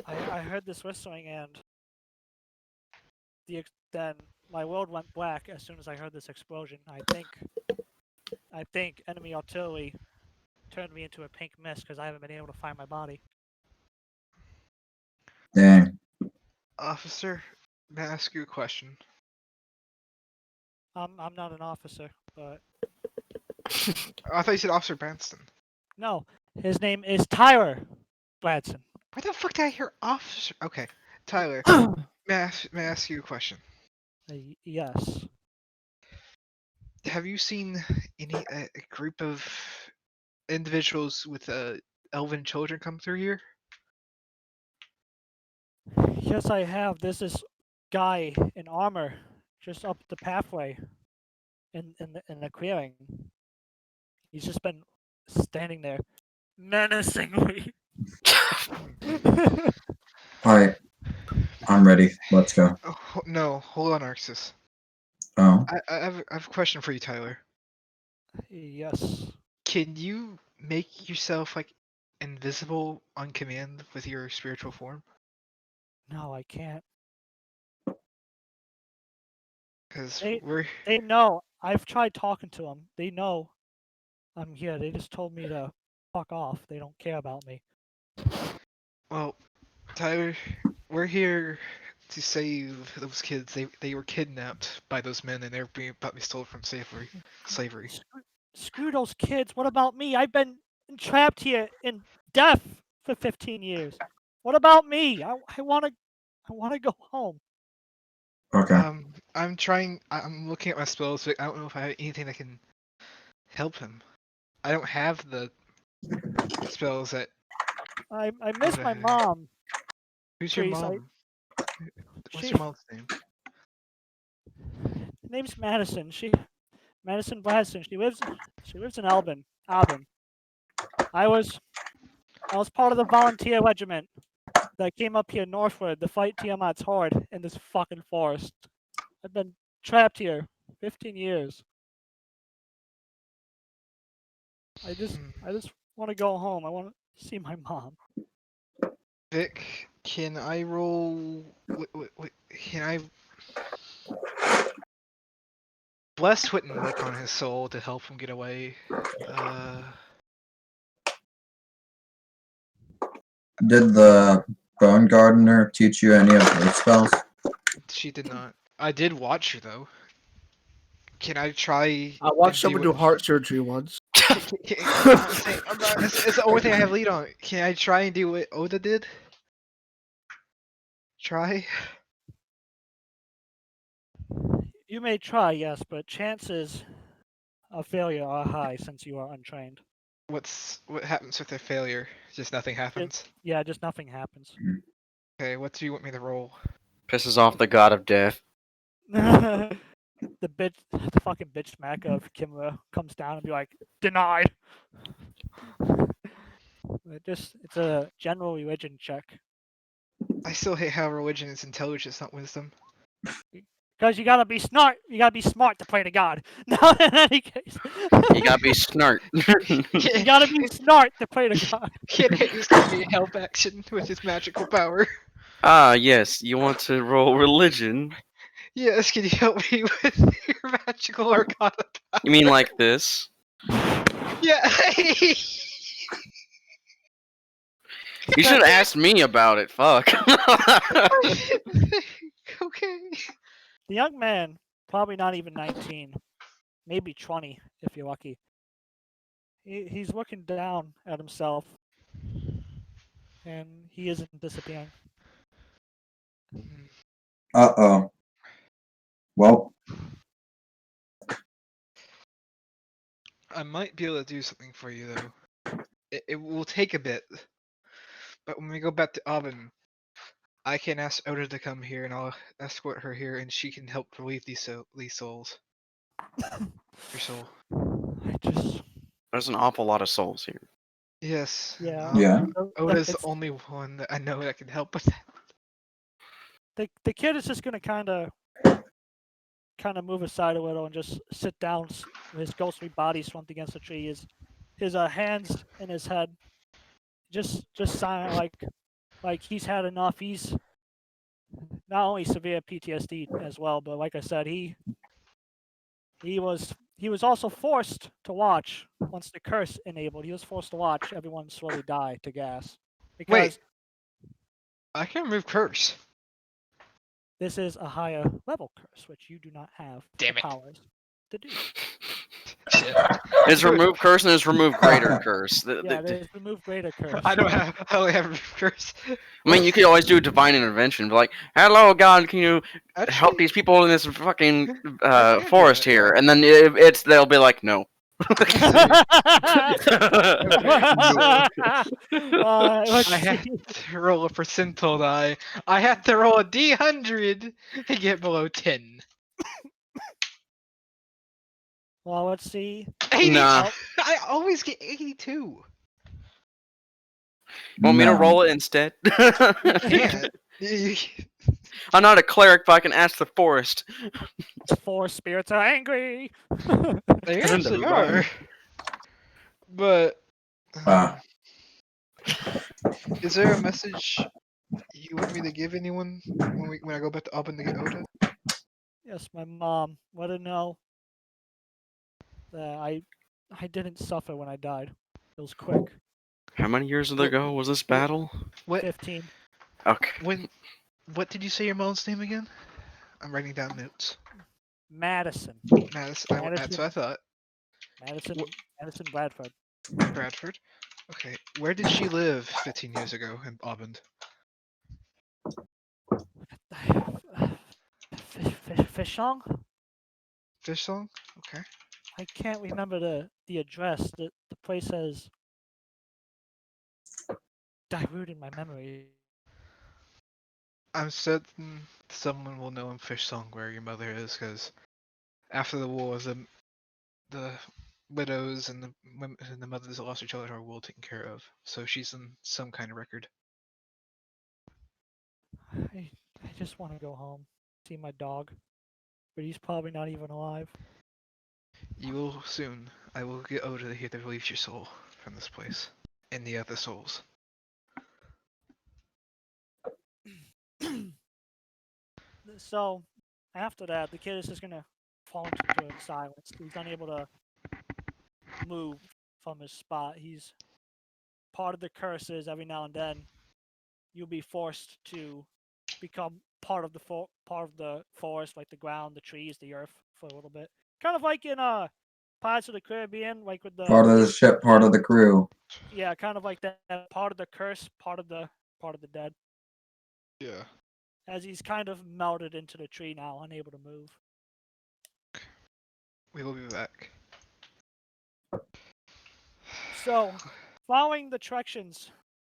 I heard this whistling, and then my world went black as soon as I heard this explosion. I think enemy artillery turned me into a pink mist because I haven't been able to find my body. Dang. Officer, may I ask you a question? I'm not an officer, but I thought you said Officer Branston. no, his name is Tyler Bradson. Where the fuck did I hear officer? Okay, Tyler, may I ask you a question? Yes. Have you seen any a group of individuals with elven children come through here? Yes, I have. There's this guy in armor just up the pathway in the clearing. He's just been standing there menacingly. Alright. I'm ready. Let's go. Oh, no, hold on, Arxis. Oh. I have a question for you, Tyler. Yes. Can you make yourself like invisible on command with your spiritual form? No, I can't. Because They- we're They know I've tried talking to them. They know I'm here. They just told me to fuck off. They don't care about me. Well, Tyler, we're here to save those kids. They were kidnapped by those men and they're being about to be stolen from slavery. Screw those kids. What about me? I've been trapped here in death for 15 years. What about me? I wanna go home. Okay. I'm looking at my spells, but I don't know if I have anything that can help him. I don't have the spells that. I miss Oda my has. mom. Who's your Trees, mom? What's she- your mom's name? Her name's Madison. Madison Bradson. She lives in Albin. I was part of the volunteer regiment that came up here northward to fight Tiamat's horde in this fucking forest. I've been trapped here 15 years. I just want to go home. I want to see my mom. Vic, can I roll? Can I? Bless wouldn't work on his soul to help him get away. Did the Bone Gardener teach you any of her spells? She did not. I did watch her though. Can I try? I watched and someone do what- heart surgery once. It's the only thing I have lead on. Can I try and do what Oda did? Try. You may try, yes, but chances of failure are high since you are untrained. What happens with a failure? Just nothing happens. Yeah, just nothing happens. Okay, what do you want me to roll? Pisses off the god of death. the fucking bitch smack of Kimura comes down and be like, denied. It's a general religion check. I still hate how religion is intelligence, not wisdom. Because you gotta be smart. You gotta be smart to pray to God. No, in any case. You gotta be snart. You gotta be smart to pray to God. Can't hit use a help action with his magical power. Ah, yes, you want to roll religion. Yes, can you help me with your magical arcana power? You mean like this? Yeah. You should have asked me about it, fuck. Okay. The young man, probably not even 19, maybe 20 if you're lucky. He's looking down at himself, and he isn't disappearing. Uh-oh. Well, I might be able to do something for you though. It will take a bit. But when we go back to Auburn, I can ask Oda to come here and I'll escort her here and she can help relieve these souls. Your soul. I just, There's an awful lot of souls here. Yes. yeah. Yeah. Oda's the It's- only one that I know that can help with that. the kid is just gonna kind of move aside a little and just sit down. His ghostly body slumped against the tree. His hands in his head, just silent, like he's had enough. He's not only severe PTSD as well, but like I said, he was also forced to watch once the curse enabled. He was forced to watch everyone slowly die to gas because Wait. I can remove curse. this is a higher level curse, which you do not have Damn the it. powers to do. Shit. It's remove curse and it's remove greater curse. Yeah, there's remove greater curse. I only have remove curse. I mean, you could always do divine intervention. Be like, hello, God, can you help Actually, these people in this fucking I can do forest that, here? yeah. And then they'll be like, no. Let's I had see. to roll a percentile die. I had to roll a D100 to get below 10. Well, let's see. 80. Nah. I always get 82. Want me to no. roll it instead? Can't. I'm not a cleric, but I can ask the forest. Four spirits are angry. They Isn't actually it are. But Ah. is there a message you want me to give anyone when I go back to Auburn to get Oda? Yes, my mom. Let her know I didn't suffer when I died. It was quick. How many years ago was this battle? What 15. Okay. what did you say your mom's name again? I'm writing down notes. Madison. Madison. That's Madison. what I thought. Madison. Wh- Madison Bradford. Bradford. Okay. Where did she live 15 years ago in Auburn? Fishong? Fish song? Okay. I can't remember the address. The place has diluted my memory. I'm certain someone will know in Fish Song where your mother is, because after the war, the widows and the women and the mothers that lost their children are well taken care of. So she's in some kind of record. I just want to go home, see my dog, but he's probably not even alive. You will soon. I will get Oda here to release your soul from this place and the other souls. So after that, the kid is just gonna fall into a silence. He's unable to move from his spot. He's part of the curse is every now and then you'll be forced to become part of the forest, like the ground, the trees, the earth, for a little bit. Kind of like in Pirates of the Caribbean, like with the Part of the ship, part of the crew. yeah, kind of like that. Part of the curse, part of the dead. Yeah. As he's kind of melted into the tree now, unable to move. We will be back. So, following the directions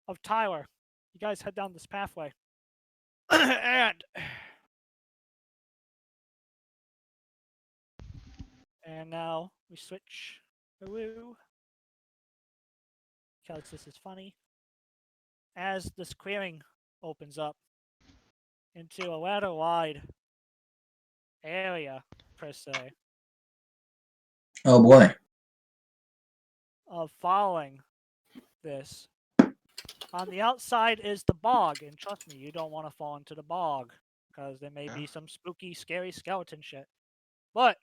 of Tyler, you guys head down this pathway. and now we switch because this is funny. As this clearing opens up into a rather wide area, per se, Oh boy. of following this. On the outside is the bog, and trust me, you don't want to fall into the bog because there may Yeah. be some spooky, scary skeleton shit. But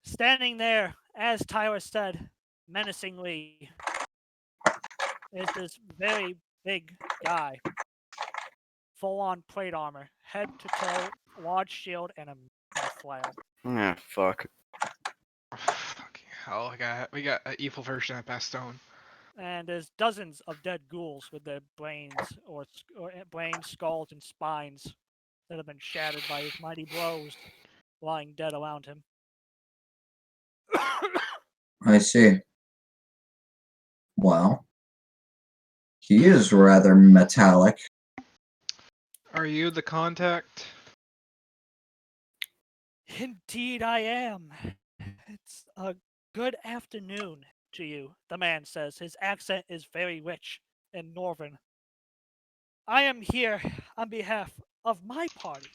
standing there, as Tyler said, menacingly, is this very big guy, full-on plate armor, head to toe, large shield, and a flail. Ah, fuck. Fucking hell! We got an evil version of Bastone. And there's dozens of dead ghouls with their brains or brains, skulls, and spines that have been shattered by his mighty blows, lying dead around him. I see. Well, he is rather metallic. Are you the contact? Indeed, I am. It's a good afternoon to you, the man says. His accent is very rich and northern. I am here on behalf of my party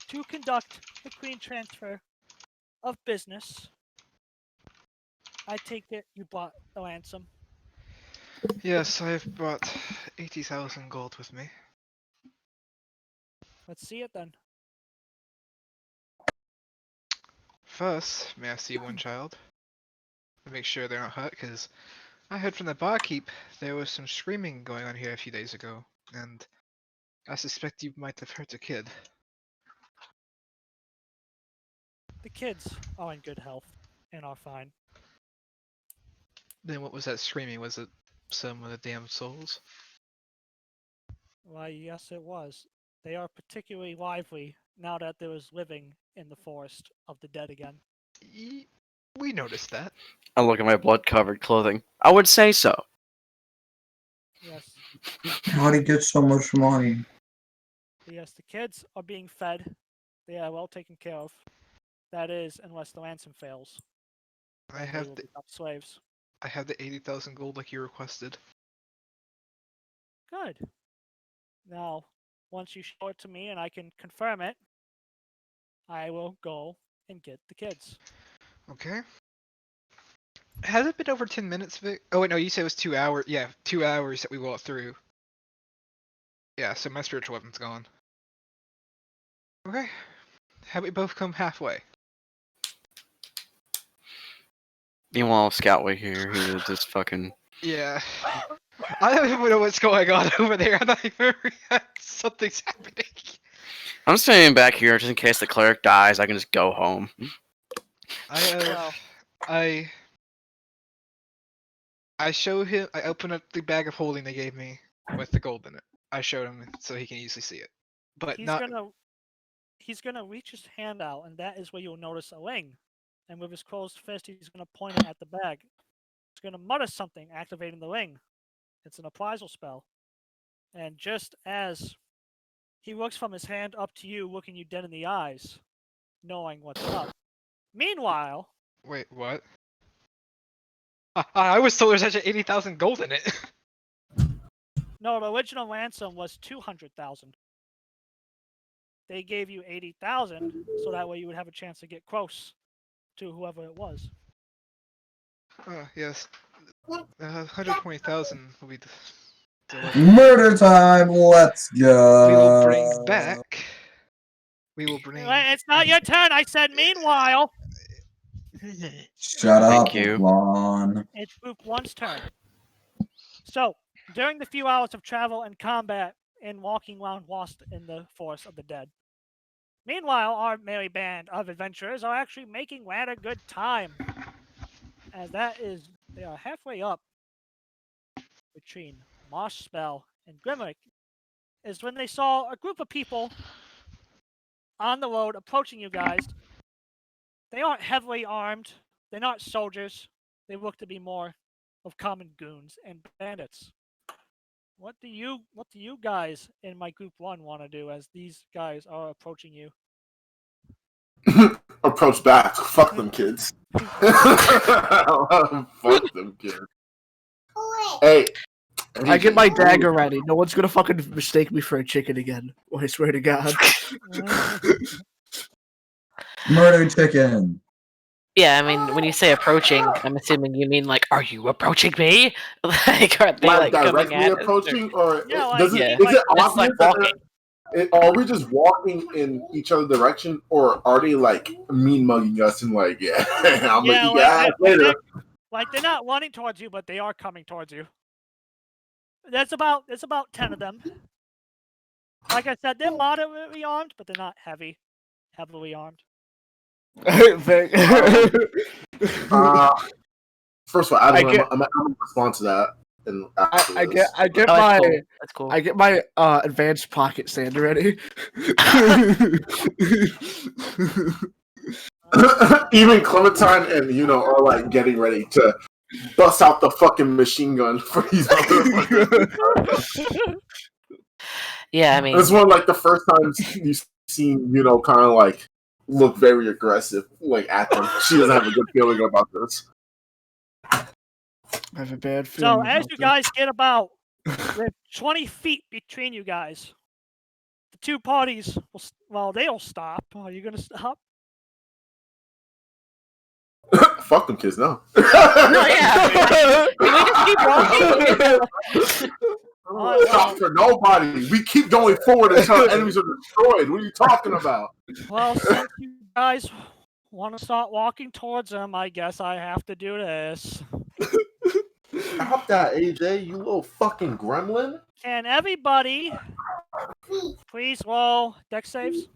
to conduct the queen transfer of business. I take it you bought the ransom. Yes, I've brought 80,000 gold with me. Let's see it then. First, may I see one child? To make sure they're not hurt, because I heard from the barkeep there was some screaming going on here a few days ago, and I suspect you might have hurt a kid. The kids are in good health and are fine. Then what was that screaming? Was it some of the damn souls? Why, yes, it was. They are particularly lively now that there is living in the forest of the dead again. We noticed that. I look at my blood-covered clothing. I would say so. Yes. How'd he get so much money? Yes, the kids are being fed. They are well taken care of. That is, unless the ransom fails. I Then they have will the become slaves. 80,000 gold like you requested. Good. Now, once you show it to me and I can confirm it, I will go and get the kids. Okay. Has it been over 10 minutes, Vic? Oh wait, no, you said it was 2 hours. Yeah, 2 hours that we walked through. Yeah, so my spiritual weapon's gone. Okay. Have we both come halfway? Meanwhile, Scoutway here, he was just fucking. Yeah. I don't even know what's going on over there. I'm not even something's happening. I'm staying back here just in case the cleric dies. I can just go home. I have Well, I show him. I open up the bag of holding they gave me with the gold in it. I showed him so he can easily see it, but he's not. gonna reach his hand out, and that is where you'll notice a ring. And with his closed fist, he's gonna point it at the bag. He's gonna mutter something, activating the ring. It's an appraisal spell. And just as he looks from his hand up to you, looking you dead in the eyes, knowing what's up. Meanwhile, Wait, what? I was told there's actually 80,000 gold in it. no, the original ransom was 200,000. They gave you 80,000, so that way you would have a chance to get close to whoever it was. Yes. 120,000 will be delivered. Murder time. Let's go. We will bring back. We will bring. It's not your turn. I said meanwhile. Shut Thank up, you. Vaughn. It's Group 1's turn. So, during the few hours of travel and combat in walking around lost in the forest of the dead. Meanwhile, our merry band of adventurers are actually making rather good time. As they are halfway up between Marsh Spell and Grimerick, is when they saw a group of people on the road approaching you guys. They aren't heavily armed. They're not soldiers. They look to be more of common goons and bandits. What do you guys in my group 1 want to do as these guys are approaching you? Approach back. Fuck them kids. Fuck them kids. Hey. I get my dagger ready. No one's gonna fucking mistake me for a chicken again. I swear to God. Murder chicken. Yeah, I mean, when you say approaching, I'm assuming you mean like, are you approaching me? Like, are they like coming directly at us? approaching, or Yeah, like, does it? yeah. Is it Just obvious like that walking. are we just walking in each other's direction, or are they like mean mugging us and like, yeah, I'm Yeah, gonna eat your ass later? like they're not running towards you, but they are coming towards you. There's about 10 of them. Like I said, they're moderately armed, but they're not heavily armed. First of all, Adam, I get- I'm gonna respond to that. And after I this. get Oh, my that's cool. I get my advanced pocket sander ready. Even Clementine and are like getting ready to bust out the fucking machine gun for these motherfuckers. Yeah, I mean, It's one of like the first times you've seen kind of like look very aggressive like at them. She doesn't have a good feeling about this. I have a bad feeling. So as you guys get about with 20 feet between you guys, the two parties they'll stop. Are you gonna stop? Fuck them kids, no. no, yeah. Can we just keep walking? Stop for nobody. We keep going forward until enemies are destroyed. What are you talking about? Well, since you guys want to start walking towards them, I guess I have to do this. Stop that, AJ, you little fucking gremlin. Can everybody please roll dex saves?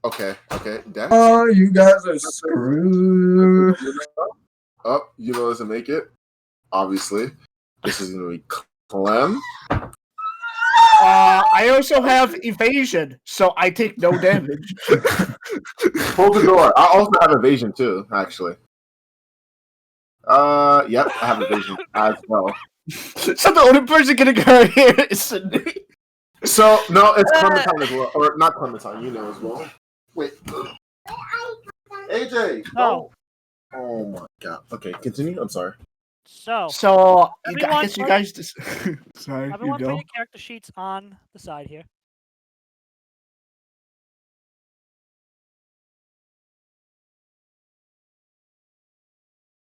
Okay. Dex? Oh, you guys are screwed. Oh, doesn't make it. Obviously. This is gonna be Clem. I also have evasion, so I take no damage. Hold the door. I also have evasion too, actually. Yep, I have evasion as well. So the only person getting hurt here is Cindy. So no, it's Clementine as well, or not Clementine, as well. Wait, AJ. No. Oh my god. Okay, continue. I'm sorry. So I guess you guys just. Sorry, everyone you put go. your character sheets on the side here.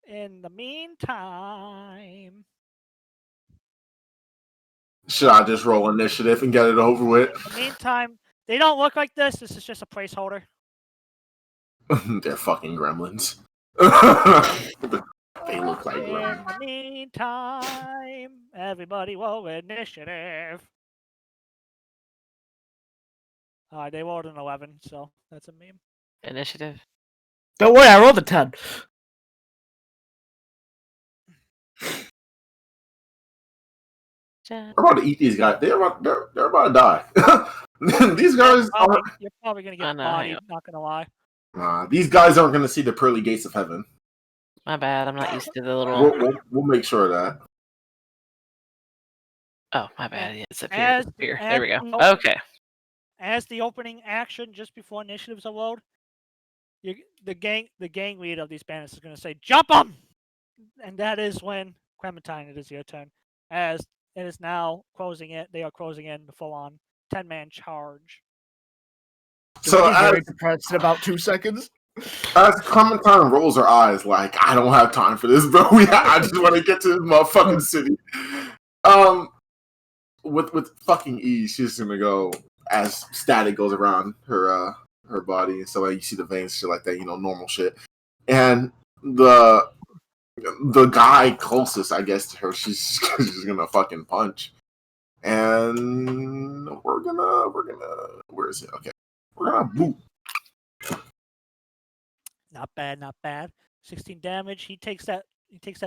In the meantime, Should I just roll initiative and get it over with? In the meantime, they don't look like this. This is just a placeholder. They're fucking gremlins. They look like In gremlins. the meantime, everybody roll initiative. They rolled an 11, so that's a meme. Initiative. Don't worry, I rolled a 10. We're about to eat these guys. They're about to die. These guys are. You're probably gonna I get know, bodied. Not gonna lie. These guys aren't gonna see the pearly gates of heaven. My bad. I'm not used to the little. We'll make sure of that. Oh, my bad. Yeah, it's up here. As- It's up here. as- There we go. no. Okay. As the opening action, just before initiatives are loaded, the gang leader of these bandits is gonna say, "Jump them!" And that is when Clementine, it is your turn. As it is now closing it, they are closing in the full-on 10-man charge. So Very depressed in about 2 seconds. as Clementine rolls her eyes, like, I don't have time for this, bro. I just want to get to this motherfucking city. With fucking ease, she's gonna go as static goes around her body, and so like you see the veins, shit like that, normal shit. And the guy closest, I guess, to her, she's gonna fucking punch. And we're gonna where is it? Okay. We're gonna boot. Not bad, not bad. 16 damage. He takes that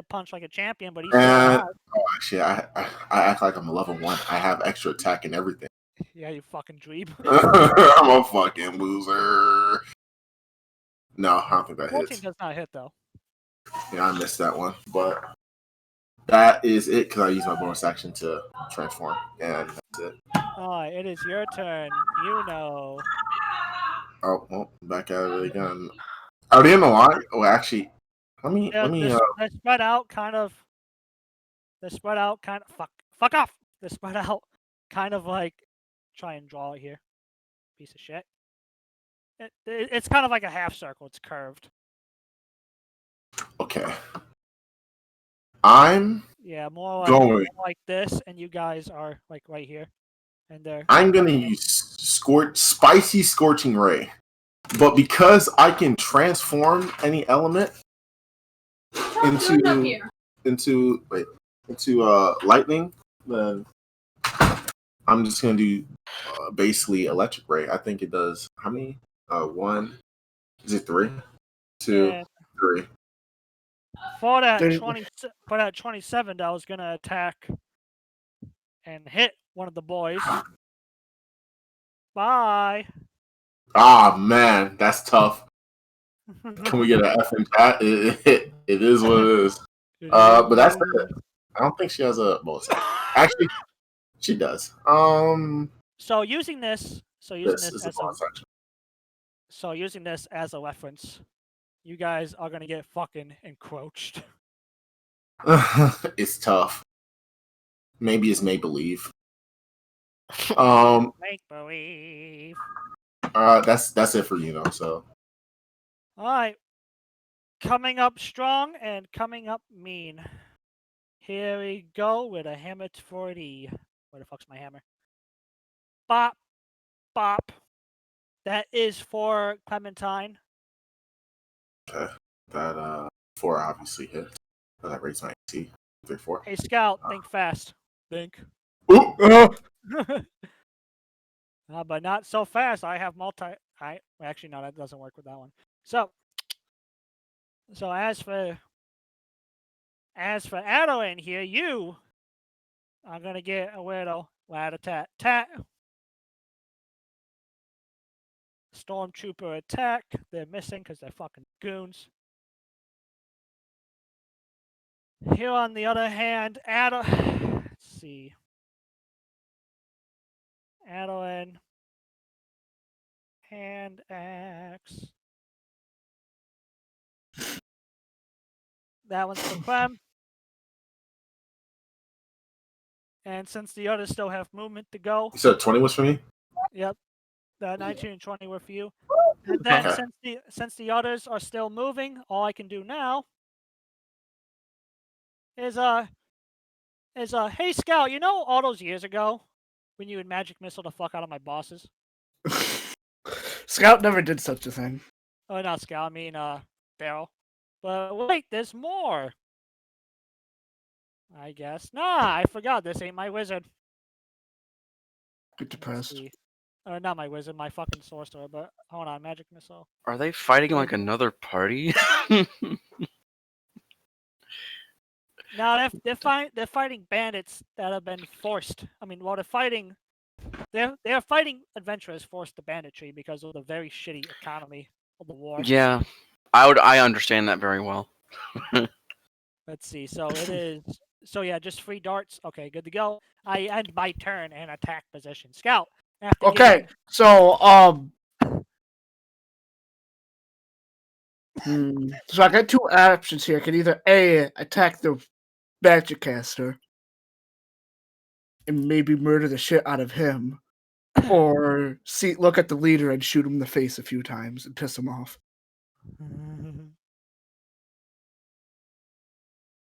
punch like a champion, but he's And still actually, I act like I'm a level 1. I have extra attack and everything. Yeah, you fucking dweeb. I'm a fucking loser. No, I don't think that 14 hits. does not hit though. Yeah, I missed that one. But that is it because I used my bonus action to transform, and that's it. Alright, it is your turn. You know. Oh, well, back at it again. Are they in the line? Oh, actually, let me. They're spread out kind of. Fuck off. They're spread out kind of like. Try and draw it here. Piece of shit. It's kind of like a half circle. It's curved. Okay. I'm more going. like this, and you guys are like right here, and they're. I'm gonna use spicy scorching ray, but because I can transform any element into lightning, then I'm just gonna do basically electric ray. I think it does how many? 1. Is it 3? 2, 3. For that 27, I was gonna attack and hit one of the boys. Bye. Ah man, that's tough. Can we get an F in chat? It is what it is. But that's it. I don't think she has a bonus. Actually, she does. So using this as a reference, you guys are gonna get fucking encroached. It's tough. Maybe it's make believe. Make believe. That's it for So. All right. Coming up strong and coming up mean. Here we go with a hammer for the. Where the fuck's my hammer? Bop, bop. That is for Clementine. Okay. That 4 obviously hits. That raised my AC. 3, 4. Hey Scout, think fast. Think. Ooh. But not so fast. I have actually no, that doesn't work with that one. So as for Adeline here, you are gonna get a little rat-a-tat-tat. Stormtrooper attack. They're missing because they're fucking goons. Here on the other hand, let's see. Adeline. Hand axe. That one's for Clem. And since the others still have movement to go. You said 20 was for me? Yep. The 19 and 20 were for you. And then since the others are still moving, all I can do now is is hey Scout, you know all those years ago when you would magic missile the fuck out of my bosses? Scout never did such a thing. Oh, not Scout, I mean Barrel. But wait, there's more. I guess. Nah, I forgot. This ain't my wizard. Get Let's depressed. see. Not my wizard, my fucking sorcerer. But hold on, magic missile. Are they fighting like another party? No, they're fighting bandits that have been forced. I mean, well, they're fighting adventurers forced to banditry because of the very shitty economy of the war. Yeah, I understand that very well. Let's see. So it is. So yeah, just 3 darts. Okay, good to go. I end my turn and attack position. Scout. After Okay, getting- so so I got 2 options here. I can either A, attack the magic caster and maybe murder the shit out of him, or look at the leader and shoot him in the face a few times and piss him off.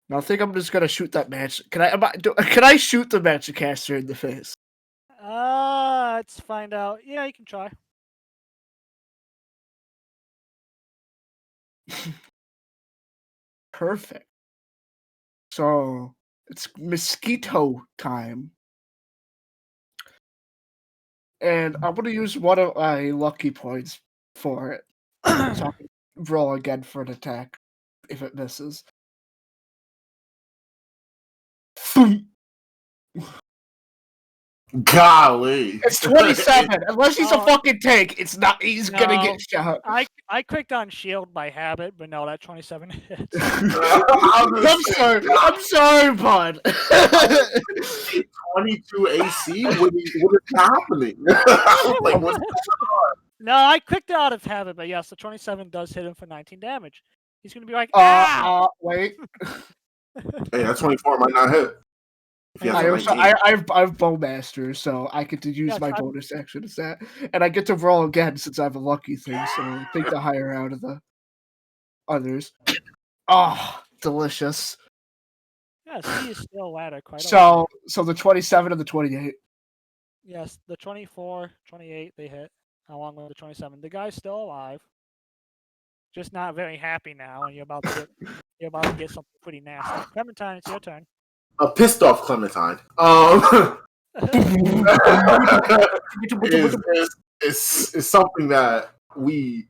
Now I think I'm just gonna shoot that magic. Can I shoot the magic caster in the face? Let's find out. Yeah, you can try. Perfect. So it's mosquito time. And I'm gonna use one of my lucky points for it. So I can roll again for an attack if it misses. Golly. It's 27. Unless he's a Oh. fucking tank, it's not. He's gonna No. get shot. I clicked on shield by habit, but no, that 27 hits. I'm sorry, bud. 22 AC? What is happening? Like, what's No, I clicked it out of habit, but yes, the 27 does hit him for 19 damage. He's gonna be like, ah! Wait. Hey, that 24 might not hit. If you have a 19. I've bowmaster, so I get to use Yes, my bonus action as that, and I get to roll again since I have a lucky thing. So I take the higher out of the others. Oh, delicious. Yes, he is still at it quite a lot. So the 27 and the 28. Yes, the 24, 28, they hit, along with the 27. The guy's still alive. Just not very happy now, and you're about to get something pretty nasty. Clementine, it's your turn. A pissed off Clementine. is something that we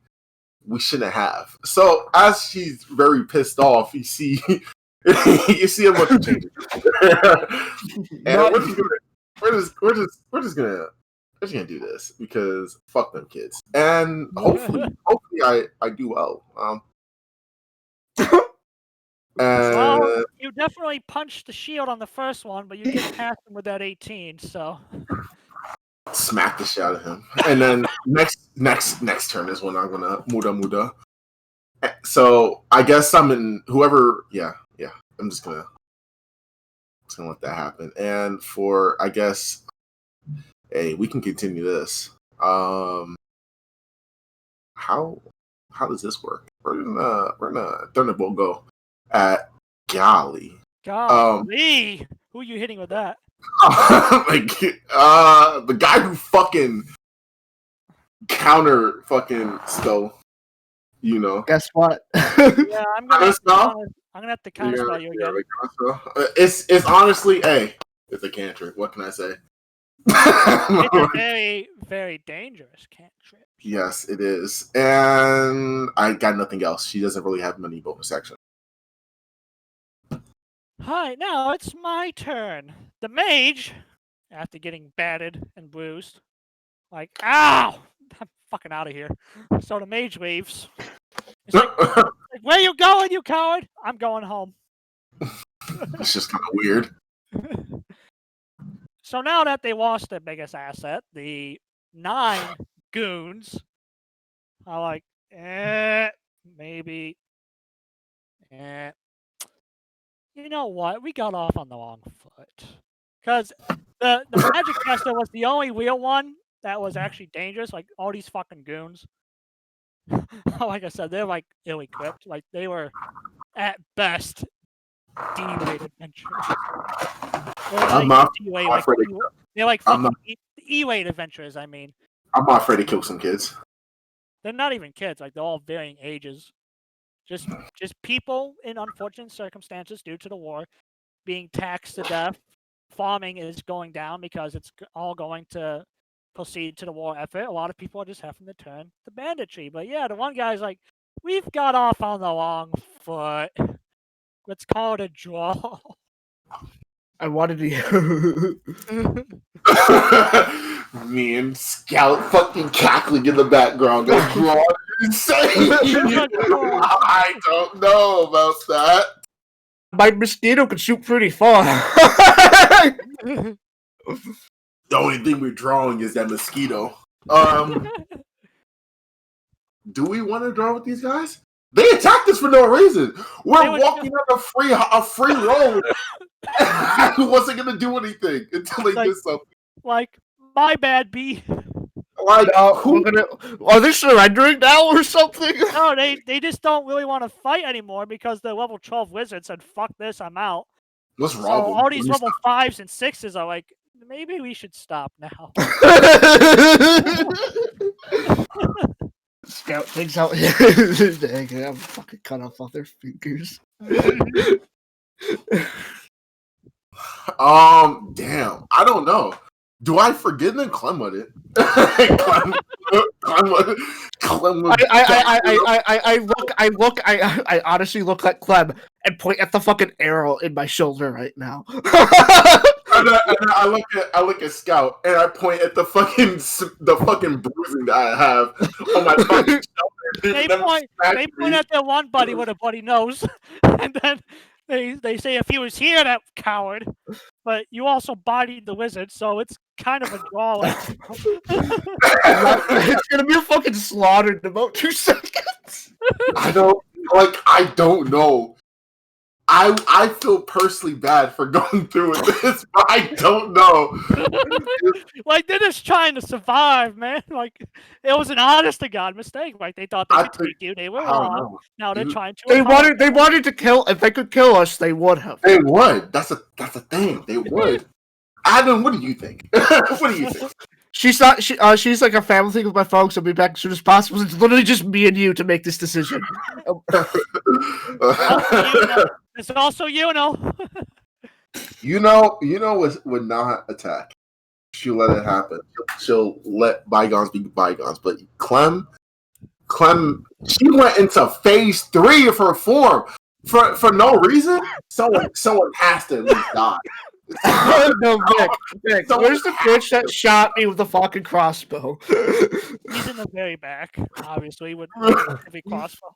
shouldn't have. So as she's very pissed off, you see you see a bunch of changes. And we're just gonna do this because fuck them kids. And hopefully I do well. Well, you definitely punched the shield on the first one, but you get past him with that 18, so. Smack the shit out of him. And then next turn is when I'm gonna muda. So I guess I'm in whoever I'm just gonna let that happen. And for I guess we can continue this. How does this work? We're gonna Thunderbolt go at Golly. Golly! Who are you hitting with that? The guy who fucking counter fucking spell, you know. Guess what? Yeah, I'm gonna have to counter spell you again. It's honestly, it's a cantrip. What can I say? It's a very, very dangerous cantrip. Yes, it is. And I got nothing else. She doesn't really have many bonus action. Hi, now it's my turn. The mage, after getting battered and bruised, like, ow! I'm fucking out of here. So the mage leaves. It's like, where you going, you coward? I'm going home. It's just kind of weird. So now that they lost their biggest asset, the 9 goons are like, maybe. You know what? We got off on the wrong foot. Because the magic caster was the only real one that was actually dangerous. Like, all these fucking goons. Like I said, they're like ill-equipped. Like, they were, at best, D-rate adventurers. I'm not afraid They're like I'm fucking E-rate adventurers. I mean, I'm not afraid to kill some kids. they're not even kids. Like they're all varying ages. Just people in unfortunate circumstances due to the war, being taxed to death. Farming is going down because it's all going to proceed to the war effort. A lot of people are just having to turn to banditry. But yeah, the one guy's like, we've got off on the wrong foot. Let's call it a draw. I wanted to. Me and Scout fucking cackling in the background. They're drawing insane. I don't know about that. My mosquito can shoot pretty far. The only thing we're drawing is that mosquito. Do we want to draw with these guys? They attacked us for no reason. We're walking on a free road. Who wasn't gonna do anything until they did something. Like, my bad, B. Like, are they surrendering now or something? No, they just don't really want to fight anymore because the level 12 wizard said, "Fuck this, I'm out." What's wrong? So all these level 5s and 6s are like, maybe we should stop now. Scout takes out his egg and I'm fucking cut off all their fingers. Damn. I don't know. Do I forgive them? Clem with it. I honestly look at Clem and point at the fucking arrow in my shoulder right now. And I look at Scout and I point at the fucking bruising that I have on my fucking shoulder. They point at their one buddy with a bloody nose, and then they say, if he was here, that coward. But you also bodied the wizard, so it's kind of a draw. It's gonna be a fucking slaughter in about 2 seconds. I don't know. I feel personally bad for going through with this, but I don't know. Like, they're just trying to survive, man. Like, it was an honest to God mistake. Like, they thought they could take you. They were wrong. Now they're trying to. They wanted to kill. If they could kill us, they would have. They would. That's a thing. They would. Adam, what do you think? What do you think? She's not. She's like a family thing with my folks. I'll be back as soon as possible. It's literally just me and you to make this decision. It's also you know. You know would not attack. She'll let it happen. She'll let bygones be bygones. But Clem, she went into phase 3 of her form for no reason. Someone has to at least die. No, Vic, where's the bitch that shot me with the fucking crossbow? He's in the very back, obviously, with a heavy crossbow.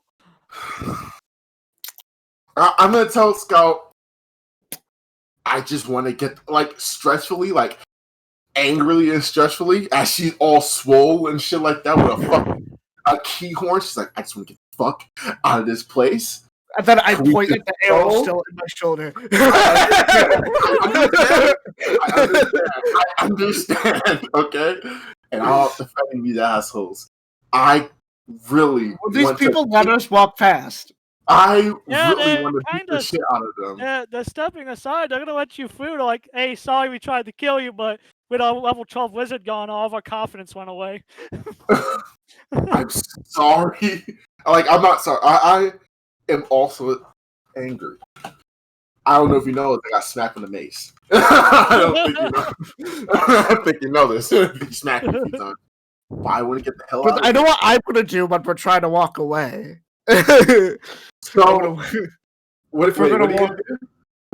I'm gonna tell Scout. I just want to get stressfully, angrily and stressfully, as she's all swole and shit like that with a key horn. She's like, I just want to get the fuck out of this place. And then I point at the arrow still in my shoulder. I understand, okay? And I'll defend these assholes. I really these people let us walk past. I really want to beat the shit out of them. They're stepping aside. They're gonna let you through. They're like, hey, sorry we tried to kill you, but with our level 12 wizard gone, all of our confidence went away. I'm sorry. I'm not sorry. I am also angry. I don't know if you know it, I got smacked in the mace. I don't think you know. I think you know this. You smacked me a few times. But I want to get the hell out of I know what I'm gonna do, but we're trying to walk away. So, what are you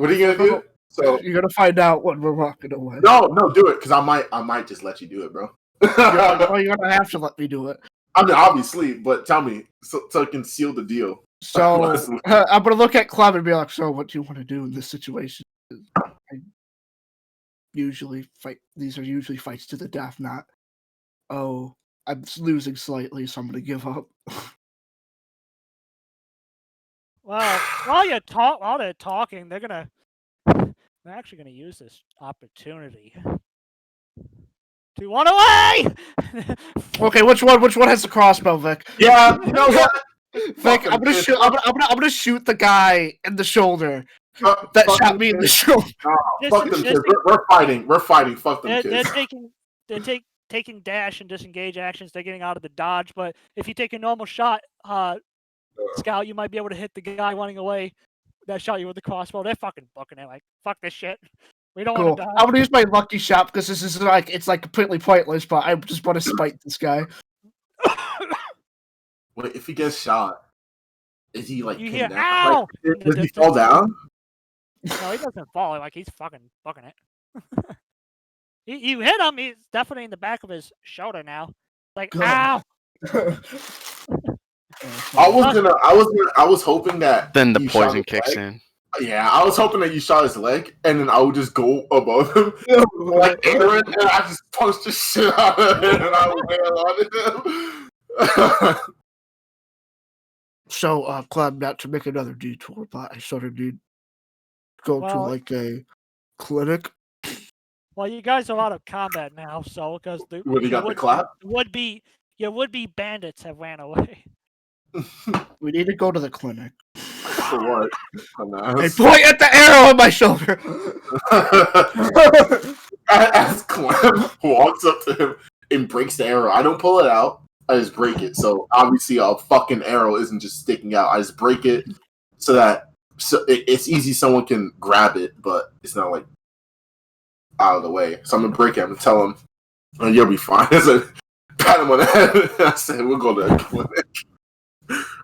gonna do? So you're gonna find out when we're walking away. No, do it, because I might just let you do it, bro. You're gonna have to let me do it. I mean, obviously, but tell me so I can seal the deal. So I'm gonna look at Clem and be like, "So, what do you want to do in this situation?" I usually fight. These are usually fights to the death. Not, oh, I'm losing slightly, so I'm gonna give up. Well, while they're talking, they're actually gonna use this opportunity to run away. Okay, which one has the crossbow, Vic? Yeah, you know what? Vic, I'm gonna shoot the guy in the shoulder that fuck shot them me in the kids. shoulder. Nah, Just- fuck them just kids. We're fighting. We're fighting. Fuck them They're kids. taking dash and disengage actions. They're getting out of the dodge. But if you take a normal shot, Scout, you might be able to hit the guy running away that shot you with the crossbow. They're fucking booking it. Like, fuck this shit. We don't Cool. want to die. I'm gonna use my lucky shot because this is like it's like completely pointless, but I just want to spite this guy. Wait, if he gets shot, is he like You pinned hear, down? "Ow!" Like, in the does he distance. fall down? No, he doesn't fall. Like, he's fucking booking it. You hit him. He's definitely in the back of his shoulder now. Like, Good. ow! I was hoping that Then the you shot poison his kicks leg. in. Yeah, I was hoping that you shot his leg, and then I would just go above him, like Aaron, and I just punched the shit out of him, and I would wail on him. So, Clem, not to make another detour, but I sort of need to go to Well- like a clinic. Well, you guys are out of combat now, so because the What, he got the clap? your would-be bandits have ran away. We need to go to the clinic. For what? Hey, point at the arrow on my shoulder. As Clem walks up to him and breaks the arrow, I don't pull it out. I just break it. So obviously, a fucking arrow isn't just sticking out. I just break it so that it's easy. Someone can grab it, but it's not like out of the way. So I'm gonna break it and tell him, oh, "You'll be fine." I said, pat him on the head. I said, "We'll go to the clinic."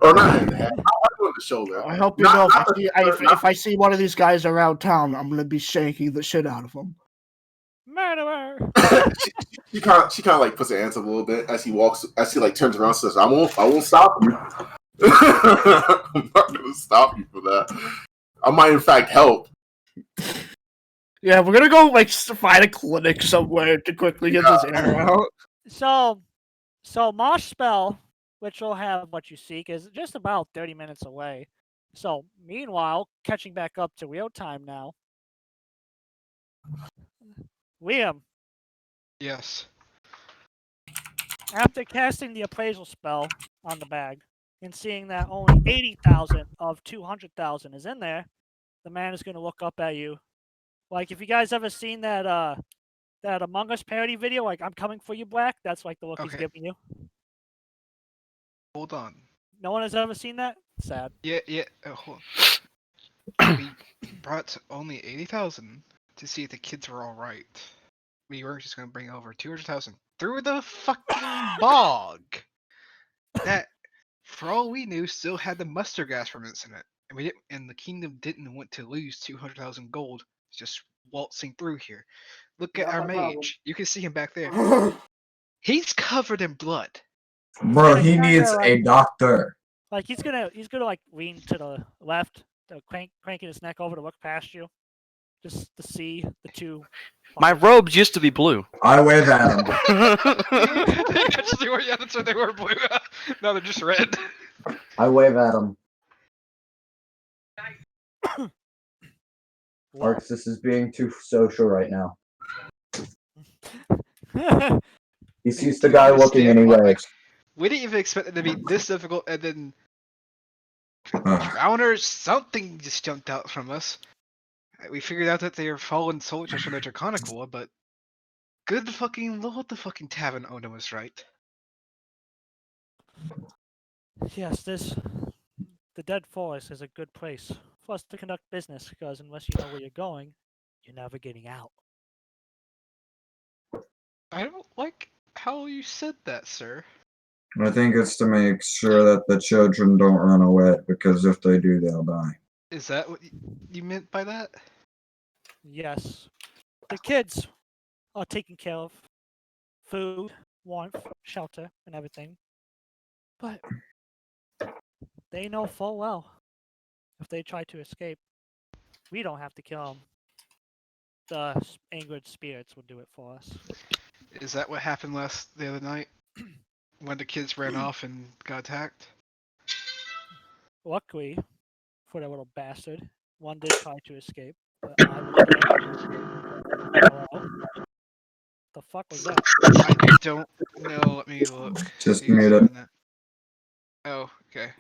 Or not in the head. I'm on the shoulder. I hope you Not- know not if I see one of these guys around town, I'm gonna be shanking the shit out of them. Murderer! she kind of like puts her hands up a little bit as he like turns around and says, I won't stop you. I'm not gonna stop you for that. I might in fact help. Yeah, we're gonna go like find a clinic somewhere to quickly get this arrow out. So Mosh Spell, which will have what you seek, is just about 30 minutes away. So meanwhile, catching back up to real time now. Liam, Yes. after casting the appraisal spell on the bag and seeing that only 80,000 of 200,000 is in there, the man is going to look up at you. Like, if you guys ever seen that that Among Us parody video, like, I'm coming for you, Black, that's like the look he's Okay. giving you. Hold on. No one has ever seen that? Sad. Yeah. Hold on. We brought only 80,000 to see if the kids were all right. We weren't just gonna bring over 200,000 through the fucking bog. That, for all we knew, still had the mustard gas ferments in it, and we didn't. And the kingdom didn't want to lose 200,000 gold just waltzing through here. Look at Not our my problem. mage. You can see him back there. He's covered in blood. Bro, Yeah, he kinda needs like- a doctor. Like, he's gonna like lean to the left, cranking his neck over to look past you, just to see the two. My robes used to be blue. I wave at him. They actually were. Yeah, that's right. They were blue. Now they're just red. I wave at him. Whoa. Arx, this is being too social right now. He sees the Do you guy looking understand what, anyways. We didn't even expect it to be this difficult, and then Ugh. drowners, something just jumped out from us. We figured out that they are fallen soldiers from the Draconic War, but good fucking lord, the fucking tavern owner was right. Yes, the Dead Forest is a good place for us to conduct business, because unless you know where you're going, you're never getting out. I don't like how you said that, sir. I think it's to make sure that the children don't run away, because if they do, they'll die. Is that what you meant by that? Yes, the kids are taken care of, food, warmth, shelter, and everything. But they know full well if they try to escape, we don't have to kill them. The angered spirits will do it for us. Is that what happened the other night when the kids ran off and got attacked? Luckily, for that little bastard, one did try to escape, but I was there. Hello? The fuck was that? I don't know. Let me look. Just See who's mute it. doing that. Oh, okay.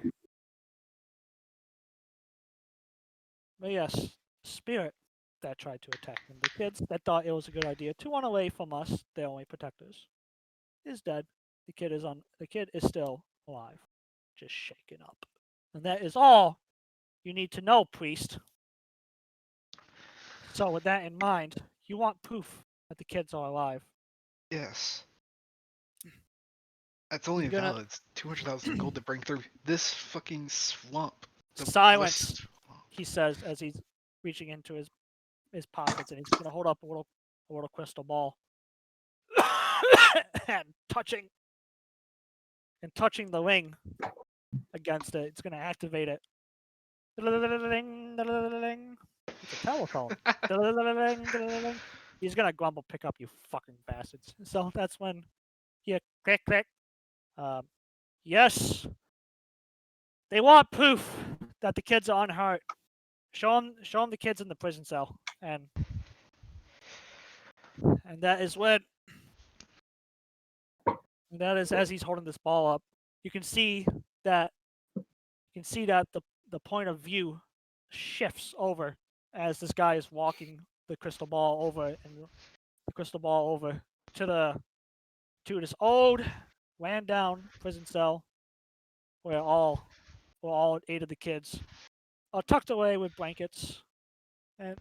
But yes, spirit that tried to attack them. The kids that thought it was a good idea to run away from us, their only protectors, is dead. The kid is on. The kid is still alive, just shaken up. And that is all you need to know, priest. So with that in mind, you want proof that the kids are alive. Yes. That's only You're gonna valid. 200,000 gold to bring through this fucking swamp. The silence, West swamp. he says as he's reaching into his pockets and he's gonna hold up a little crystal ball. and touching the ring against it, it's gonna activate it. It's a telephone. He's gonna grumble, pick up, you fucking bastards. So that's when you click click. Yes, they want proof that the kids are unhurt. Show them the kids in the prison cell, and that is when. That is as he's holding this ball up. You can see that the point of view shifts over as this guy is walking the crystal ball over to this old ran down prison cell where all 8 of the kids are tucked away with blankets and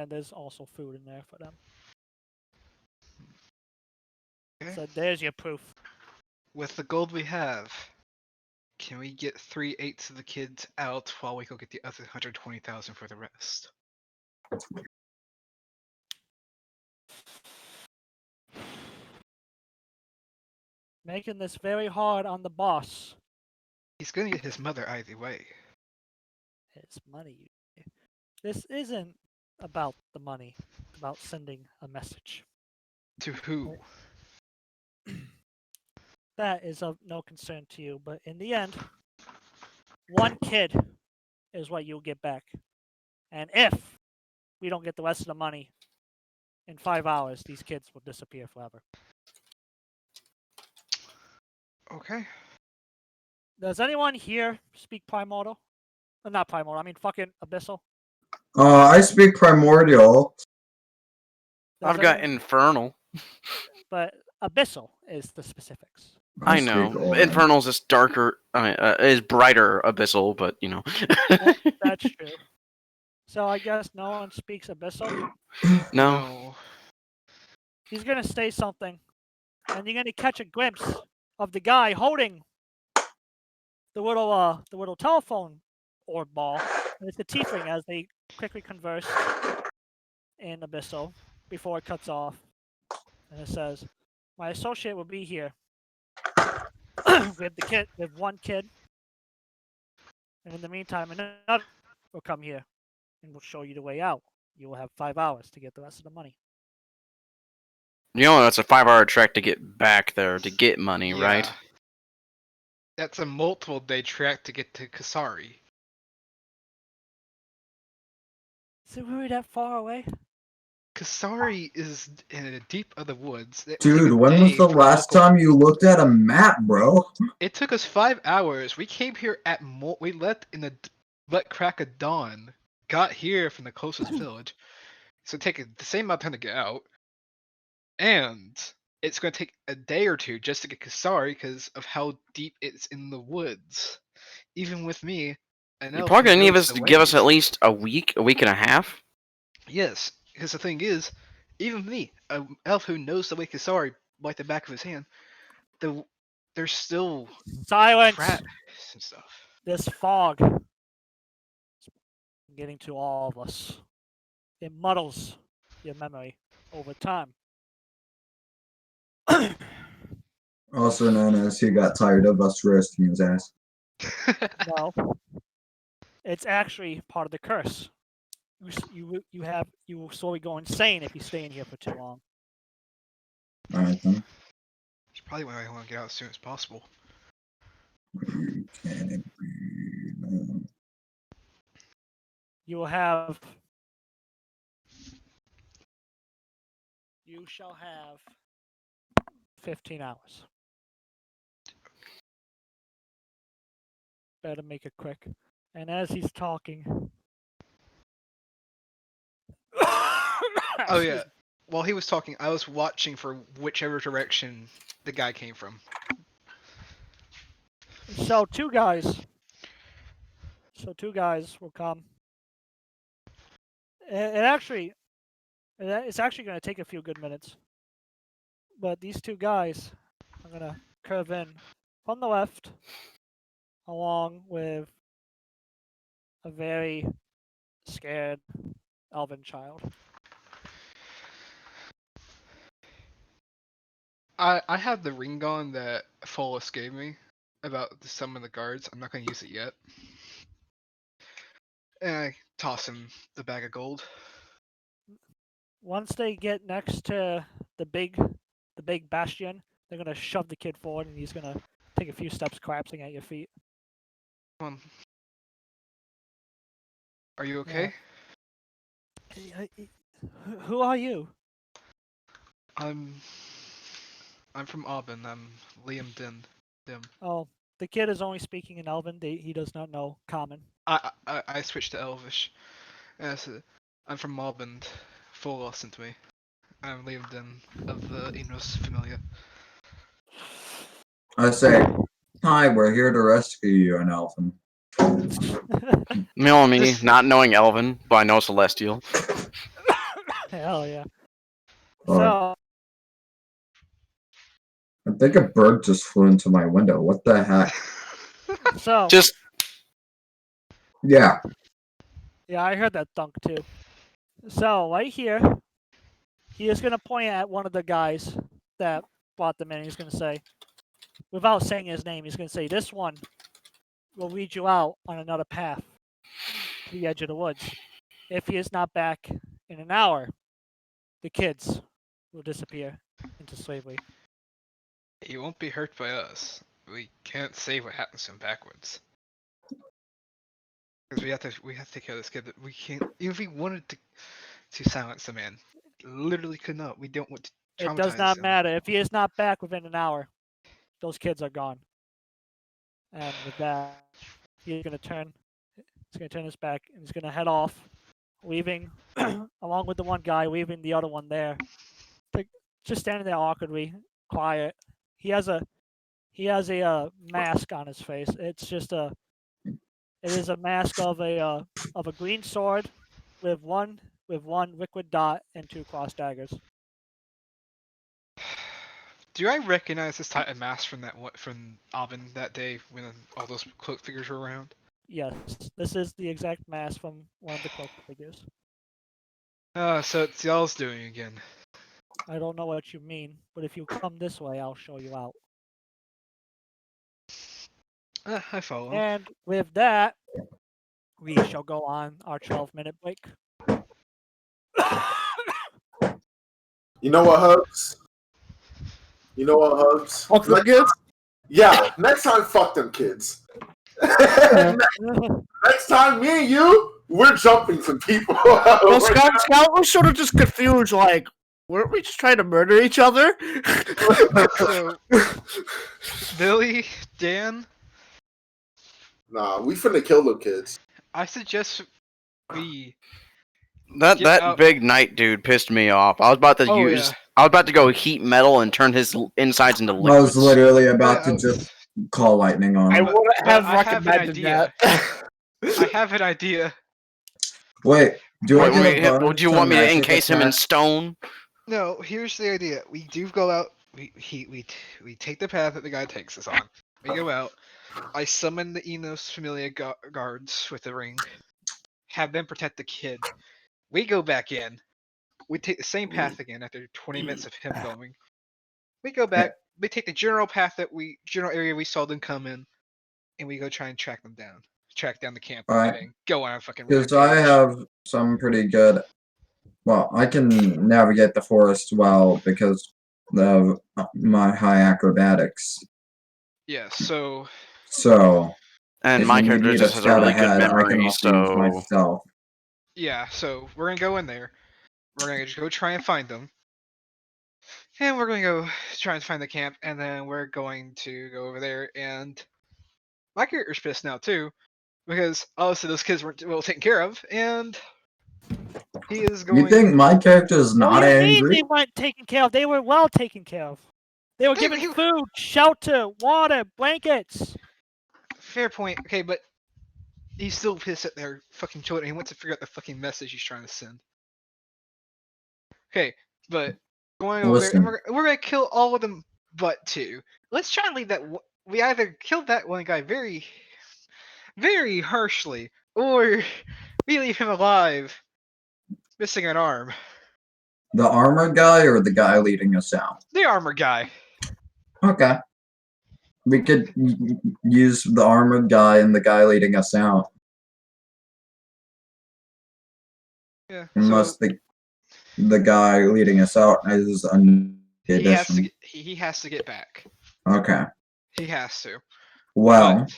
there's also food in there for them. Okay. So there's your proof. With the gold we have, can we get 3/8 of the kids out while we go get the other 120,000 for the rest? Making this very hard on the boss. He's gonna get his mother either way. His money. This isn't about the money. It's about sending a message. To who? That is of no concern to you, but in the end, one kid is what you'll get back. And if we don't get the rest of the money in 5 hours, these kids will disappear forever. Okay. Does anyone here speak Primordial? Not Primordial, I mean fucking Abyssal. I speak Primordial. Does I've got anyone- Infernal. But Abyssal is the specifics. I speak know. Orin. Infernal's just darker, is brighter Abyssal, but you know. That's true. So I guess no one speaks Abyssal. No. He's gonna say something, and you're gonna catch a glimpse of the guy holding the little telephone orb ball, and it's the tiefling as they quickly converse in Abyssal before it cuts off, and it says, "My associate will be here with one kid, and in the meantime, another will come here and will show you the way out. You will have 5 hours to get the rest of the money." You know that's a 5-hour trek to get back there to get money, right? Yeah. That's a multiple day trek to get to Kasari. Is it really that far away? Kasari is in the deep of the woods. It would take Dude, a when was day the for last local- time you looked at a map, bro? It took us 5 hours. We came here at we left in the butt crack of dawn. Got here from the closest village. So take the same amount of time to get out. And it's going to take a day or two just to get Kasari because of how deep it's in the woods. Even with me, You're probably gonna need us to give us at least a week and a half. Yes, because the thing is, even me, an elf who knows the way Kasari like the back of his hand, there's still Silence! traps and stuff. This fog is getting to all of us. It muddles your memory over time. Also known as he got tired of us roasting his ass. No, it's actually part of the curse. You will slowly go insane if you stay in here for too long. Alright then. It's probably why I want to get out as soon as possible. You can't breathe. You will have. You shall have 15 hours. Better make it quick. And as he's talking, Oh Excuse yeah. me. While he was talking, I was watching for whichever direction the guy came from. So two guys. Two guys will come. It's actually going to take a few good minutes. But these two guys are going to curve in from the left, along with a very scared elven child. I have the ring on that Follis gave me about some of the guards. I'm not gonna use it yet. And I toss him the bag of gold. Once they get next to the big bastion, they're going to shove the kid forward, and he's going to take a few steps, collapsing at your feet. Come on. Are you okay? Who are you? I'm from Auburn. I'm Liam Dim. Oh, the kid is only speaking in Elven. He does not know Common. I switched to Elvish. I said, I'm from Auburn. Full loss into me. I'm Liam Dim of the Enos Familia. I say, hi, we're here to rescue you, an elfin. Me, This- not knowing Elven, but I know Celestial. Hell yeah. Oh. So, I think a bird just flew into my window. What the heck? so Just Yeah. yeah, I heard that thunk too. So right here, he is gonna point at one of the guys that brought them in. He's gonna say, without saying his name, he's gonna say, "This one will lead you out on another path to the edge of the woods. If he is not back in an hour, the kids will disappear into slavery." He won't be hurt by us. We can't say what happens to him backwards. Because we have to take care of this kid. We can't. Even if we wanted to silence the man, literally could not. We don't want to traumatize It does not him. matter. If he is not back within an hour, those kids are gone. And with that, he's gonna turn. He's gonna turn his back and he's gonna head off, leaving along with the one guy, leaving the other one there, just standing there awkwardly, quiet. He has a mask on his face. It is a mask of a green sword with one liquid dot and two cross daggers. Do I recognize this type of mask from Alvin that day when all those cloak figures were around? Yes, this is the exact mask from one of the cloak figures. So it's y'all's doing again. I don't know what you mean, but if you come this way, I'll show you out. I follow. And with that, we shall go on our 12-minute break. You know what, Hubs? You know what, Hubs? Fuck them kids. Yeah, next time, fuck them kids. Next time, me and you, we're jumping some people. Well, Scout was sort of just confused, like, weren't we just trying to murder each other? So, Billy, Dan, Nah, we finna kill them kids. I suggest we. that Get out. that big knight dude pissed me off. I was about to Oh, use. yeah. I was about to go heat metal and turn his insides into I was liquids. literally about Yeah, to just call lightning on I him. would have I have an recommended idea. that. I have an idea. Wait, do I Wait, get a bonus would you want me to magic encase him in attack? stone? No, here's the idea. We do go out. We take the path that the guy takes us on. We go out. I summon the Enos Familia guards with the ring. Have them protect the kid. We go back in. We take the same path again after 20 minutes of him going. We go back. We take the general path general area we saw them come in, and we go try and track them down. Track down the camp Alright. and then go on a fucking Because rampage. I have some pretty good. Well, I can navigate the forest well because of my high acrobatics. Yeah. So So, And if my you character need just a has a scout really good ahead, I can memory, also use so myself. yeah. So we're gonna go in there. We're gonna just go try and find them. And we're going to go try and find the camp, and then we're going to go over there. And my character's pissed now too, because obviously those kids weren't well taken care of, and He is You going. think my character is What not do you mean angry? they weren't taken care of? They were well taken care of. They were Hey, given but he- food, shelter, water, blankets. Fair point. Okay, but he's still pissed at their fucking children. He wants to figure out the fucking message he's trying to send. Okay, but going over there, and Listen, we're gonna kill all of them but two. Let's try and leave that. We either killed that one guy very, very harshly, or we leave him alive, missing an arm. the armored guy or the guy leading us out? The armor guy. Okay. We could use the armored guy and the guy leading us out. Yeah. Unless So the guy leading us out is a new he has to. addition. He has to get back. Okay. He has to. Well, But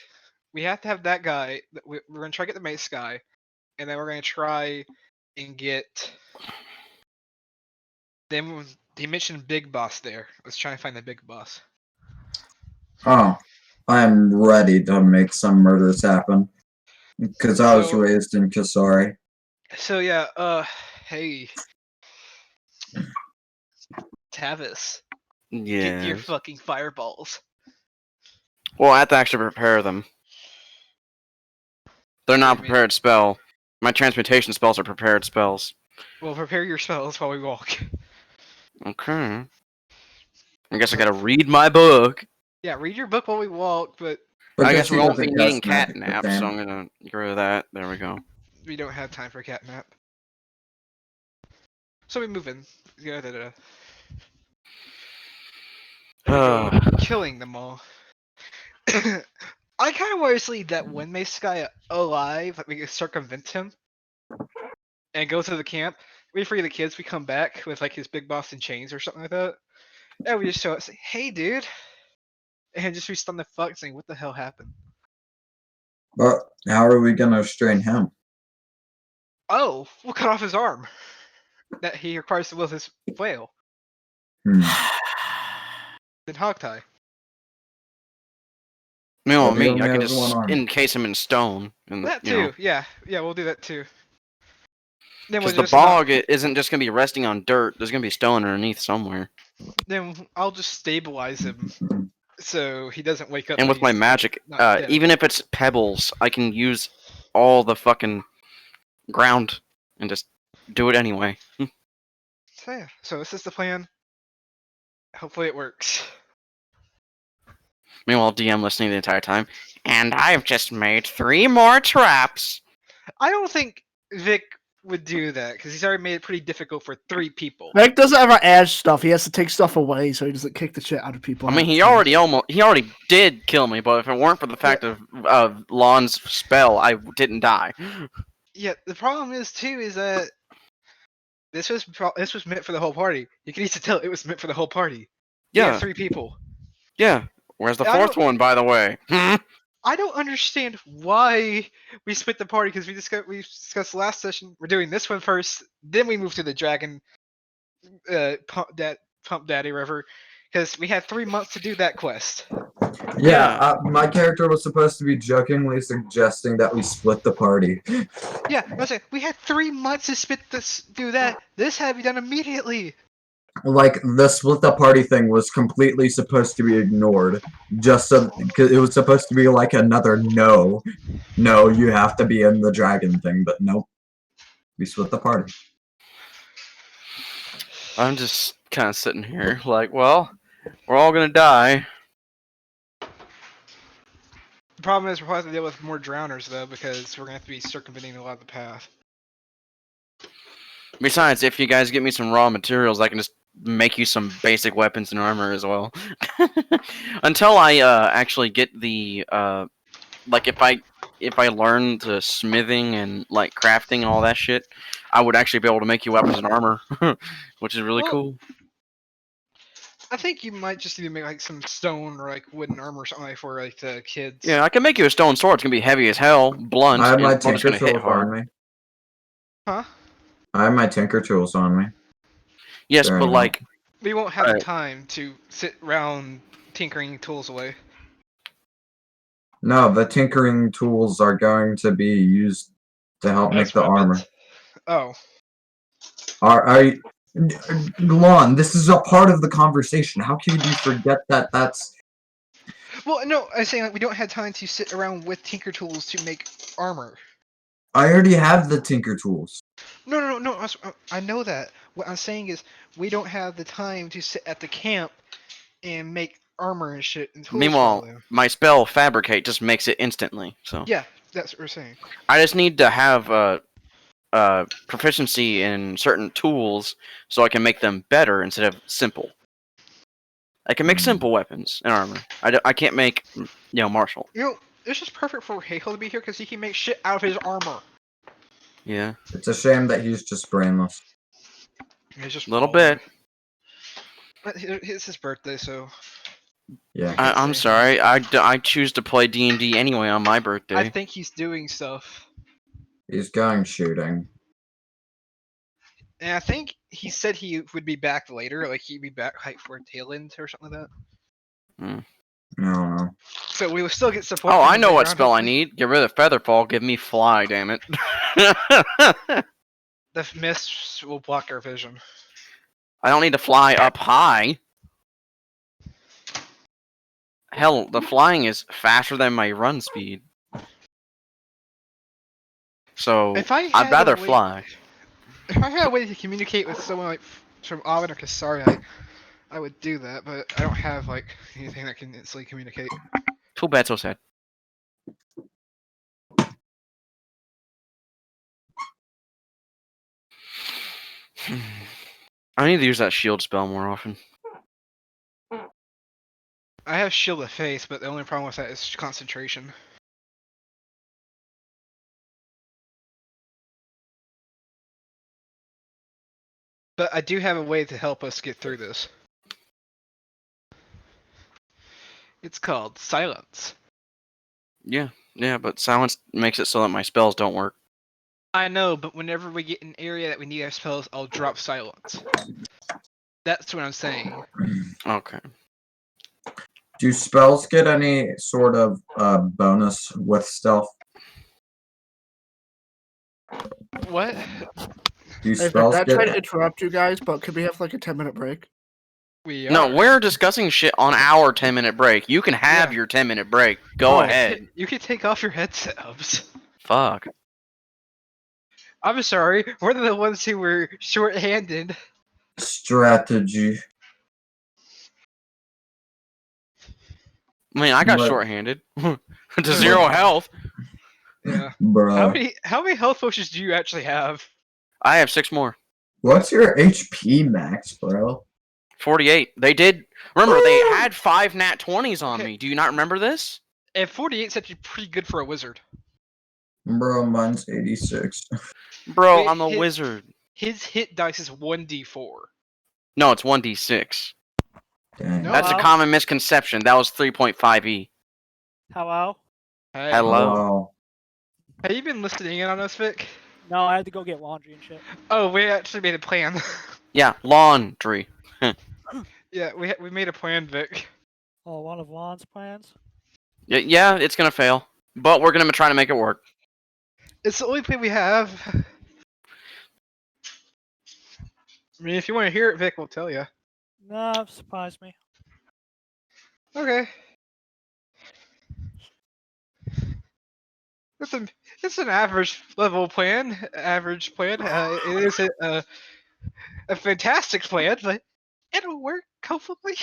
we have to have that guy. We're gonna try to get the mace guy, and then we're gonna try and get. Then he mentioned Big Boss there. Let's try and find the Big Boss. oh, I am ready to make some murders happen. Because I was So- raised in Kasari. So yeah, hey, Tavis, get your Yeah. fucking fireballs. Well, I have to actually prepare them. They're not What do you mean? prepared spell. My transmutation spells are prepared spells. Well, prepare your spells while we walk. Okay. I guess I gotta read my book. Yeah, read your book while we walk, but I guess he we won't be doesn't needing cast cat magic naps, within. so I'm gonna get rid of that. There we go. we don't have time for a cat nap. So we move in. Yeah, And we go killing them all. I kind of want to leave that one mace guy alive. Like we can circumvent him and go to the camp. Wait for the kids. We come back with like his big boss in chains or something like that. And we just show up, say, "Hey, dude," and just be stunned the fuck, saying, "What the hell happened?" But how are we gonna restrain him? Oh, we'll cut off his arm. That he requires to wield his flail. Hmm. Then hog tie. Meanwhile, Well, he me, only I can has one just arm. encase him in stone. And, That you too. know, Yeah, we'll do that too. Then we'll because the just not- bog isn't just gonna be resting on dirt. There's gonna be stone underneath somewhere. Then I'll just stabilize him so he doesn't wake up. And when with my he's magic, not dead. even if it's pebbles, I can use all the fucking ground and just do it anyway. So yeah, so this is the plan. Hopefully it works. Meanwhile, DM listening the entire time. And I've just made 3 more traps. I don't think Vic would do that because he's already made it pretty difficult for 3 people. Vic doesn't ever add stuff. He has to take stuff away so he doesn't kick the shit out of people. I mean, he already did kill me, but if it weren't for the fact of Lon's spell, I didn't die. Yeah, the problem is too is that this was meant for the whole party. You can easily tell it was meant for the whole party. We Yeah, have 3 people. yeah. Where's the I 4th one, by the way? I don't understand why we split the party because we discussed last session. We're doing this one first, then we move to the dragon pump daddy river because we had 3 months to do that quest. Yeah, my character was supposed to be jokingly suggesting that we split the party. Yeah, I was saying we had 3 months to do that. This had to be done immediately. Like, the split the party thing was completely supposed to be ignored. Just so, cause it was supposed to be like another no, you have to be in the dragon thing, but nope. We split the party. I'm just kind of sitting here, like, well, we're all gonna die. The problem is we're going to have to deal with more drowners though because we're going to have to be circumventing a lot of the path. Besides, if you guys get me some raw materials, I can just make you some basic weapons and armor as well. Until I actually get the like if I learn the smithing and like crafting and all that shit, I would actually be able to make you weapons and armor, which is really Well, cool. I think you might just need to make like some stone or like wooden armor or something like for like the kids. Yeah, I can make you a stone sword. It's gonna be heavy as hell, blunt. I have my and it's tinker gonna hit tools hard. on me. Huh? I have my tinker tools on me. Yes, Very but well. like, We won't have the Right. time to sit around tinkering tools away. No, the tinkering tools are going to be used to help make As the weapons? armor. Oh. Are you, Lon? This is a part of the conversation. How could you forget that? That's Well, no, I'm saying like we don't have time to sit around with tinker tools to make armor. I already have the tinker tools. No. I know that. What I'm saying is we don't have the time to sit at the camp and make armor and shit and tools for all Meanwhile, them. my spell fabricate just makes it instantly. So Yeah, that's what we're saying. I just need to have proficiency in certain tools so I can make them better instead of simple. I can make simple weapons and armor. I can't make martial. You know, this is perfect for Haehil to be here because he can make shit out of his armor. Yeah, It's a shame that he's just brainless. He's just a little falling. bit. But it's his birthday, so Yeah. I'm sorry. I choose to play D&D anyway on my birthday. I think he's doing stuff. He's going shooting. And I think he said he would be back later, like he'd be back like for a tail end or something like that. I don't know. So we will still get support. Oh, from I him know later what on, spell I hopefully. need. Get rid of Featherfall. Give me Fly. Damn it. The mist will block our vision. I don't need to fly up high. Hell, the flying is faster than my run speed. So If I I'd had rather a way- fly. If I had a way to communicate with someone like from Avon or Kasari, I would do that, but I don't have like anything that can instantly communicate. Too bad, so sad. I need to use that shield spell more often. I have Shield of Faith, but the only problem with that is concentration. But I do have a way to help us get through this. It's called Silence. Yeah, but silence makes it so that my spells don't work. I know, but whenever we get an area that we need our spells, I'll drop Silence. That's what I'm saying. Okay. Do spells get any sort of bonus with stealth? What? Do Hey, spells I tried to get? interrupt you guys, but could we have like a 10-minute break? We No, are. we're discussing shit on our 10-minute break. You can have Yeah. your 10-minute break. Go Oh, ahead. You can take off your headset hubs. Fuck. I'm sorry, we're the ones who were short-handed. Strategy. I mean, I got What? shorthanded to 0 health. Yeah. Bruh. How many health potions do you actually have? I have 6 more. What's your HP max, bro? 48. They did. Remember, they had 5 nat 20s on Okay. me. Do you not remember this? And 48 is actually pretty good for a wizard. Bro, mine's 86. Bro, Wait, I'm a wizard. His hit dice is 1d4. No, it's 1d6. Dang. No. That's a Hello? common misconception. That was 3.5e. Hello? Hey. Hello. Wow. Have you been listening in on us, Vic? No, I had to go get laundry and shit. Oh, we actually made a plan. Yeah, laundry. Yeah, we made a plan, Vic. Oh, one of Lon's plans? Yeah, it's gonna fail. But we're gonna try to make it work. It's the only plan we have. I mean, if you want to hear it, Vic will tell you. No, surprised me. Okay. It's an average level plan. Average plan. It is a fantastic plan, but it'll work hopefully.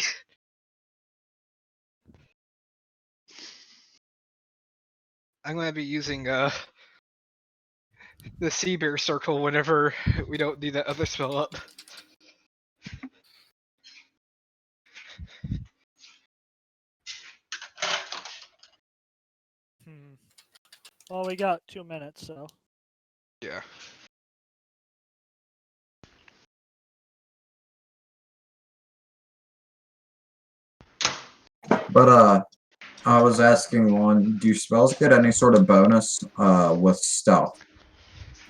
I'm gonna be using the sea bear circle whenever we don't need that other spell up. Well, we got 2 minutes, so. Yeah. But I was asking one, do spells get any sort of bonus with stealth?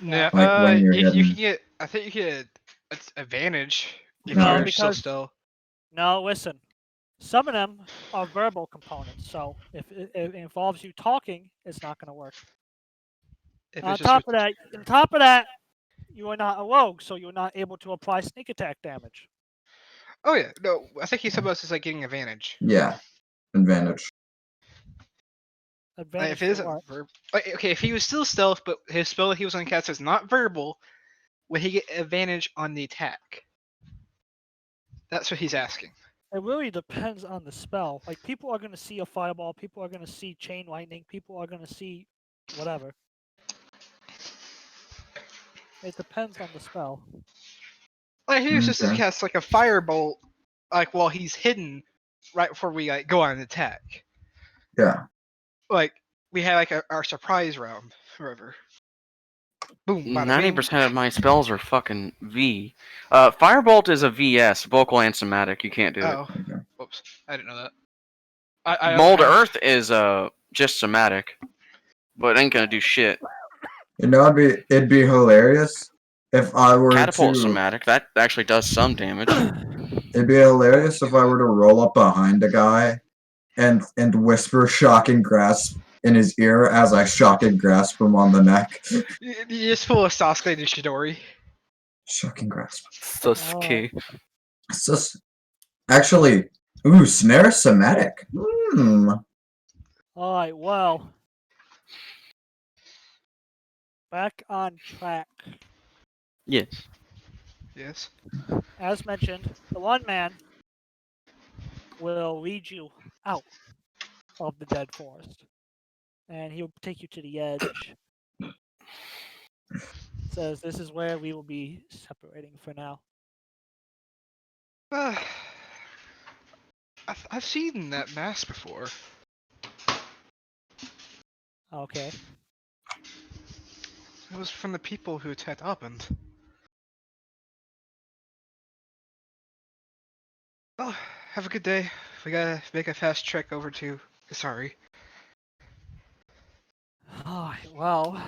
No, Like when you're you hidden. can get. I think you get advantage if No, you're because- still. No, listen. Some of them are verbal components, so if it involves you talking, it's not going to work. If On it's just top of that, You are not a rogue, so you're not able to apply sneak attack damage. Oh yeah, no, I think he's supposed to like getting advantage. Yeah, advantage. Like, Advantage if it for isn't what? okay, if he was still stealth, but his spell that he was going to cast is not verbal, would he get advantage on the attack? That's what he's asking. It really depends on the spell. Like, people are going to see a fireball, people are going to see chain lightning, people are going to see whatever. It depends on the spell. Like he was just to Okay. cast like a firebolt, like while he's hidden, right before we like go on an attack. Yeah. Like we had like our surprise round, whatever. Boom, bada 90% bing. of my spells are fucking V. Firebolt is a VS, vocal and somatic. You can't do it. Oh, Okay. whoops! I didn't know that. I Mold I- Earth is just somatic, but it ain't gonna do shit. You know, it'd be hilarious if I were Catapult is to. somatic. That actually does some damage. It'd be hilarious if I were to roll up behind a guy and whisper shocking grasp in his ear as I shocking grasp him on the neck. You just pull a Sasuke to Shidori. Shocking grasp. Sasuke. It's just actually, ooh, snare somatic. Hmm. Alright, well. Back on track. Yes. Yes. As mentioned, the one man will lead you out of the dead forest. And he'll take you to the edge. Says this is where we will be separating for now. I've seen that mask before. Okay. It was from the people who attacked Abend. Oh, have a good day. We gotta make a fast trek over to Sorry. Alright, well.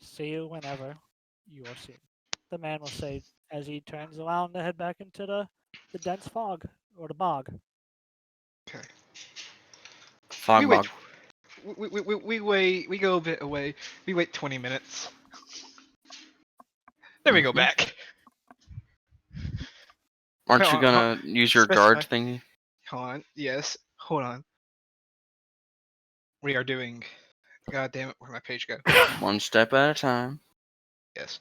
See you whenever you are seen. The man will say as he turns around to head back into the dense fog or the bog. Okay. Fog We wait. bog. We wait. We go a bit away. We wait 20 minutes. Then we go Mhm. back. Aren't Hold you on, gonna use your guard specify. thingy? Hold on. Yes. Hold on. We are doing. God damn it! Where'd my page go? One step at a time. Yes.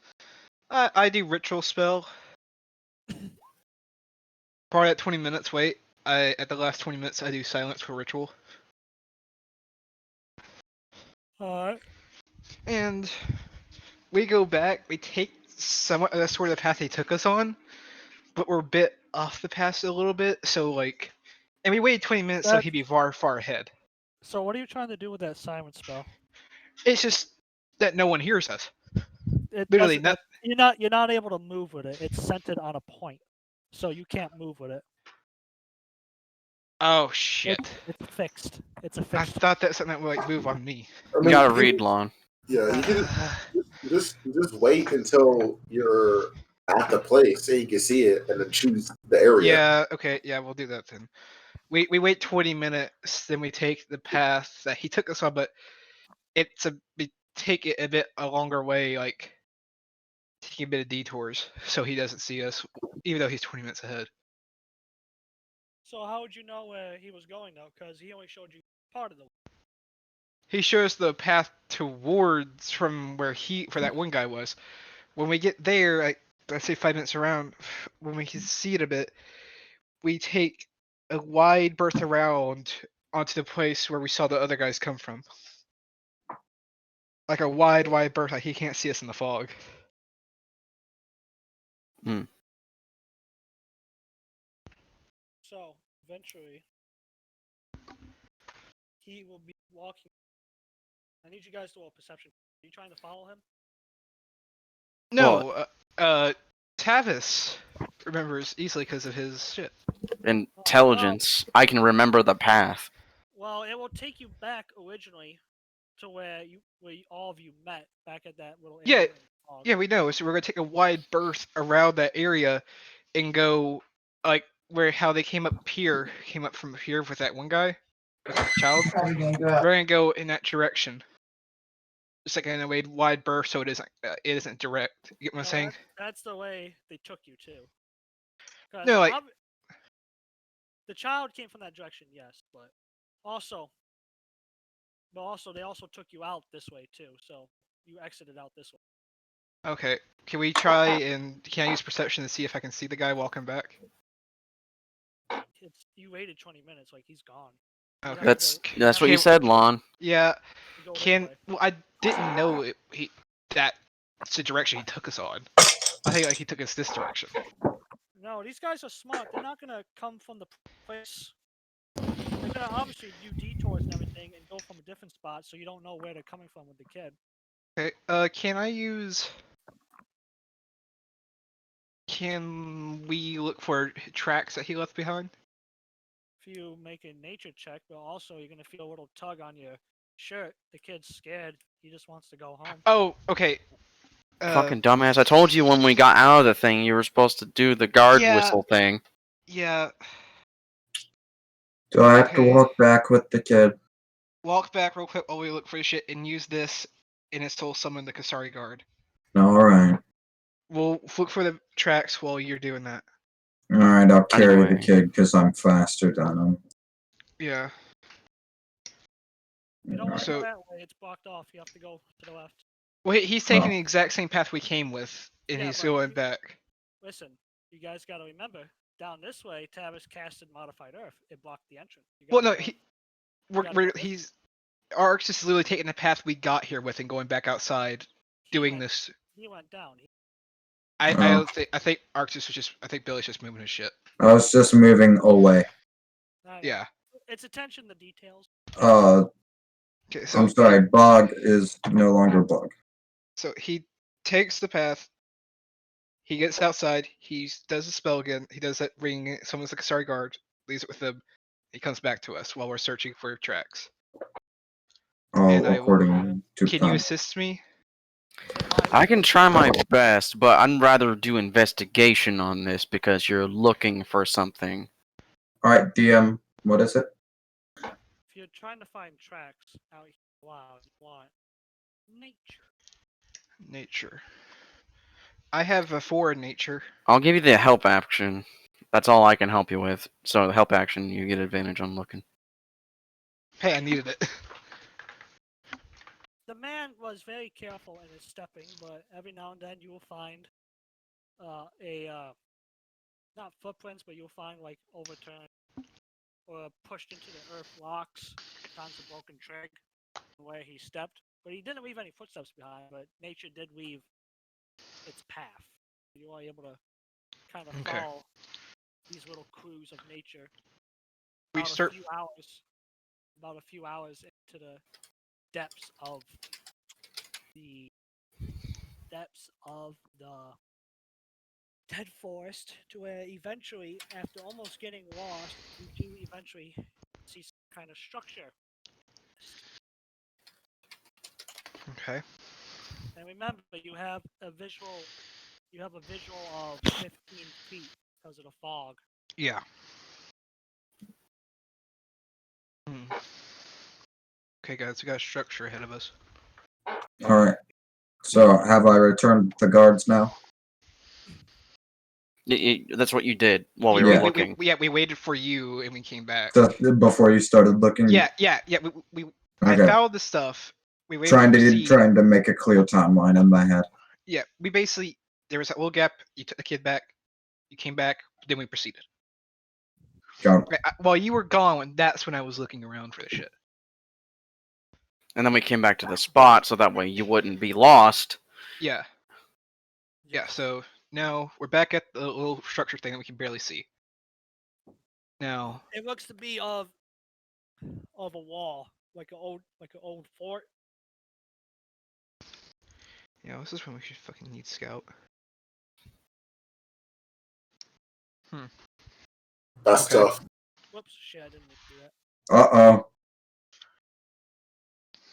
I do ritual spell. Probably at 20 minutes. Wait. At the last 20 minutes I do silence for ritual. Alright. And we go back. We take somewhat of the sort of path they took us on, but we're a bit off the path a little bit. So like, and we waited 20 minutes so he'd be far ahead. So what are you trying to do with that silence spell? It's just that no one hears us. It Literally, doesn't. You're not able to move with it. It's centered on a point, so you can't move with it. Oh shit! It's fixed. It's a I fixed. thought that's something that would like move on me. I You mean, gotta you read, can- Lon. Yeah, you can just wait until you're at the place so you can see it, and then choose the area. Yeah. Okay. Yeah, we'll do that then. We wait 20 minutes, then we take the path that he took us on, but we take it a longer way, like taking a bit of detours, so he doesn't see us, even though he's 20 minutes ahead. So how would you know where he was going though? Because he only showed you part of the. He shows the path towards from where that one guy was. When we get there, like let's say 5 minutes around, when we can see it a bit, we take a wide berth around onto the place where we saw the other guys come from. Like a wide berth, like he can't see us in the fog. So eventually, he will be walking. I need you guys to roll perception. Are you trying to follow him? No, Tavis remembers easily because of his shit. Intelligence. I can remember the path. Well, it will take you back originally to where all of you met back at that little area. Yeah, in the fog. yeah, we know. So we're gonna take a wide berth around that area and go like how they came up from here with that one guy, with that child. We're gonna go in that direction. Just like in a wide berth, so it isn't direct. You get what I'm No, saying? that's the way they took you too. 'Cause No, like the child came from that direction, yes, but also they also took you out this way too. So you exited out this way. okay. Can we try and can I use perception to see if I can see the guy walking back? You waited 20 minutes, like he's gone. Okay. That's what you Can- said, Lon. Yeah. Go this Can way. well, I didn't know that's the direction he took us on. I think like he took us this direction. No, these guys are smart. They're not gonna come from the place. They're gonna obviously do detours and everything and go from a different spot, so you don't know where they're coming from with the kid. Okay. Can I use? Can we look for tracks that he left behind? If you make a nature check, but also you're gonna feel a little tug on your shirt. The kid's scared. He just wants to go home. Oh, okay. Fucking dumbass. I told you when we got out of the thing, you were supposed to do the guard Yeah. whistle thing. Yeah. Do I have to Okay. walk back with the kid? Walk back real quick while we look for shit and use this in its soul summon the Kasari guard. Alright. We'll look for the tracks while you're doing that. Alright, I'll carry the Anyway. kid because I'm faster than him. Yeah. You don't want to So- go that way. It's blocked off. You have to go to the left. Well, he's taking Oh. the exact same path we came with, and Yeah, he's but going you- back. Listen, you guys got to remember, down this way, Tavis casted Modified Earth. It blocked the entrance. You Well, no, gotta go- we're he's Arx is literally taking the path we got here with and going back outside, he doing went- this. He went down. I Oh. think Arctis was just. I think Billy's just moving his shit. I was just moving away. I know. Yeah. It's attention to details. Okay, I'm sorry, Bog is no longer Bog. So he takes the path. He gets outside. He does the spell again. He does that ring. Summons the Kasari guard. Leaves it with him. He comes back to us while we're searching for tracks. Oh, And I will- according to Can you plan. assist me? I can try my best, but I'd rather do investigation on this because you're looking for something. Alright, DM, what is it? If you're trying to find tracks out here wild, you want nature. Nature. I have a 4 in nature. I'll give you the help action. That's all I can help you with. So the help action, you get advantage on looking. Hey, I needed it. The man was very careful in his stepping, but every now and then you will find not footprints, but you'll find like overturned or pushed into the earth rocks, sometimes a broken twig where he stepped. But he didn't leave any footsteps behind, but nature did leave its path. You are able to kind of Okay. follow these little crews of nature. We About start. a few hours into the depths of the dead forest, to where eventually, after almost getting lost, you do eventually see some kind of structure. Okay. And remember, you have a visual of 15 feet because of the fog. Yeah. Okay, guys, we got a structure ahead of us. Alright. So, have I returned the guards now? That's what you did while we Yeah. were looking. We waited for you and we came back. Before you started looking? Yeah. I Okay. found the stuff. We waited Trying for to C. trying to make a clear timeline in my head. Yeah, we basically there was that little gap. You took the kid back. You came back. Then we proceeded. Got it. While you were gone, that's when I was looking around for the shit. And then we came back to the spot so that way you wouldn't be lost. Yeah. Yeah. So now we're back at the little structure thing that we can barely see. Now. It looks to be of a wall, like an old fort. Yeah, this is when we should fucking need scout. That's Okay. tough. Whoops, shit, I didn't mean to do that. Uh-oh.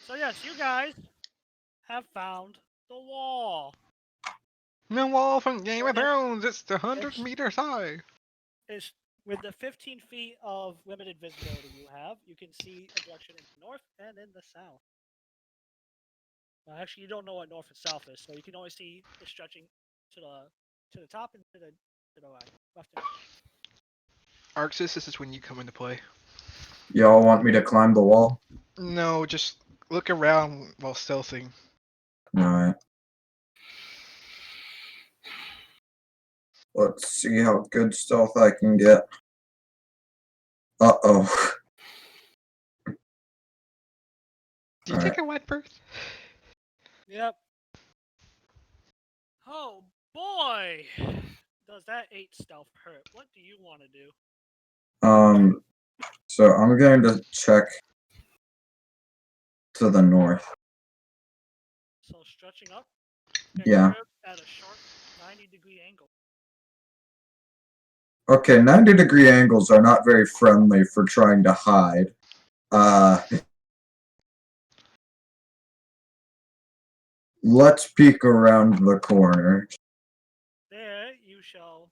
So yes, you guys have found the wall. The wall from Game of Okay. Thrones. It's 100 It's- meters high. It's with the 15 feet of limited visibility you have, you can see a direction in the north and in the south. Actually, you don't know what north and south is, so you can only see it stretching to the top and to the right, left and right. Arxis, this is when you come into play. Y'all want me to climb the wall? No, just look around while stealthing. Alright. Let's see how good stealth I can get. Uh-oh. Do you All take a wet berth? Yep. Oh boy! Does that 8 stealth hurt? What do you want to do? So I'm going to check to the north. So stretching up and Yeah. curved at a sharp 90-degree angle. Okay, 90-degree angles are not very friendly for trying to hide. Let's peek around the corner. There you shall.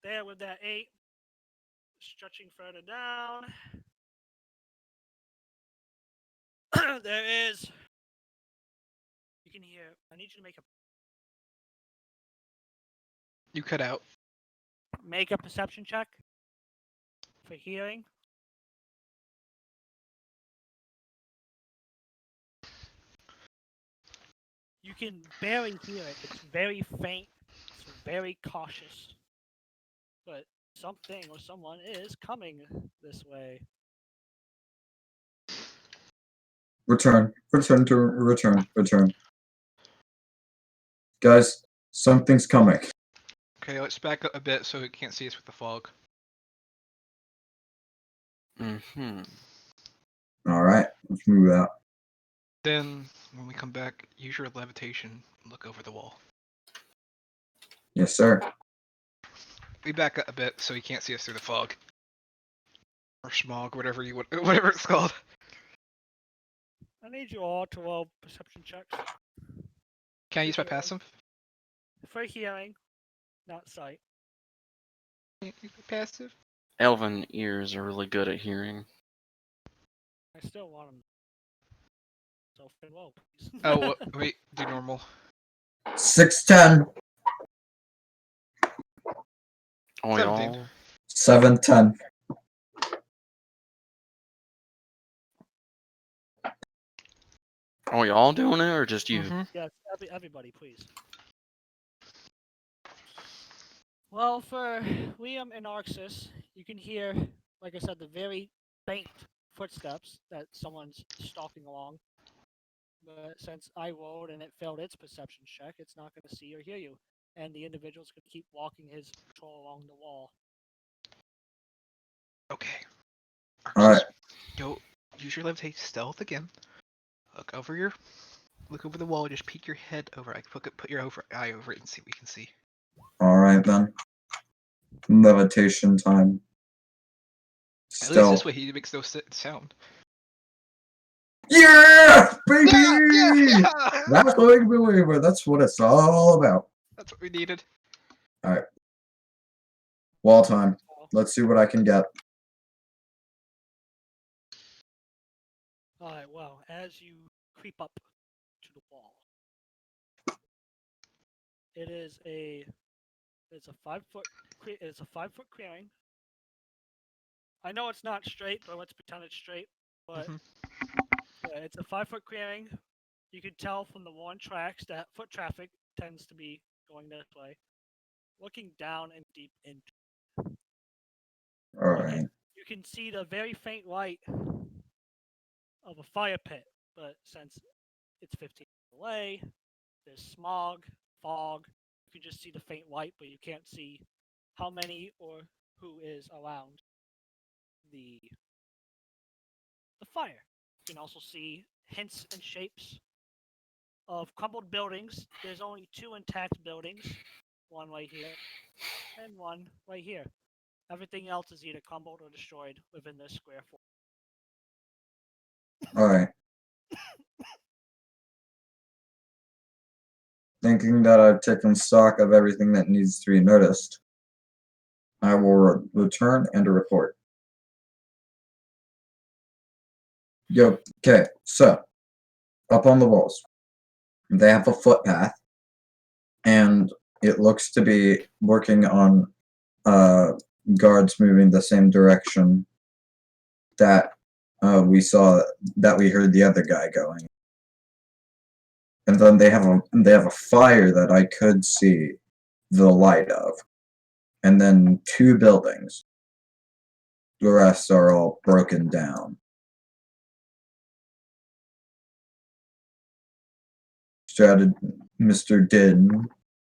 There with that 8. Stretching further down. There is. You can hear. I need you to You cut out. make a perception check for hearing. You can barely hear it. It's very faint. It's very cautious. But something or someone is coming this way. Return. Guys, something's coming. Okay, let's back up a bit so it can't see us with the fog. Mm-hmm. Alright, let's move out. Then, when we come back, use your levitation and look over the wall. Yes, sir. We back up a bit so he can't see us through the fog. Or smog, whatever whatever it's called. I need you all to roll perception checks. Can I use my passive? For hearing, not sight. Can't use my passive? Elven ears are really good at hearing. I still want them. So farewell, please. Oh, wait, do normal. 610. Oh, 17. y'all. 710. Oh, y'all doing it or just you? Mhm. Yes, everybody, please. Well, for Liam and Arxis, you can hear, like I said, the very faint footsteps that someone's stalking along. But since I rolled and it failed its perception check, it's not going to see or hear you. And the individual's going to keep walking his patrol along the wall. Okay. Alright. Go use your levitate stealth again. Look over the wall, just peek your head over. Put your eye over it and see what you can see. Alright then. Levitation time. At least this Stealth. way he makes no sound. Yeah! Baby! Yeah! That's what we believe. That's what it's all about. That's what we needed. Alright. Wall time. Let's see what I can get. Alright, well, as you creep up to the wall, it's a 5-foot clearing. I know it's not straight, but let's pretend it's straight. But yeah, it's a 5-foot clearing. You can tell from the worn tracks that foot traffic tends to be going this way. Looking down and deep into, Alright. you can see the very faint light of a fire pit, but since it's 15 feet away, there's smog, fog. You can just see the faint light, but you can't see how many or who is around the fire. You can also see hints and shapes of crumbled buildings. There's only 2 intact buildings, one right here and one right here. Everything else is either crumbled or destroyed within this square foot. Alright. Thinking that I've taken stock of everything that needs to be noticed, I will return and report. Yo, okay, so up on the walls. They have a footpath, and it looks to be working on guards moving the same direction that we heard the other guy going. And then they have a fire that I could see the light of, and then 2 buildings. The rest are all broken down. Mr. Din,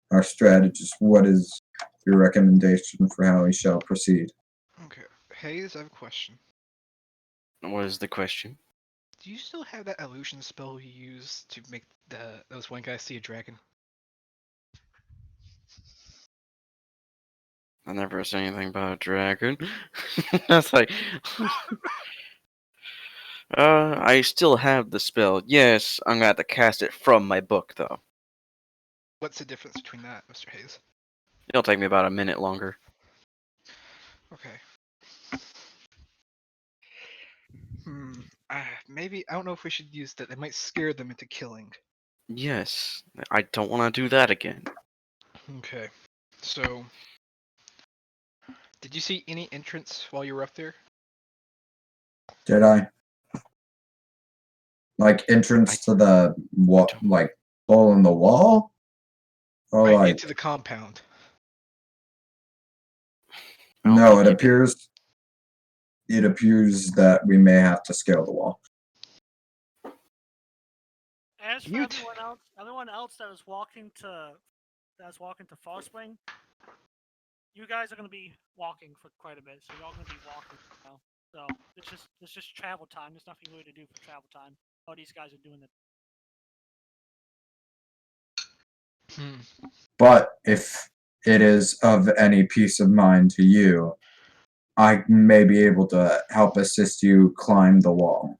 our strategist, what is your recommendation for how we shall proceed? Okay, Hayes, I have a question. What is the question? Do you still have that illusion spell you used to make those one guys see a dragon? I never said anything about a dragon. That's like, I still have the spell. Yes, I'm gonna have to cast it from my book, though. What's the difference between that, Mr. Hayes? It'll take me about a minute longer. Okay. Maybe I don't know if we should use that. It might scare them into killing. Yes, I don't want to do that again. Okay. So, did you see any entrance while you were up there? Did I? Like entrance to the like hole in the wall? Or Right, like into the compound. I don't no, think it you did. appears that we may have to scale the wall. As for You everyone else that was walking to Far Spring, you guys are gonna be walking for quite a bit, so you're all gonna be walking now. So it's just travel time. There's nothing really to do for travel time. All these guys are doing it. But if it is of any peace of mind to you, I may be able to help assist you climb the wall.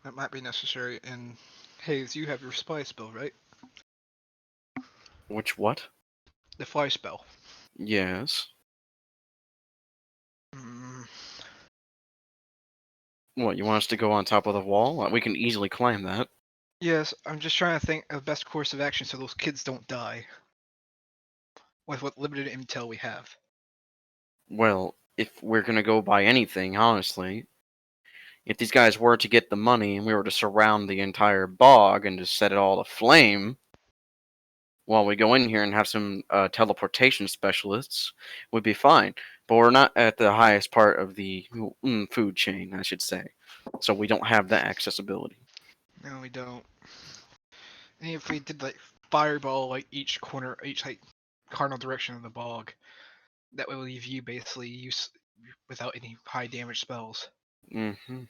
That might be necessary. And Hayes, you have your spy spell, right? Which what? The fly spell. Yes. Mm, What, you want us to go on top of the wall? We can easily climb that. yes, I'm just trying to think of the best course of action so those kids don't die. With what limited intel we have. Well, if we're gonna go by anything, honestly, if these guys were to get the money and we were to surround the entire bog and just set it all aflame, while we go in here and have some teleportation specialists, we'd be fine. But we're not at the highest part of the food chain, I should say. So we don't have that accessibility. No, we don't. And if we did like fireball like each corner, each like cardinal direction of the bog, that would leave you basically without any high damage spells. Mm-hmm.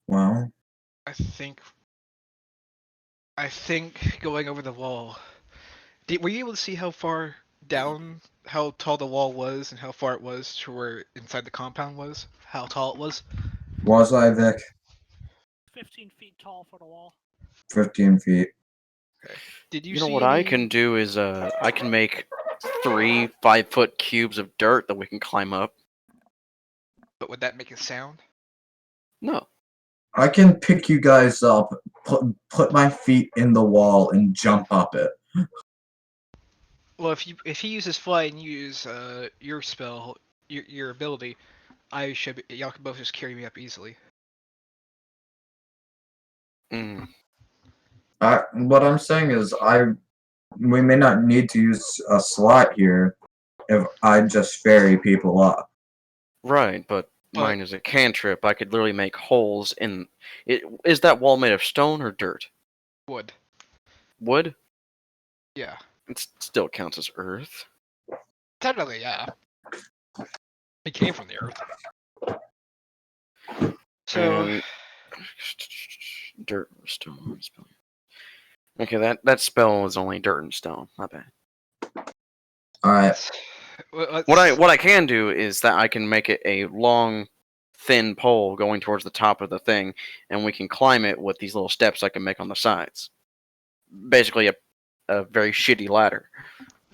Well, I think going over the wall. Were you able to see how far down, how tall the wall was, and how far it was to where inside the compound was? How tall it was? was I, Vic? 15 feet tall for the wall. 15 feet. Okay. Did you You know see what any... I can do is I can make 3 5-foot cubes of dirt that we can climb up. But would that make a sound? No. I can pick you guys up, put my feet in the wall, and jump up it. Well, if he uses fly and you use your spell, your ability, y'all can both just carry me up easily. Mm. What I'm saying is, we may not need to use a slot here if I just ferry people up. Right, but But- mine is a cantrip. I could literally make holes in it. Is that wall made of stone or dirt? Wood. Wood? Yeah. It still counts as earth. Technically, yeah. It came from the earth. So, And dirt or stone. Okay, that spell is only dirt and stone. My bad. Alright, What I can do is that I can make it a long, thin pole going towards the top of the thing, and we can climb it with these little steps I can make on the sides. Basically, a very shitty ladder.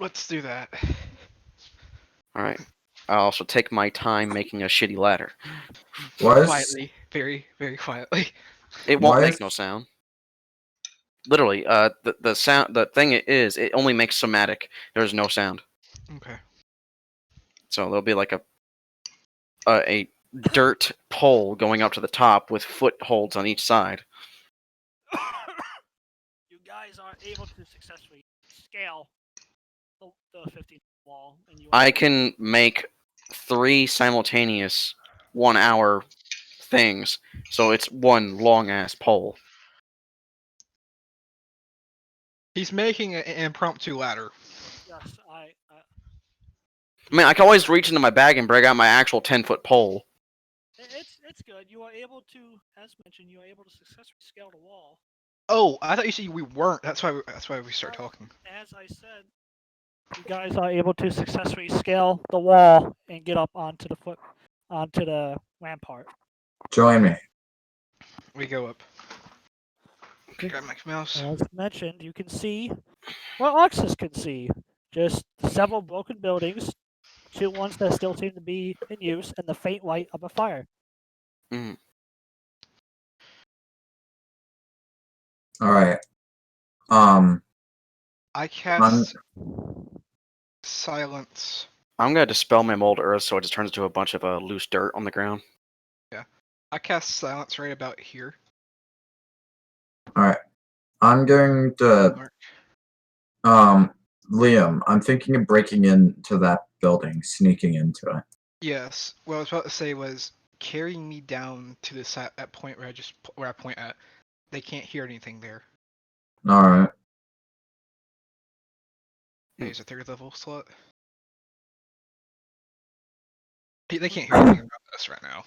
let's do that. All right. I'll also take my time making a shitty ladder. Why is Quietly, very, very quietly. It won't Why make is- no sound. Literally, the sound, the thing is, it only makes somatic. There's no sound. Okay. So there'll be like a dirt pole going up to the top with footholds on each side. You guys are able to successfully scale the 15 wall, and you. I can make 3 simultaneous 1-hour things, so it's one long ass pole. He's making an impromptu ladder. Yes, I mean, I can always reach into my bag and break out my actual 10-foot pole. It's good. You are able to, as mentioned, you are able to successfully scale the wall. Oh, I thought you said we weren't. That's why we start talking. As I said, you guys are able to successfully scale the wall and get up onto the rampart. Join me. We go up. Okay. Grab my mouse. As mentioned, you can see what Oxus can see. Just several broken buildings, 2 ones that still seem to be in use, and the faint light of a fire. Mm. All right. I cast silence. I'm gonna dispel my mold earth so it just turns into a bunch of loose dirt on the ground. I cast silence right about here. All right. I'm going to Mark. Liam. I'm thinking of breaking into that building, sneaking into it. Yes. What I was about to say was carrying me down to the side at point where I point at. They can't hear anything there. All right. There's a 3rd level slot. They can't hear anything around us right now.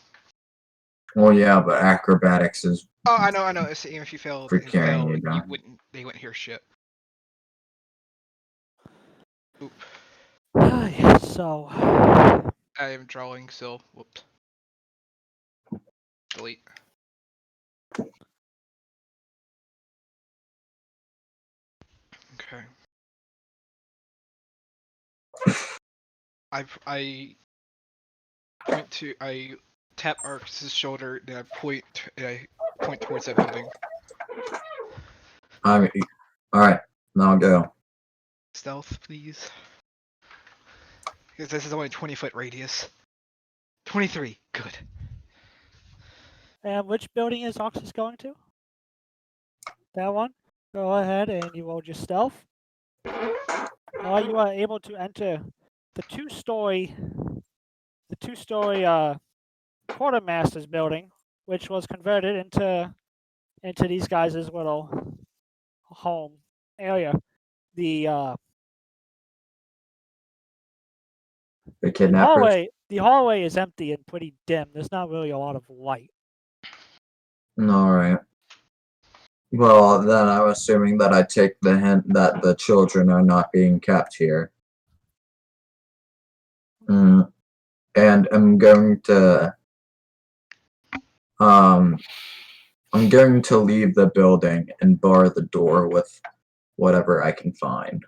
Well, yeah, but acrobatics is Oh, I know. It's, even if you failed, For carrying you down. they wouldn't hear shit. Oop. So, I am drawing still. Whoops. Delete. Okay. I tap Arx's shoulder, then I point towards that building. all right. Now go. Stealth, please. Because this is only 20-foot radius. 23. Good. and which building is Oxus going to? That one? Go ahead and you roll your stealth. You are able to enter the two-story quartermaster's building, which was converted into these guys' little home area. The kidnappers. The hallway is empty and pretty dim. There's not really a lot of light. All right. Well, then I'm assuming that I take the hint that the children are not being kept here. And I'm going to leave the building and bar the door with whatever I can find.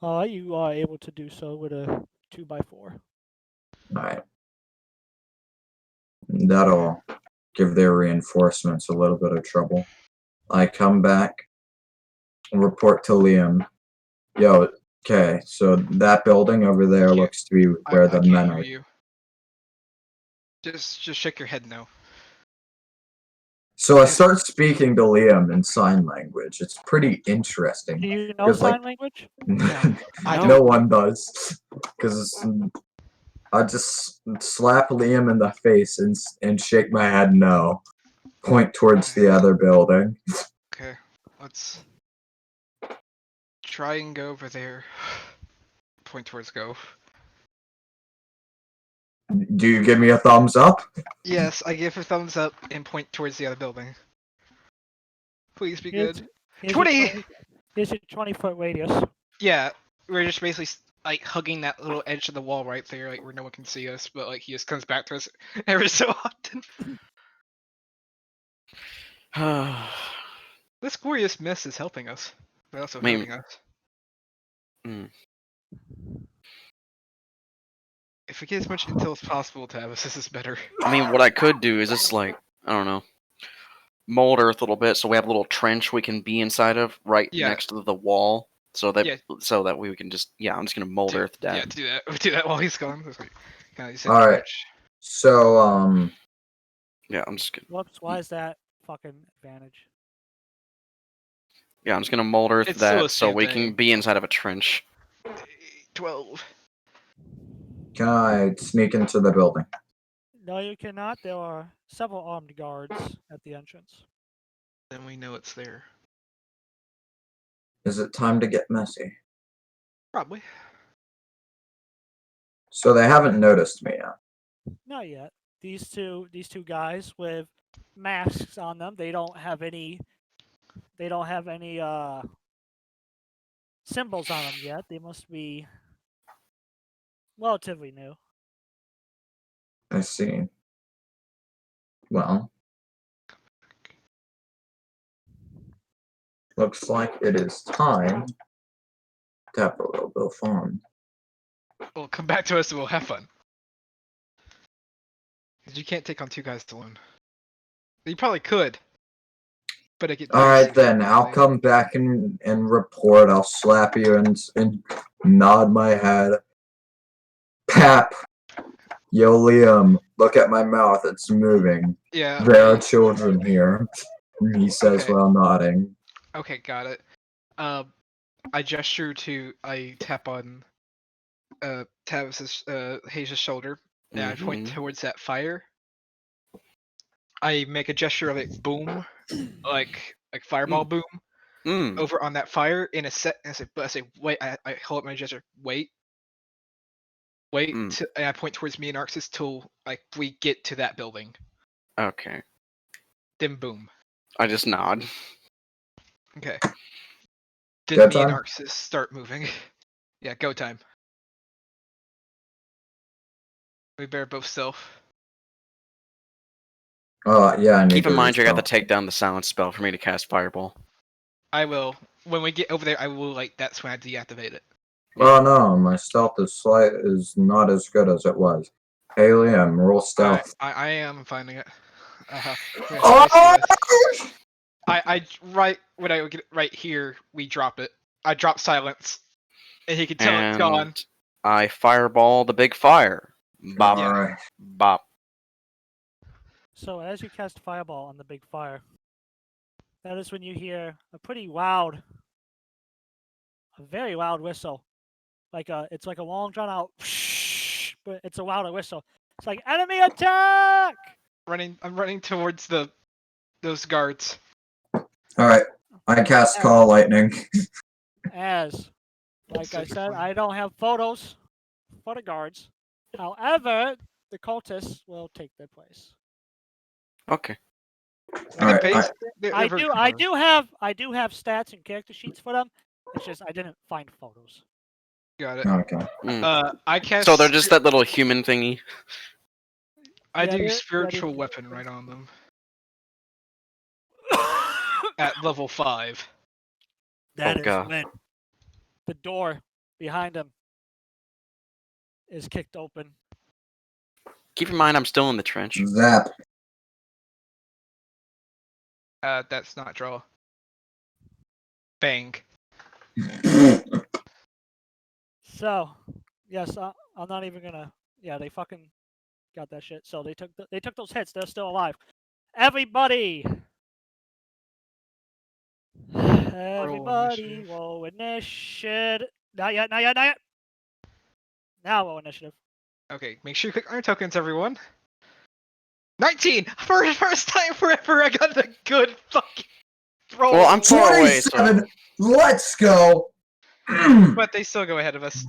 You are able to do so with a 2x4. All right. That'll give their reinforcements a little bit of trouble. I come back and report to Liam. Yo, okay, so that building over there looks to be where the men are. You. Just shake your head no. So I start speaking to Liam in sign language. It's pretty interesting. Do you know 'Cause, sign language? No one does. Because I just slap Liam in the face and shake my head no. Point towards the other building. Okay, let's try and go over there. Point towards go. Do you give me a thumbs up? Yes, I give a thumbs up and point towards the other building. Please be good. 20! Here's your 20-foot radius. Yeah, we're just basically like hugging that little edge of the wall right there, like where no one can see us, but like he just comes back to us every so often. This glorious mist is helping us, but also hurting us. If we get as much intel as possible, Tavis, this is better. I mean, what I could do is just like, I don't know, mold Earth a little bit so we have a little trench we can be inside of right Yeah. next to the wall, so that Yeah. we can just I'm just gonna mold Earth down. Yeah, do that. Do that while he's gone. That's like, kinda use that Alright. trench. So, Yeah, I'm just gonna Why is that fucking advantage? I'm just gonna mold Earth It's still that the so same we thing. can be inside of a trench. 12. can I sneak into the building? No, you cannot. There are several armed guards at the entrance. Then we know it's there. Is it time to get messy? Probably. So they haven't noticed me yet. Not yet. These two guys with masks on them. They don't have any. They don't have any symbols on them yet. They must be relatively new. I see. Well, looks like it is time to have a little bit of fun. Well, come back to us and we'll have fun. Because you can't take on 2 guys alone. You probably could. But I get Alright then, I'll come back and report. I'll slap you and nod my head. Pap! Yo, Liam, look at my mouth, it's moving. Yeah. There are children here. He says Okay. while nodding. Okay, got it. I tap on Tavis's Haeil's shoulder, and I point towards that fire. I make a gesture of it, boom, like fireball boom, over on that fire in a set. And I say, wait. I hold up my gesture, wait, and I point towards me and Arxis till like we get to that building. Okay. Then boom. I just nod. Okay. Then Go me and time? Arxis start moving. Yeah, go time. We bear both stealth. Oh, yeah, I need Keep in to mind you got to respell. take down the silence spell for me to cast Fireball. I will. When we get over there, I will that's when I deactivate it. Oh no, my stealth is not as good as it was. Hey Liam, roll stealth. I am finding it. Yes, Oh! yes. I right when I get right here, we drop it. I drop silence, and he can tell it's gone. And I Fireball the big fire. Bop. Alright. Bop. So as you cast fireball on the big fire, that is when you hear a very loud whistle. It's like a long drawn out, but it's a louder whistle. It's like enemy attack! I'm running towards those guards. Alright. I cast Call Lightning. As, like I Super said, fun. I don't have photos for the guards. However, the cultists will take their place. Okay. Alright. I do have stats and character sheets for them. It's just I didn't find photos. Got it. Okay. I cast. So they're just that little human thingy. I Yeah, do they're spiritual weapon right on them at level 5. That Oh, is God. when the door behind him is kicked open. Keep in mind I'm still in the trench. Zap. That's not draw. Bang. So, yes, I'm not even gonna. Yeah, they fucking got that shit. So they took those hits. They're still alive. Everybody, everybody, initiative. roll initiative. Not yet. Not yet. Not yet. Now roll initiative. Okay, make sure you click on your tokens, everyone. 19! First time forever I got the good fucking roll. Well, I'm far away, so 27! Let's go! But they still go ahead of us.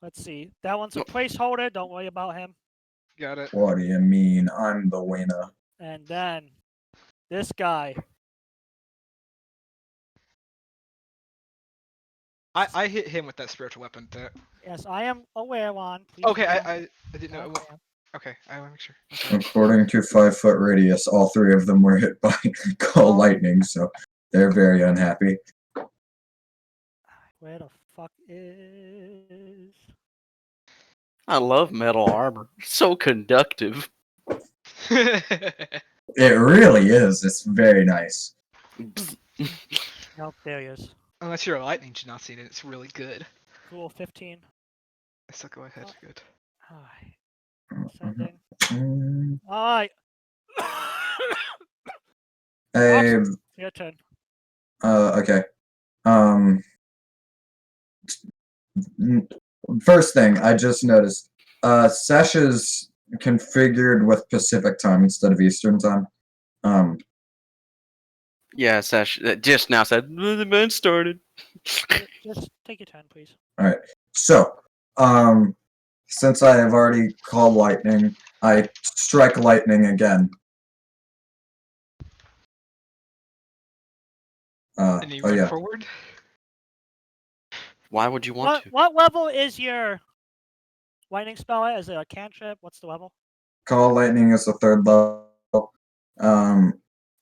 Let's see. That one's a placeholder. Don't worry about him. Got it. What do you mean? I'm the winner. And then this guy. I hit him with that spiritual weapon. Yes, I am aware, Juan. Please Okay, don't- I didn't know. Okay. Okay, I want to make sure. Okay. According to 5-foot radius, all 3 of them were hit by Call Lightning, so they're very unhappy. Where the fuck is? I love metal armor. So conductive. It really is. It's very nice. Nope, there he is. Unless you're a lightning genasi, then it's really good. Cool, 15. So go ahead. Oh. Good. Alright. Sending. Mm, Alright. I, Your turn. okay. First thing, I just noticed, Sesh is configured with Pacific time instead of Eastern time. Yeah, Sash just now said the event started. Just take your turn, please. Alright. So, since I have already called lightning, I strike lightning again. And you Oh run yeah. forward. Why would you want to? What level is your lightning spell at? Is it a cantrip? What's the level? Call lightning is the 3rd level.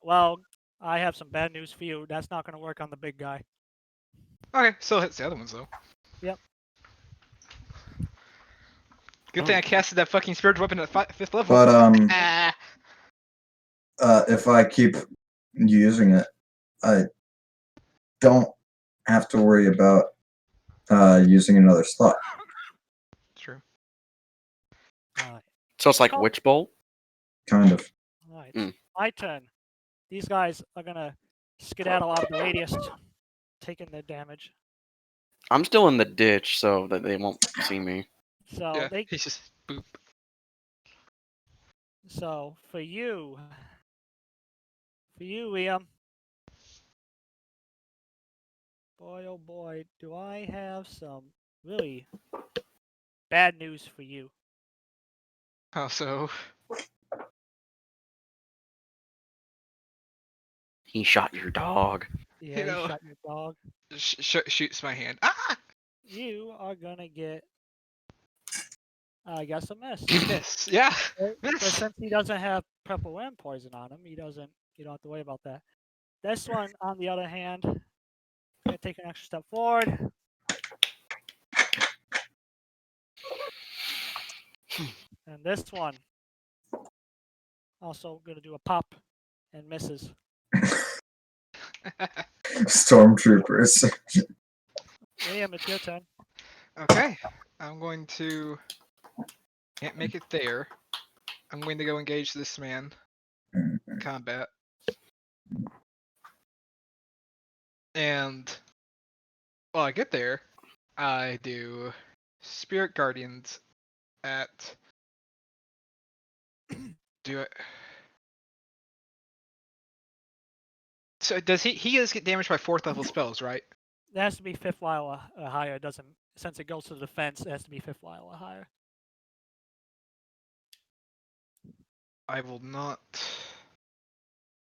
Well, I have some bad news for you. That's not going to work on the big guy. Okay, still hits the other ones though. Yep. Good thing I casted that fucking spiritual weapon at 5th level. But Ah. if I keep using it, I don't have to worry about using another slot. True. Alright. So it's like Call- Witch Bolt? Kind of. Alright. Mm. My turn. These guys are going to skedaddle out of the radius, taking their damage. I'm still in the ditch so that they won't see me. So Yeah, they. he's just boop. So for you, Liam. Boy, oh boy, do I have some really bad news for you. Oh, so He shot your dog. Yeah, You know. you shot your dog. Shoots my hand. Ah! You are gonna get, I guess, a miss. Miss. Yeah. But Miss. since he doesn't have purple wind poison on him, you don't have to worry about that. This one, on the other hand, gonna take an extra step forward. And this one, also gonna do a pop and misses. Stormtroopers. Liam, it's your turn. Okay. I'm going to. Can't make it there. I'm going to go engage this man in combat. And while I get there, I do Spirit Guardians at. Do it. So does he does get damaged by 4th level spells, right? It has to be 5th level or higher. It doesn't, since it goes to the defense, it has to be 5th level or higher. I will not.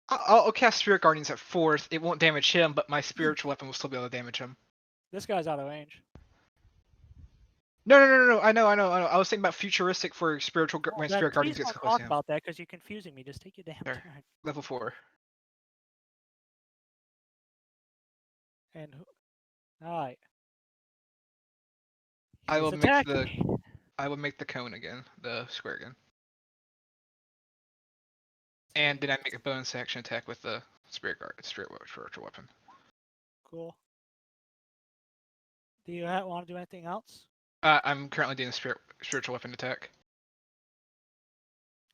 I'll cast Spirit Guardians at 4th. It won't damage him, but my spiritual weapon will still be able to damage him. This guy's out of range. No. I know. I was thinking about futuristic for spiritual when That, Spirit Guardians please gets don't close talk to him. about that because you're confusing me. Just take your damn There. turn. Level 4. And all right. I He's will make the attacking. I will make the cone again, the square again. And then I make a bonus action attack with the spiritual weapon. Cool. Do you want to do anything else? I'm currently doing a spiritual weapon attack.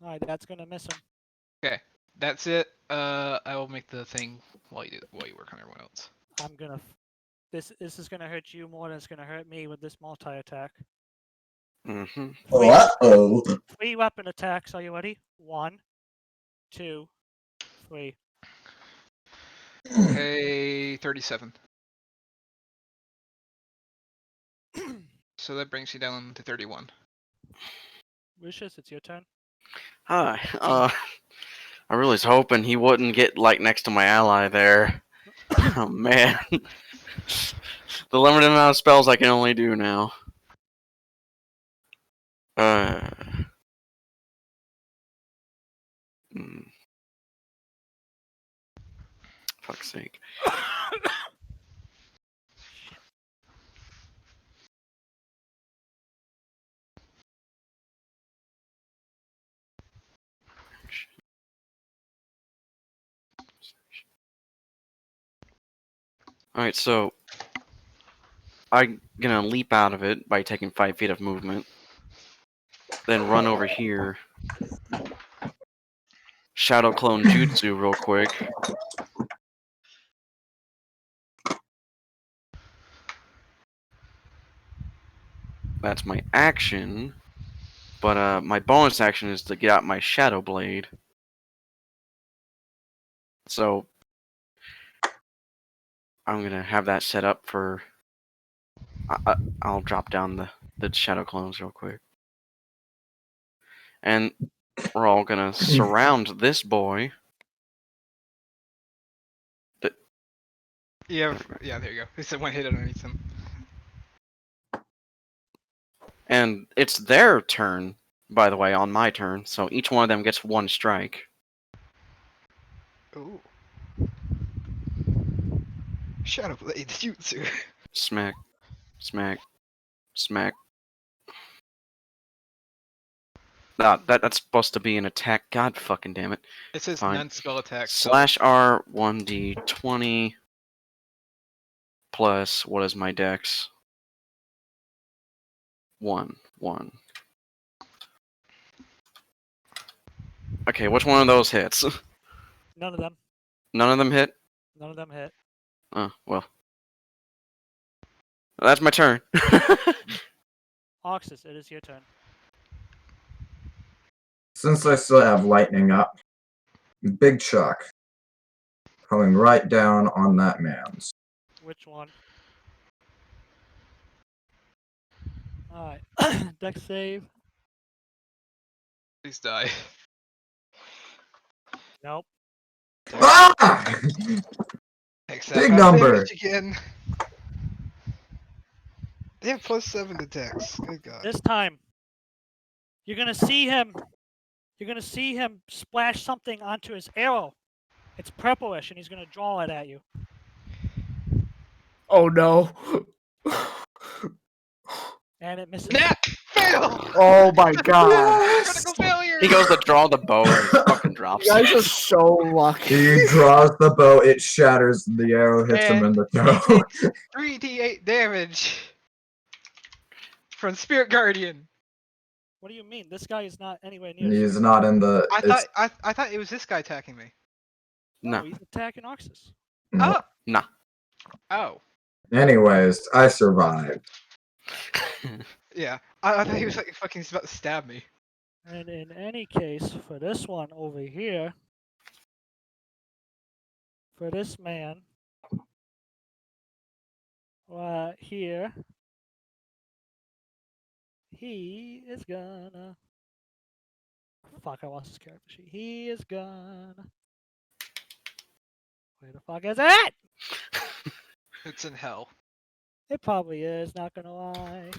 All right, that's gonna miss him. Okay, that's it. I will make the thing while you work on everyone else. I'm gonna. This is gonna hurt you more than it's gonna hurt me with this multi attack. Mm-hmm. Uh-oh. 3 weapon attacks. Are you ready? 1, 2, 3. Okay, 37. So that brings you down to 31. Lucius, it's your turn. Hi. I really was hoping he wouldn't get like next to my ally there. Oh man. The limited amount of spells I can only do now. Fuck's sake. Alright, so I'm gonna leap out of it by taking 5 feet of movement. Then run over here. Shadow Clone Jutsu real quick. That's my action. But my bonus action is to get out my Shadow Blade. So I'm gonna have that set up for. I'll drop down the Shadow Clones real quick. And we're all gonna surround this boy. Yeah, there you go. It's a one hit underneath him. And it's their turn, by the way, on my turn. So each one of them gets 1 strike. Ooh. Shadow Blade Jutsu. Smack, smack, smack. That's supposed to be an attack. God fucking damn it. It says Fine. non-spell attack. So Slash R 1d20 plus what is my dex? 1. Okay, which one of those hits? None of them. None of them hit? None of them hit. Oh, well. That's my turn. Oxus, it is your turn. Since I still have lightning up, Big Chuck coming right down on that man's. Which one? Alright. Dex save. please die. Nope. Ah! Except Big bad number. damage again. They have +7 to dex. Good god. This time, you're gonna see him. You're gonna see him splash something onto his arrow. It's purplish, and he's gonna draw it at you. Oh no. And it misses. Nah! Fail! Oh my god. Critical failure! He goes to draw the bow and he fucking You drops guys it. are so lucky. He draws the bow, it shatters, the arrow hits him in the He toe. takes 3d8 damage from Spirit Guardian. What do you mean? This guy is not anywhere near. He's not in the. I thought it was this guy attacking me. No, No. he's attacking Oxus. Oh! Nah. Oh. Anyways, I survived. Yeah. I thought he was like fucking about to stab me. And in any case, for this one over here, for this man, here, he is gonna. Fuck, I lost his character sheet. He is gonna. Where the fuck is it? It's in hell. It probably is, not gonna lie.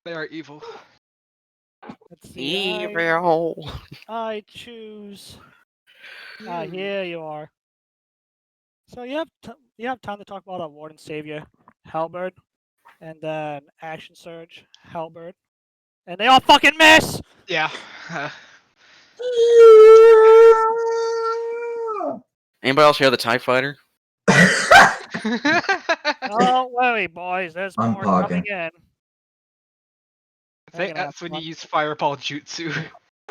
They are evil. Let's see. Evil. I choose. Here you are. So you have time to talk about a Warden Savior, Halberd, and then Action Surge, Halberd, and they all fucking miss. Yeah. Anybody else hear the TIE Fighter? Don't worry, boys. There's I'm more coming talking. in. I think gonna that's have when you fun. use Fireball Jutsu.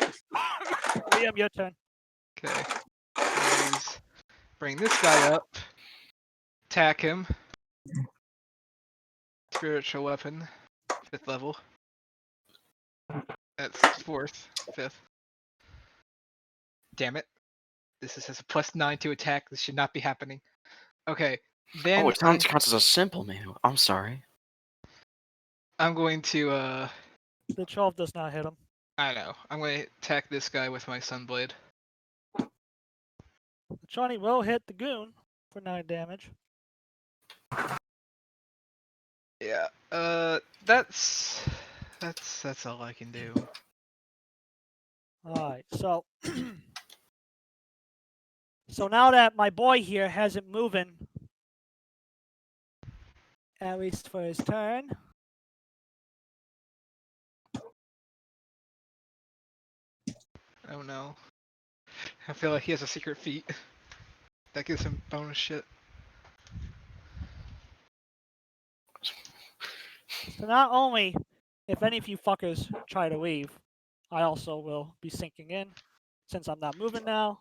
Liam, your turn. Okay. Bring this guy up. Attack him. Spiritual weapon. 5th level. That's 4th. 5th. Damn it. This has a +9 to attack. This should not be happening. Okay. Then Oh, it counts as a simple menu. I'm sorry. I'm going to The 12 does not hit him. I know. I'm going to attack this guy with my Sunblade. The Johnny will hit the goon for 9 damage. Yeah. That's all I can do. Alright, so so now that my boy here has it moving, at least for his turn. Oh no. I feel like he has a secret feat that gives him bonus shit. So not only if any of you fuckers try to leave, I also will be sinking in since I'm not moving now.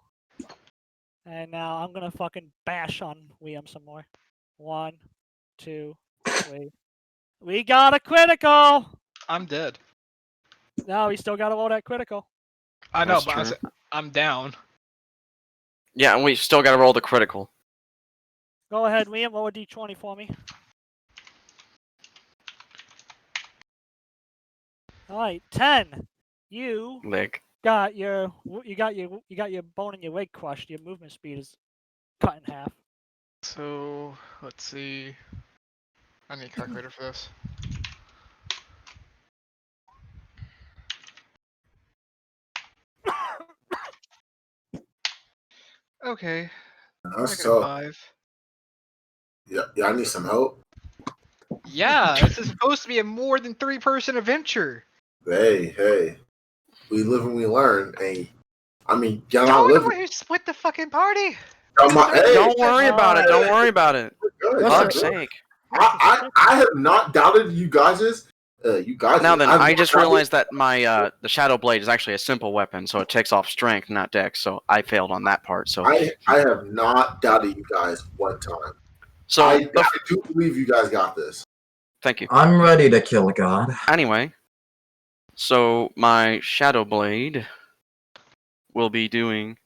And now I'm gonna fucking bash on Liam some more. 1, 2, 3. We got a critical! I'm dead. No, we still gotta roll that critical. I know, That's but true. I'm down. Yeah, and we still got to roll the critical. Go ahead, Liam, roll a d20 for me. Alright, 10. You Leg. got your bone in your leg crushed. Your movement speed is cut in half. So let's see. I need a calculator for this. Okay, That's negative tough. 5. Yeah, I need some help. Yeah, this is supposed to be a more than 3-person adventure. Hey, we live and we learn. Hey, I mean, y'all Y'all not are the living. one who split the fucking party. Come on, hey, Don't worry about it. Don't worry about it. good, Listen, Fuck's sake. I have not doubted you guys'. You guys. Now then, I've I not just doubted- realized that my the shadow blade is actually a simple weapon, so it takes off strength, not dex. So I failed on that part. So I have not doubted you guys one time. so I do believe you guys got this. thank you. I'm ready to kill a god. Anyway, so my shadow blade will be doing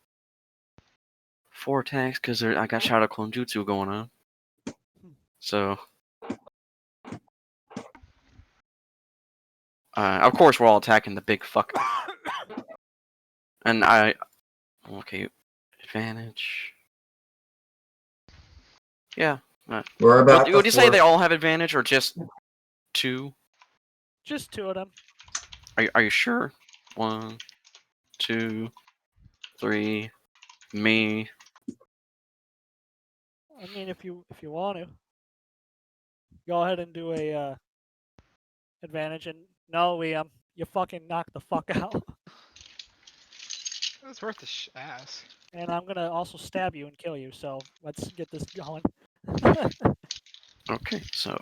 4 attacks because I got shadow clone jutsu going on. So of course we're all attacking the big fuck. And okay, advantage. Yeah. We're about Would you say to they all have advantage or just 2? Just 2 of them. Are you sure? 1, 2, 3. Me. I mean, if you want to, go ahead and do a advantage. And no, Liam, you fucking knock the fuck out. It's worth the ass. And I'm gonna also stab you and kill you. So let's get this going. Okay, so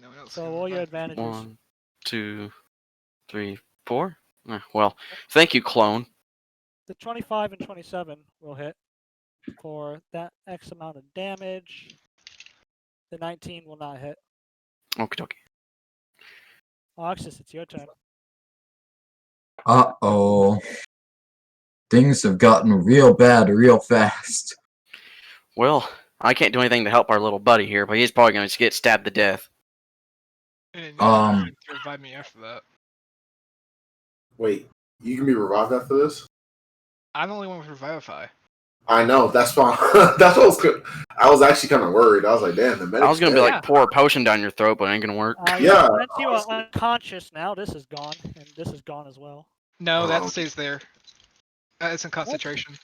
No one else So can all your revive. advantages. 1, 2, 3, 4. Well, thank you, clone. The 25 and 27 will hit for that X amount of damage. The 19 will not hit. Okie dokie. Oxus, it's your turn. Uh-oh. Things have gotten real bad real fast. Well, I can't do anything to help our little buddy here, but he's probably going to get stabbed to death. And Um, to revive me after that. Wait, you can be revived after this? I'm the only one with Revivify. I know. That's fine. That's what I was actually kind of worried. I was like, damn, the medic. I was going to be Yeah. like, pour a potion down your throat, but it ain't going to work. Yeah. Since you are unconscious now, this is gone, and this is gone as well. No, that Oh. stays there. It's in concentration.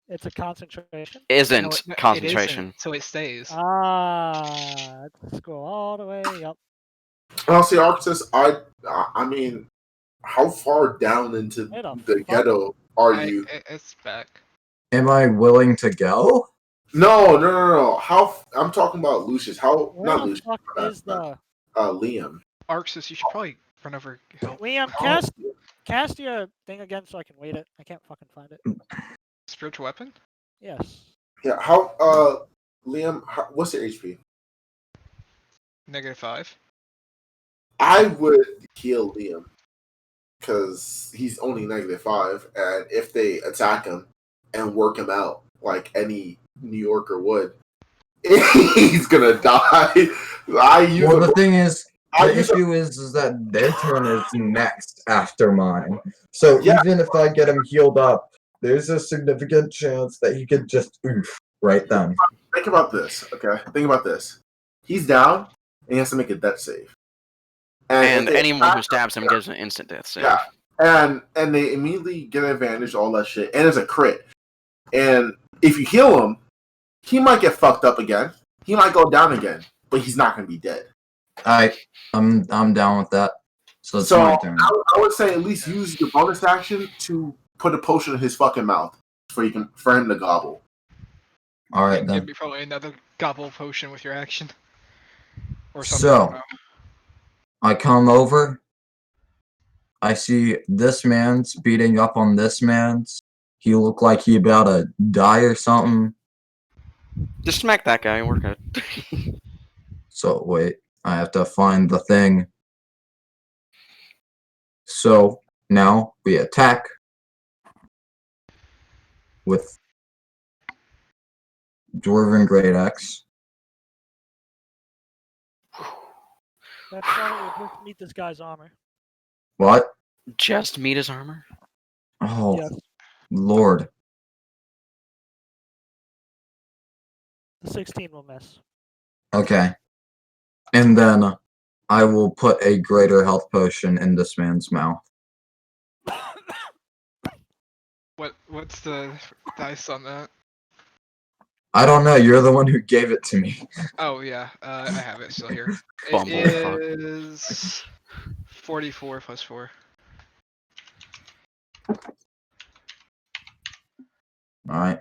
It's a concentration. Isn't No, it concentration. isn't, so it stays. Let's go all the way up. Honestly, Arctis, I mean, how far down into Where the the fuck? ghetto are you? It's back. am I willing to go? No. I'm talking about Lucius. How? Where Not the Lucius. fuck is the Liam. Arxis, you should probably run over help. Liam? Cast your thing again so I can wait it. I can't fucking find it. Spiritual weapon? Yes. Yeah. How? Liam. What's your HP? -5. I would heal Liam because he's only -5, and if they attack him and work him out like any New Yorker would, he's gonna die. The thing is, I the use a- issue is that their turn is next after mine. So Yeah. even if I get him healed up, there's a significant chance that he could just oof right then. Think about this, okay? Think about this. He's down, and he has to make a death save. And if they anyone who attack stabs him him, gives an instant death save. Yeah. And they immediately get an advantage, all that shit, and it's a crit. And if you heal him, he might get fucked up again. He might go down again, but he's not gonna be dead. I'm down with that. So it's So my turn. I would say at least use your bonus action to put a potion in his fucking mouth for him to gobble. All right It'd then. be probably another gobble potion with your action. Or something. So- I don't know. I come over. I see this man's beating up on this man's. He looked like he about to die or something. Just smack that guy and we're good. So wait, I have to find the thing. So now we attack with Dwarven Great Axe. That's why it would just meet this guy's armor. What? Just meet his armor? Oh, Yes. Lord. The 16 will miss. Okay. And then I will put a greater health potion in this man's mouth. What's the dice on that? I don't know. You're the one who gave it to me. Oh yeah, I have it still here. It Bumblefuck. is 44 plus 4. All right.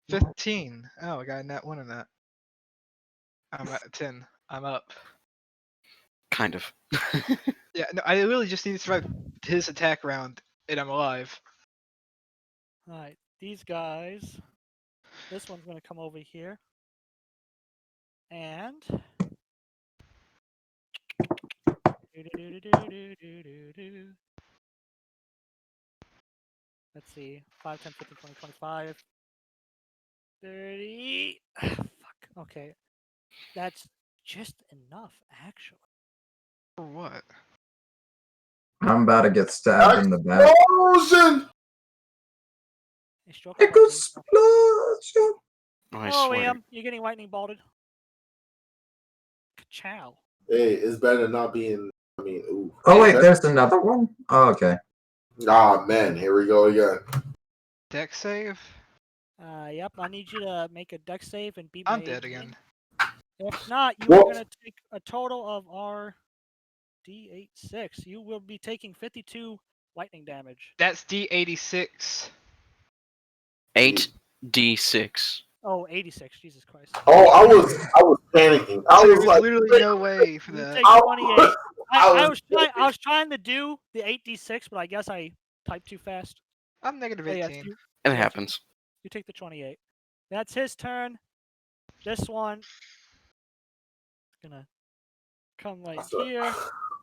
15. Oh, I got a nat 1 in that. I'm at 10. I'm up. Kind of. Yeah, no, I really just need to survive his attack round, and I'm alive. Alright, these guys. This one's gonna come over here. And let's see. 5, 10, 15, 20, 25, 30. Fuck. Okay. That's just enough, actually. For what? I'm about to get stabbed in the back. Explosion! Hey, stroke of lightning. Explosion! Oh, I Oh, swear. Liam, you're getting lightning bolted. Ka-chow. Hey, it's better than not being. I mean, ooh. Oh wait, there's another one? Oh, okay. Ah, man, here we go again. Deck save? Yep, I need you to make a dex save and beat I'm my dead 18. again. If not, you Well- are going to take a total of our D8-6. You will be taking 52 lightning damage. That's D86. 8d6. Oh, 86. Jesus Christ. Oh, I was panicking. I So was there's like, literally no way for You that. take I- 28. I I was trying to do the 8d6, but I guess I typed too fast. I'm negative Oh, yes, 18. It yes, happens. You take the 28. That's his turn. This one is gonna come right here.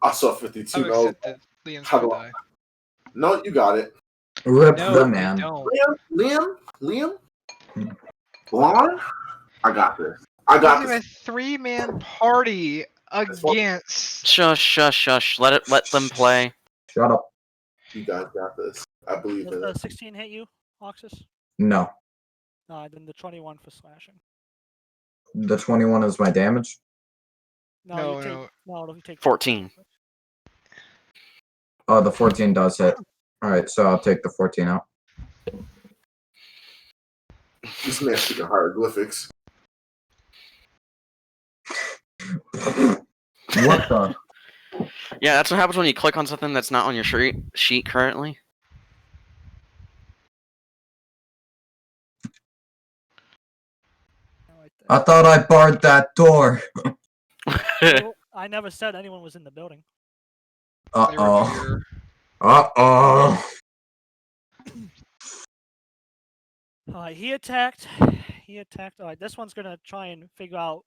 I saw 52. I've No, accepted Liam's How gonna do I- die. no, you got it. Rip No, the you man. don't. Liam. Blonde? I got this. I got These are a this. 3-man party what- against. Shush, shush, shush. Let them play. Shut up. You guys got this. I believe Does in the it. 16 hit you, Oxus? No. Then the 21 for slashing. The 21 is my damage. No, No, you take no. you take 14. Oh, the 14 does hit. Alright, so I'll take the 14 out. This man's speaking hieroglyphics. What the? Yeah, that's what happens when you click on something that's not on your sheet currently. Right there. I thought I barred that door. Well, I never said anyone was in the building. They were Uh-oh. here. Uh-oh. Alright, he attacked. He attacked. Alright, this one's gonna try and figure out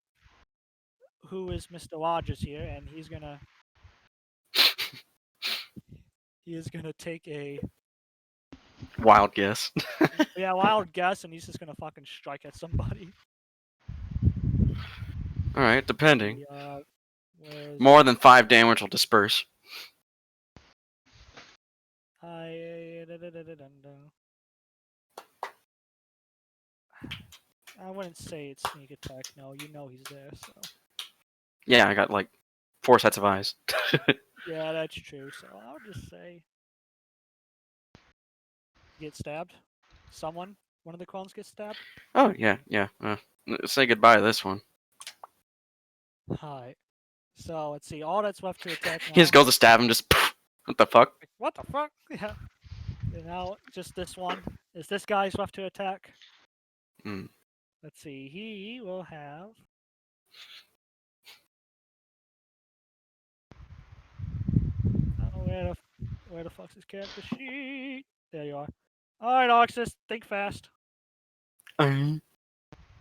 who is Mr. Rogers here, and he's gonna take a Wild guess. wild guess, and he's just gonna fucking strike at somebody. Alright, depending. Where's More than 5 damage will disperse. I wouldn't say it's sneak attack. No, you know he's there. So Yeah, I got like 4 sets of eyes. yeah, that's true. So I'll just say get stabbed. One of the clones gets stabbed. Oh, yeah. Say goodbye to this one. Hi. So let's see. All that's left to attack now. He just goes to stab him, just what the fuck? What the fuck? Yeah. And now just this one. Is this guy's left to attack? Hmm. Let's see. He will have Where the fuck's his character sheet? There you are. All right, Oxus, think fast. Um,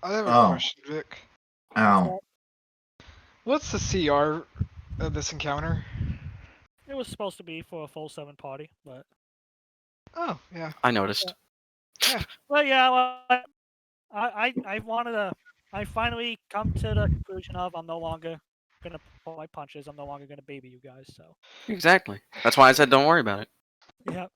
I have a Oh. question, Vic. Ow. What's the CR of this encounter? It was supposed to be for a full 7 party, but Oh, yeah. I noticed. yeah, well, I wanted to. I finally come to the conclusion of I'm no longer gonna pull my punches. I'm no longer gonna baby you guys. So Exactly. That's why I said don't worry about it. yeah,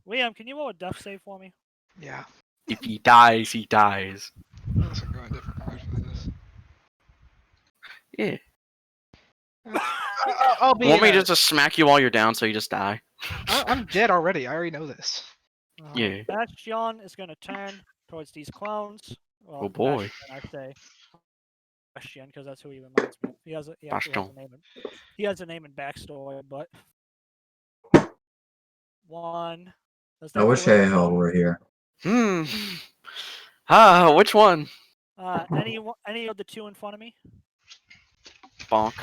Liam, can you roll a death save for me? Yeah. If he dies, he dies. Unless I'm going a different direction with this. Yeah. I'll be Want me in a- just to smack you while you're down so you just die? I'm dead already. I already know this. Yeah. Bastion is gonna turn towards these clones. Well, Oh boy. Bastion, I say. Bastion, because that's who he reminds me of. He actually has Bastion. a name. He has a name and backstory, but one. Does I that wish get rid of- Haehil were here. Which one? any of the 2 in front of me? Bonk.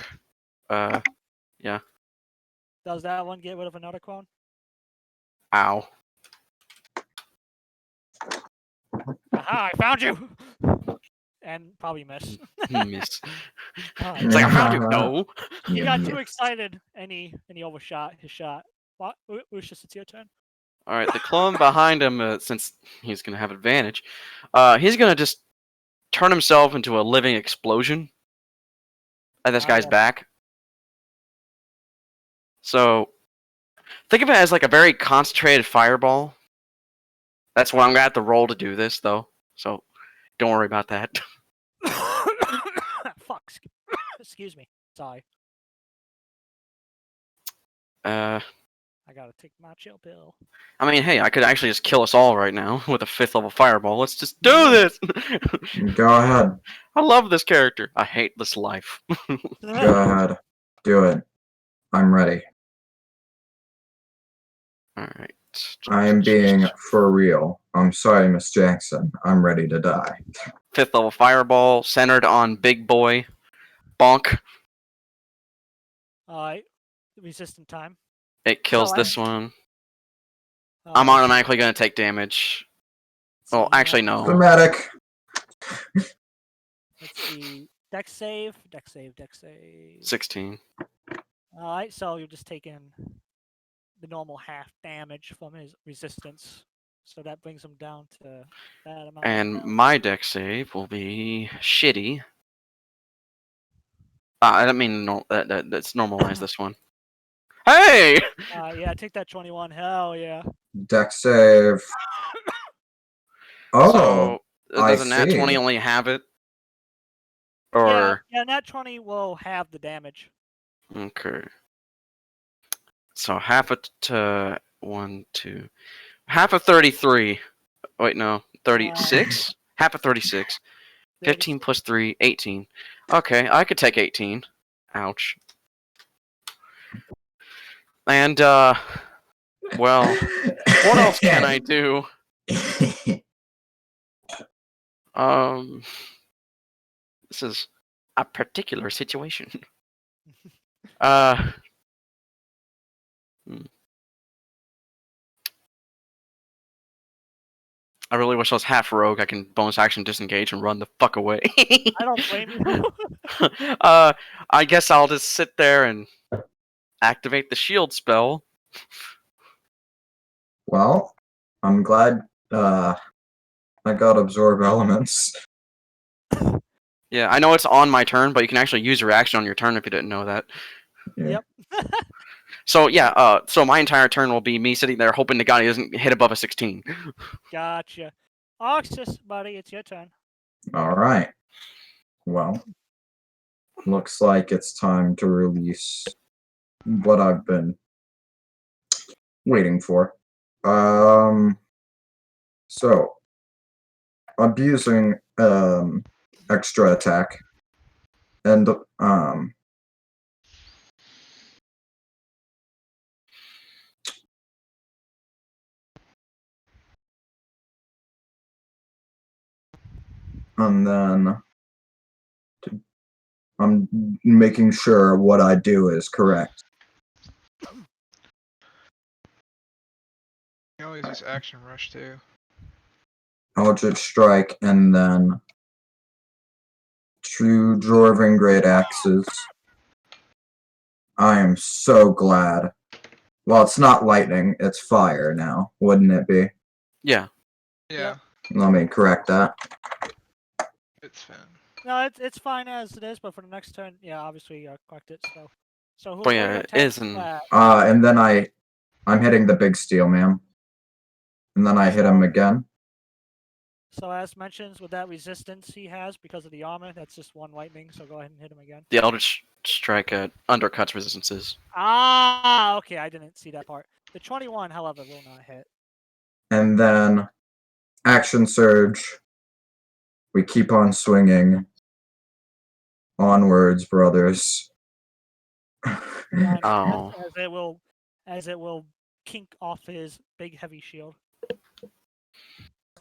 Does that one get rid of another clone? Ow. Aha! I found you. And probably miss. Miss. Alright, It's like I found you. No. He Yeah, got yeah. too excited and he overshot his shot. What? Lucius, it's your turn. All right, the clone behind him, since he's gonna have advantage, he's gonna just turn himself into a living explosion at this guy's yeah. back. So think of it as like a very concentrated fireball. That's what I'm gonna have to roll to do this, though. So don't worry about that. Fuck. Excuse me. Sorry. I gotta take my chill pill. I mean, hey, I could actually just kill us all right now with a 5th level fireball. Let's just do this. Go ahead. I love this character. I hate this life. Go ahead. Do it. I'm ready. All right. I am being for real. I'm sorry, Miss Jackson. I'm ready to die. 5th level fireball centered on Big Boy. Bonk. Alright. Resistant time. It kills So this one. I'm Alright, automatically gonna take damage. so Well, actually, no. Dramatic. Let's see. Dex save. Dex save. Dex save. 16. Alright, so you're just taking the normal half damage from his resistance. So that brings him down to that amount. And my deck save will be shitty. I don't mean let's normalize this one. Hey! Yeah, take that 21. Hell yeah. Deck save. Oh, So, I does a nat see. 20 only have it? Or... Yeah, nat 20 will have the damage. Okay. So half it to 1, 2... Half of 33. Wait, no. 36? Half of 36. 15 plus 3, 18. Okay, I could take 18. Ouch. And, well, what else can I do? This is a particular situation. I really wish I was half rogue. I can bonus action disengage and run the fuck away. I don't blame you. I guess I'll just sit there and activate the shield spell. Well, I'm glad I got absorb elements. Yeah, I know it's on my turn, but you can actually use your action on your turn if you didn't know that. Yeah. Yep. So yeah, so my entire turn will be me sitting there hoping to God he doesn't hit above a 16. Gotcha. Oxus, buddy, it's your turn. All right. Well, looks like it's time to release what I've been waiting for. So abusing extra attack and then I'm making sure what I do is correct. You always use action rush too. Eldritch Strike, and then 2 Dwarven Great Axes. I am so glad. Well, it's not lightning, it's fire now, wouldn't it be? Yeah. Yeah, Let me correct that. it's fine. No, it's fine as it is, but for the next turn, yeah, obviously correct it. So who? But are yeah, you it attacking isn't- at? And then I'm hitting the big steel man. And then I hit him again. So as mentioned, with that resistance he has because of the armor, that's just 1 lightning. So go ahead and hit him again. The Eldritch Strike undercuts resistances. Ah, okay, I didn't see that part. The 21, however, will not hit. And then Action Surge. We keep on swinging. Onwards, brothers. Not Oh. as it will kink off his big heavy shield.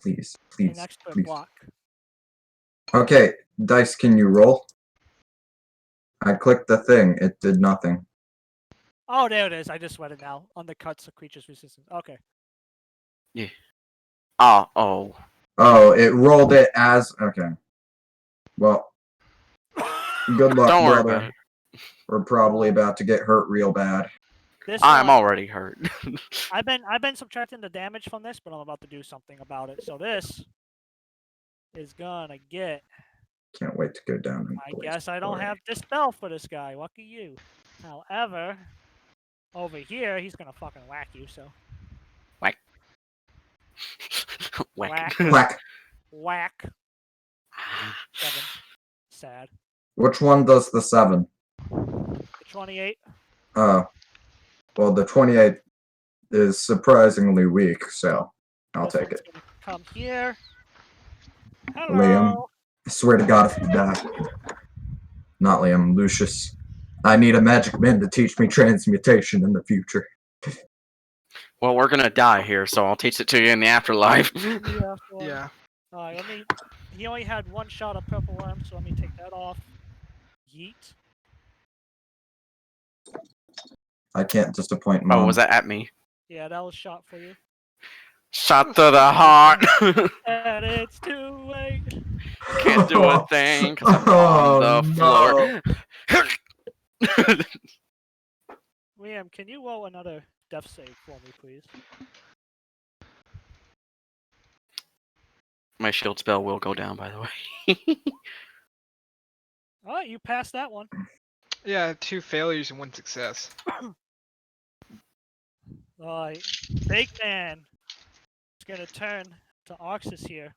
Please, And please, next turn please. block. Okay, dice, can you roll? I clicked the thing. It did nothing. Oh, there it is. I just read it now. Undercuts a creature's resistance. Okay. Yeah. Oh. Oh, it rolled it as... Okay. Well, good luck, Don't worry brother. about it. We're probably about to get hurt real bad. This I'm one, already hurt. I've been subtracting the damage from this, but I'm about to do something about it. So this is gonna get. Can't wait to go down and I guess I don't have dispel for this guy. Lucky you. However, over here he's gonna fucking whack you. So Whack. Whack. Whack. whack. 7. Sad. Which one does the 7? The 28. Oh. Well, the 28 is surprisingly weak, so I'll This take one's it. gonna come here. Hello. Liam. I swear to God if you die. Not Liam, Lucius. I need a magic man to teach me transmutation in the future. Well, we're gonna die here, so I'll teach it to you in the afterlife. Yeah. Yeah. Alright, let me. He only had 1 shot of purple worm, so let me take that off. Yeet. I can't disappoint Mom. Oh, was that at me? Yeah, that was shot for you. Shot to the heart. And it's too late. Can't do a thing because I'm on the floor. Liam, can you roll another death save for me, please? My shield spell will go down, by the way. Alright, you passed that one. Yeah, 2 failures and 1 success. Alright, Big Man. It's gonna turn to Oxus here.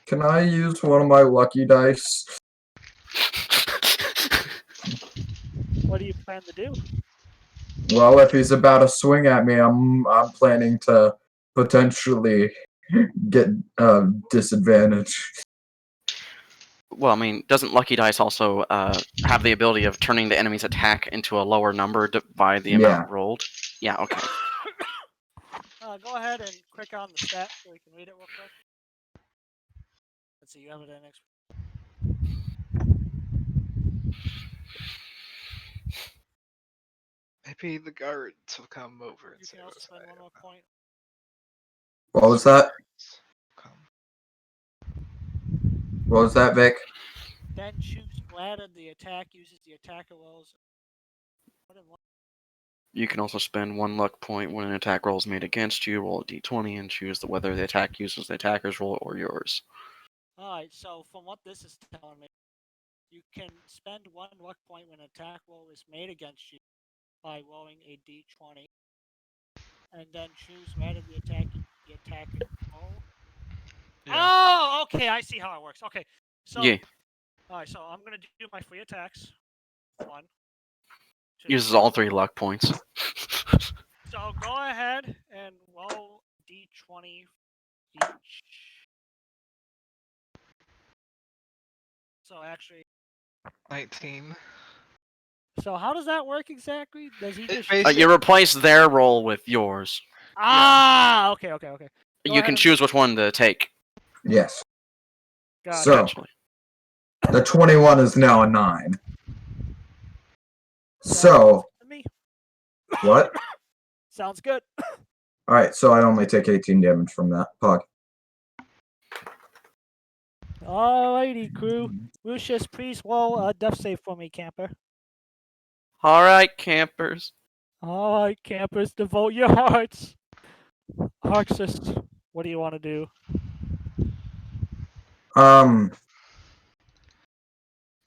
Can I use one of my lucky dice? What do you plan to do? Well, if he's about to swing at me, I'm planning to potentially get disadvantage. Well, I mean, doesn't Lucky Dice also have the ability of turning the enemy's attack into a lower number by the amount rolled? Yeah, okay. Go ahead and click on the stat so we can read it real quick. Let's see, you have it in next. Maybe the guards will come over and You say can also what's spend that. 1 more point. What was that? Come. What was that, Vic? Then choose ladder. The attack uses the attacker rolls. You can also spend 1 luck point when an attack roll is made against you. Roll a d20 and choose whether the attack uses the attacker's roll or yours. Alright, so from what this is telling me, you can spend 1 luck point when an attack roll is made against you by rolling a d20. And then choose rather the attacker roll. Yeah. Oh, okay, I see how it works. Okay, so Yeah. Alright, so I'm gonna do my free attacks. 1. 2. Uses all 3 luck points. So go ahead and roll d20 each. So actually, 19. so how does that work exactly? Does he It just? basically- You replace their roll with yours. Ah, okay. Go You ahead can and- choose which one to take. Yes. Gotcha. So, Eventually. the 21 is now a 9. Sounds So, good to me. what? Sounds good. Alright, so I only take 18 damage from that. Pog. Alrighty, crew. Lucius, please roll a death save for me, camper. All right, campers. Alright, campers, devote your hearts. Arxis, what do you want to do?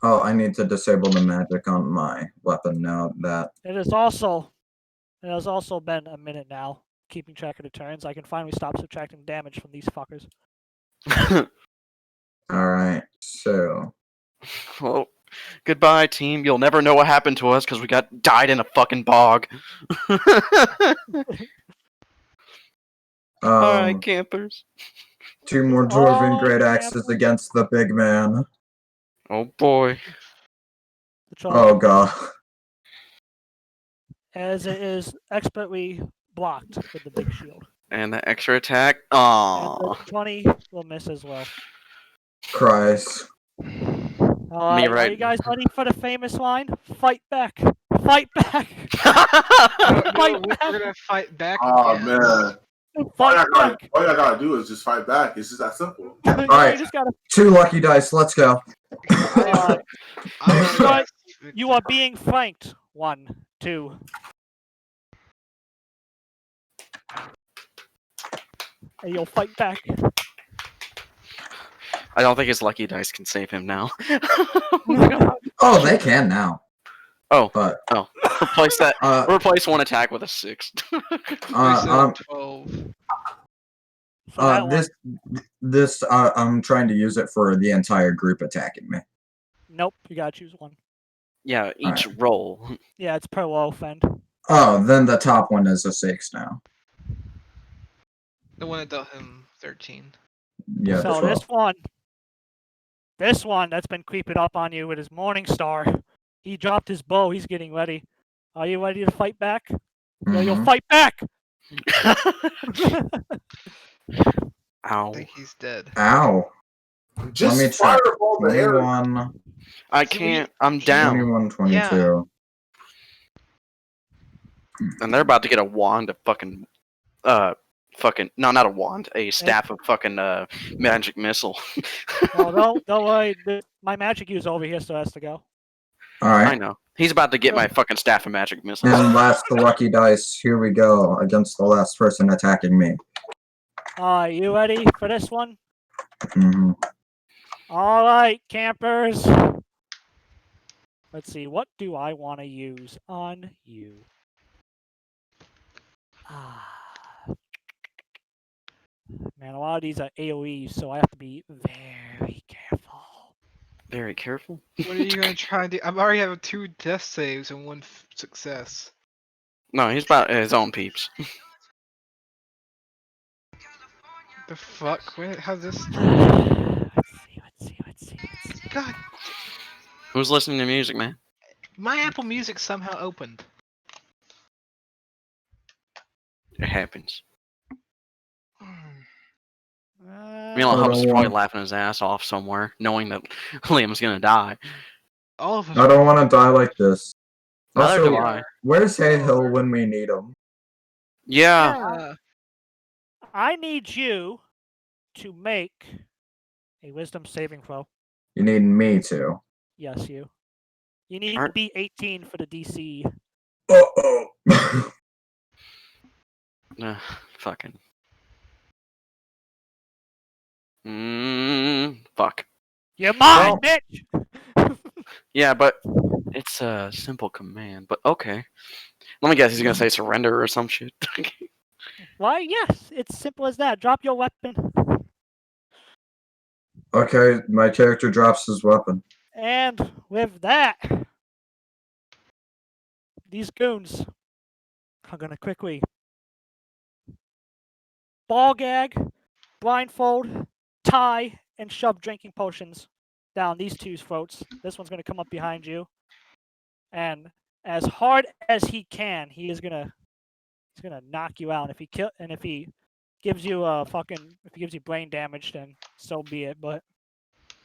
Oh, I need to disable the magic on my weapon now that... It has also been a minute now, keeping track of the turns. I can finally stop subtracting damage from these fuckers. Alright, so... Well, goodbye, team. You'll never know what happened to us because we died in a fucking bog. All right, campers. 2 more dwarven Oh, great axes camper. against the big man. Oh boy. The troll, Oh god. as it is expertly blocked with the big shield. And the extra attack. And Aww. the 20 will miss as well. Christ. Alright, are right. you guys ready for the famous line? Fight back! Fight back! No, Fight we're back! gonna fight back. Oh again. man. Fight back! All y'all gotta do is just fight back. It's just that simple. Yeah, Alright. you just gotta. 2 lucky dice, let's go. Alright, I'm Right. you are being flanked. 1, 2. And you'll fight back. I don't think his lucky dice can save him now. Oh, they can now. Oh. But, Replace that. uh, Replace one attack with a 6. uh, 12. So that one. this, I'm trying to use it for the entire group attacking me. Nope, you gotta choose one. Yeah, each roll. Yeah, it's per low offend. Oh, then the top one is a 6 now. The one that dealt him 13. Yeah, So 12. this one that's been creeping up on you with his Morning Star. He dropped his bow. He's getting ready. Are you ready to fight back? Yeah, you'll Mhm. fight back. I Ow. think he's dead. Ow. Just Let me check. fireball the air. 21, I can't. I'm down. 21, 22. And they're about to get a wand of fucking. No, not a wand. A staff of fucking magic missile. Oh, don't worry. My magic use over here, so it has to go. I Alright. know. He's about to get my fucking staff of magic missiles. And last lucky dice, here we go, against the last person attacking me. You ready for this one? Mhm. All right, campers. Let's see. What do I want to use on you? Man, a lot of these are AoEs, so I have to be very careful. Very careful. What are you gonna try and do? I'm already having 2 death saves and 1 success. No, he's about his own peeps. The fuck? How's this? Let's see. God, Who's listening to music, man? my Apple Music somehow opened. It happens. Uh, Meanwhile, I Hubs is don't probably want- laughing his ass off somewhere, knowing that Liam's gonna die. All of us. I don't want to die like this. Neither do Also, I. where's Haehil when we need him? Yeah. Yeah. I need you to make a wisdom saving throw. You need me to. Yes, you. You need to Aren't- be 18 for the DC. Uh-oh. Fucking. Fuck. You're mine, bitch! Yeah, but it's a simple command. But okay. Let me guess. He's gonna say surrender or some shit. Why, yes, it's simple as that. Drop your weapon. Okay, my character drops his weapon. And with that, these goons are gonna quickly ball gag, blindfold, tie, and shove drinking potions down these two's throats. This one's gonna come up behind you, and as hard as he can, he's gonna knock you out. And if he gives you brain damage, then so be it. But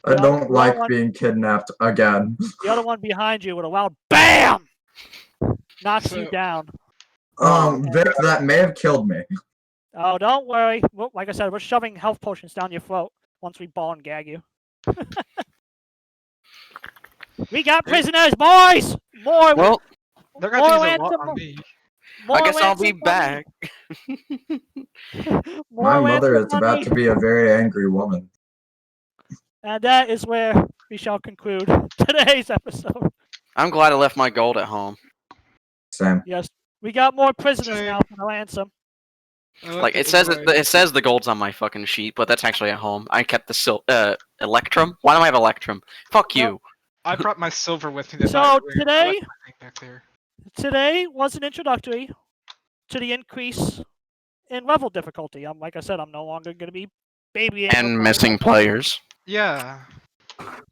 I don't like one- being kidnapped again. the other one behind you with a loud BAM knocks you So- down. Vic, that may have killed me. Oh, don't worry. Like I said, we're shoving health potions down your throat once we ball and gag you. We got prisoners, boys! More, Well, They're gonna more think it's a lot ransom, on me. more I guess I'll be ransom money. back. More My mother ransom is about money. to be a very angry woman. And that is where we shall conclude today's episode. I'm glad I left my gold at home. Same. Yes, we got more prisoners Same. now for the ransom. I Like it the says, device. it says the gold's on my fucking sheet, but that's actually at home. I kept the Electrum. Why do I have Electrum? Fuck you. I brought my silver with me. So I left today, my thing back there. today was an introductory to the increase in level difficulty. Like I said, I'm no longer going to be babying And or missing players. Yeah.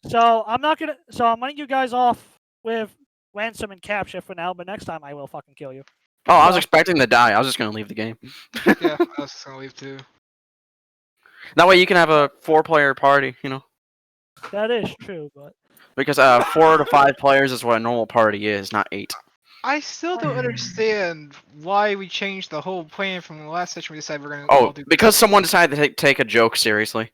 So I'm not gonna. So I'm letting you guys off with ransom and capture for now. But next time I will fucking kill you. Oh, I was So- expecting to die. I was just gonna leave the game. Yeah, I was just gonna leave too. That way you can have a 4-player party, you know? That is true, but Because 4 to 5 players is what a normal party is, not 8. I still don't understand why we changed the whole plan from the last session. We decided we're gonna all Oh, do because someone decided to take a joke seriously.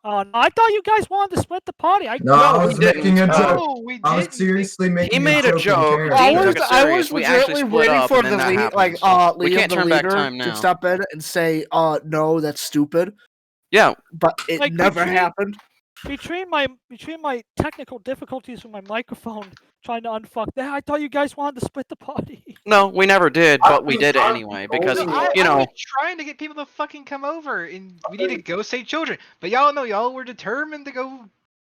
no, I thought you guys wanted to split the party. No, I was we didn't. making a joke. No, we I was didn't. seriously making He made a a joke. in Dean I took was it I serious. was We actually legitimately split waiting up, for and then the that lead, happens. We Liam, can't the turn back leader, time now. to step in and say, no, that's stupid. Yeah, But it Like, never between- happened. between my technical difficulties with my microphone trying to unfuck that, I thought you guys wanted to split the party. no, we never did, but we did it anyway because I you know. was trying to get people to fucking come over, and we need to go save children. But y'all know y'all were determined to go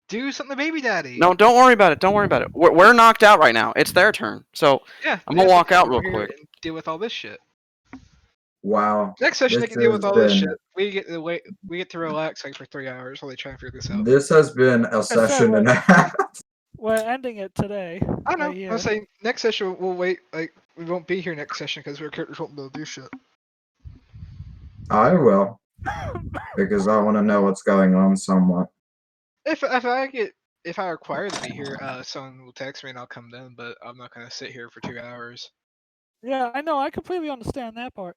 do something to baby daddy. No, don't worry about it. Don't worry about it. We're knocked out right now. It's their turn. So Yeah, I'm they gonna have to walk out come real over here quick. and deal with all this shit. Wow. Next session they This can deal with has all this been- shit. We get to wait. We get to relax like for 3 hours while they try and figure this out. This has been a said session and a what- half. We're ending it today. I know. right here. I'm saying next session we'll wait. Like we won't be here next session because our characters won't be able to do shit. I will. Because I want to know what's going on somewhat. If I require to be here, someone will text me and I'll come down. But I'm not gonna sit here for 2 hours. Yeah, I know. I completely understand that part.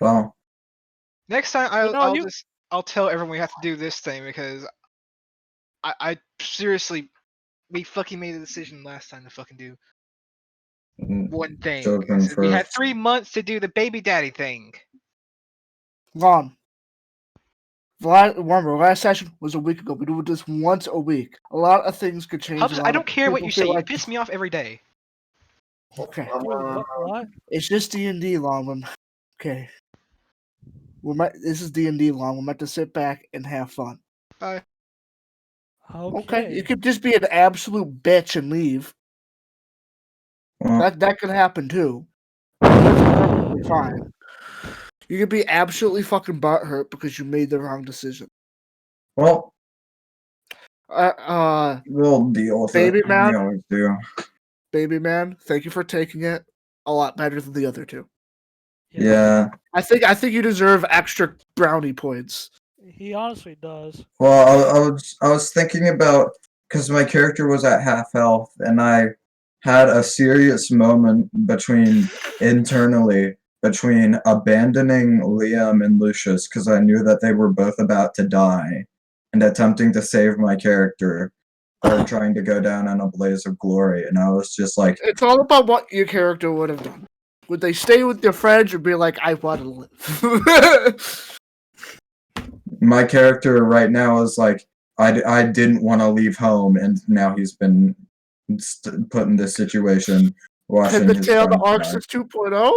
Well, Next time know, I'll tell everyone we have to do this thing because I seriously we fucking made a decision last time to fucking do one thing. children So we had first. 3 months to do the baby daddy thing. Ron. Remember, last session was a week ago. We do this once a week. A lot of things could change. I don't care what you say. You Like, piss me off every day. okay, Dude, what? it's just D&D, Lon. Okay, this is D&D, Lon. We're meant to sit back and have fun. Bye. Okay, you could just be an absolute bitch and leave. Well, That could happen too. That's perfectly fine. You could be absolutely fucking butthurt because you made the wrong decision. well, Baby we'll deal with Baby it. man? We always do. man, thank you for taking it a lot better than the other two. Yeah. I think you deserve extra brownie points. He honestly does. Well, I was thinking about because my character was at half health, and I had a serious moment internally between abandoning Liam and Lucius because I knew that they were both about to die, and attempting to save my character or trying to go down in a blaze of glory. And I was just like, It's all about what your character would have done. Would they stay with their friends or be like, I want to live? my character right now is like, I didn't want to leave home, and now he's been put in this situation. Watching Can the his tale of friends Arcs die. is 2.0?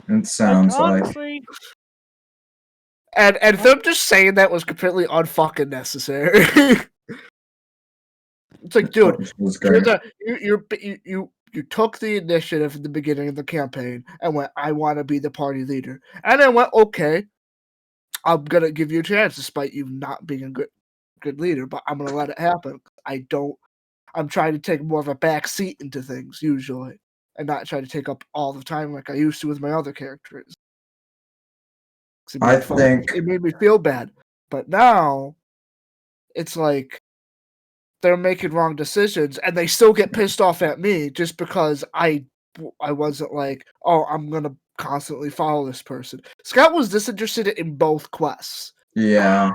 It sounds like. Honestly, And them just saying that was completely unfucking necessary. It's like, dude, It was great. you took the initiative at the beginning of the campaign and went, I want to be the party leader. And then went, okay, I'm gonna give you a chance despite you not being a good leader, but I'm gonna let it happen. I'm trying to take more of a back seat into things usually, and not try to take up all the time like I used to with my other characters. It made me feel bad. But now it's like they're making wrong decisions and they still get pissed off at me just because I wasn't like, oh, I'm gonna constantly follow this person. Scout was disinterested in both quests. Yeah.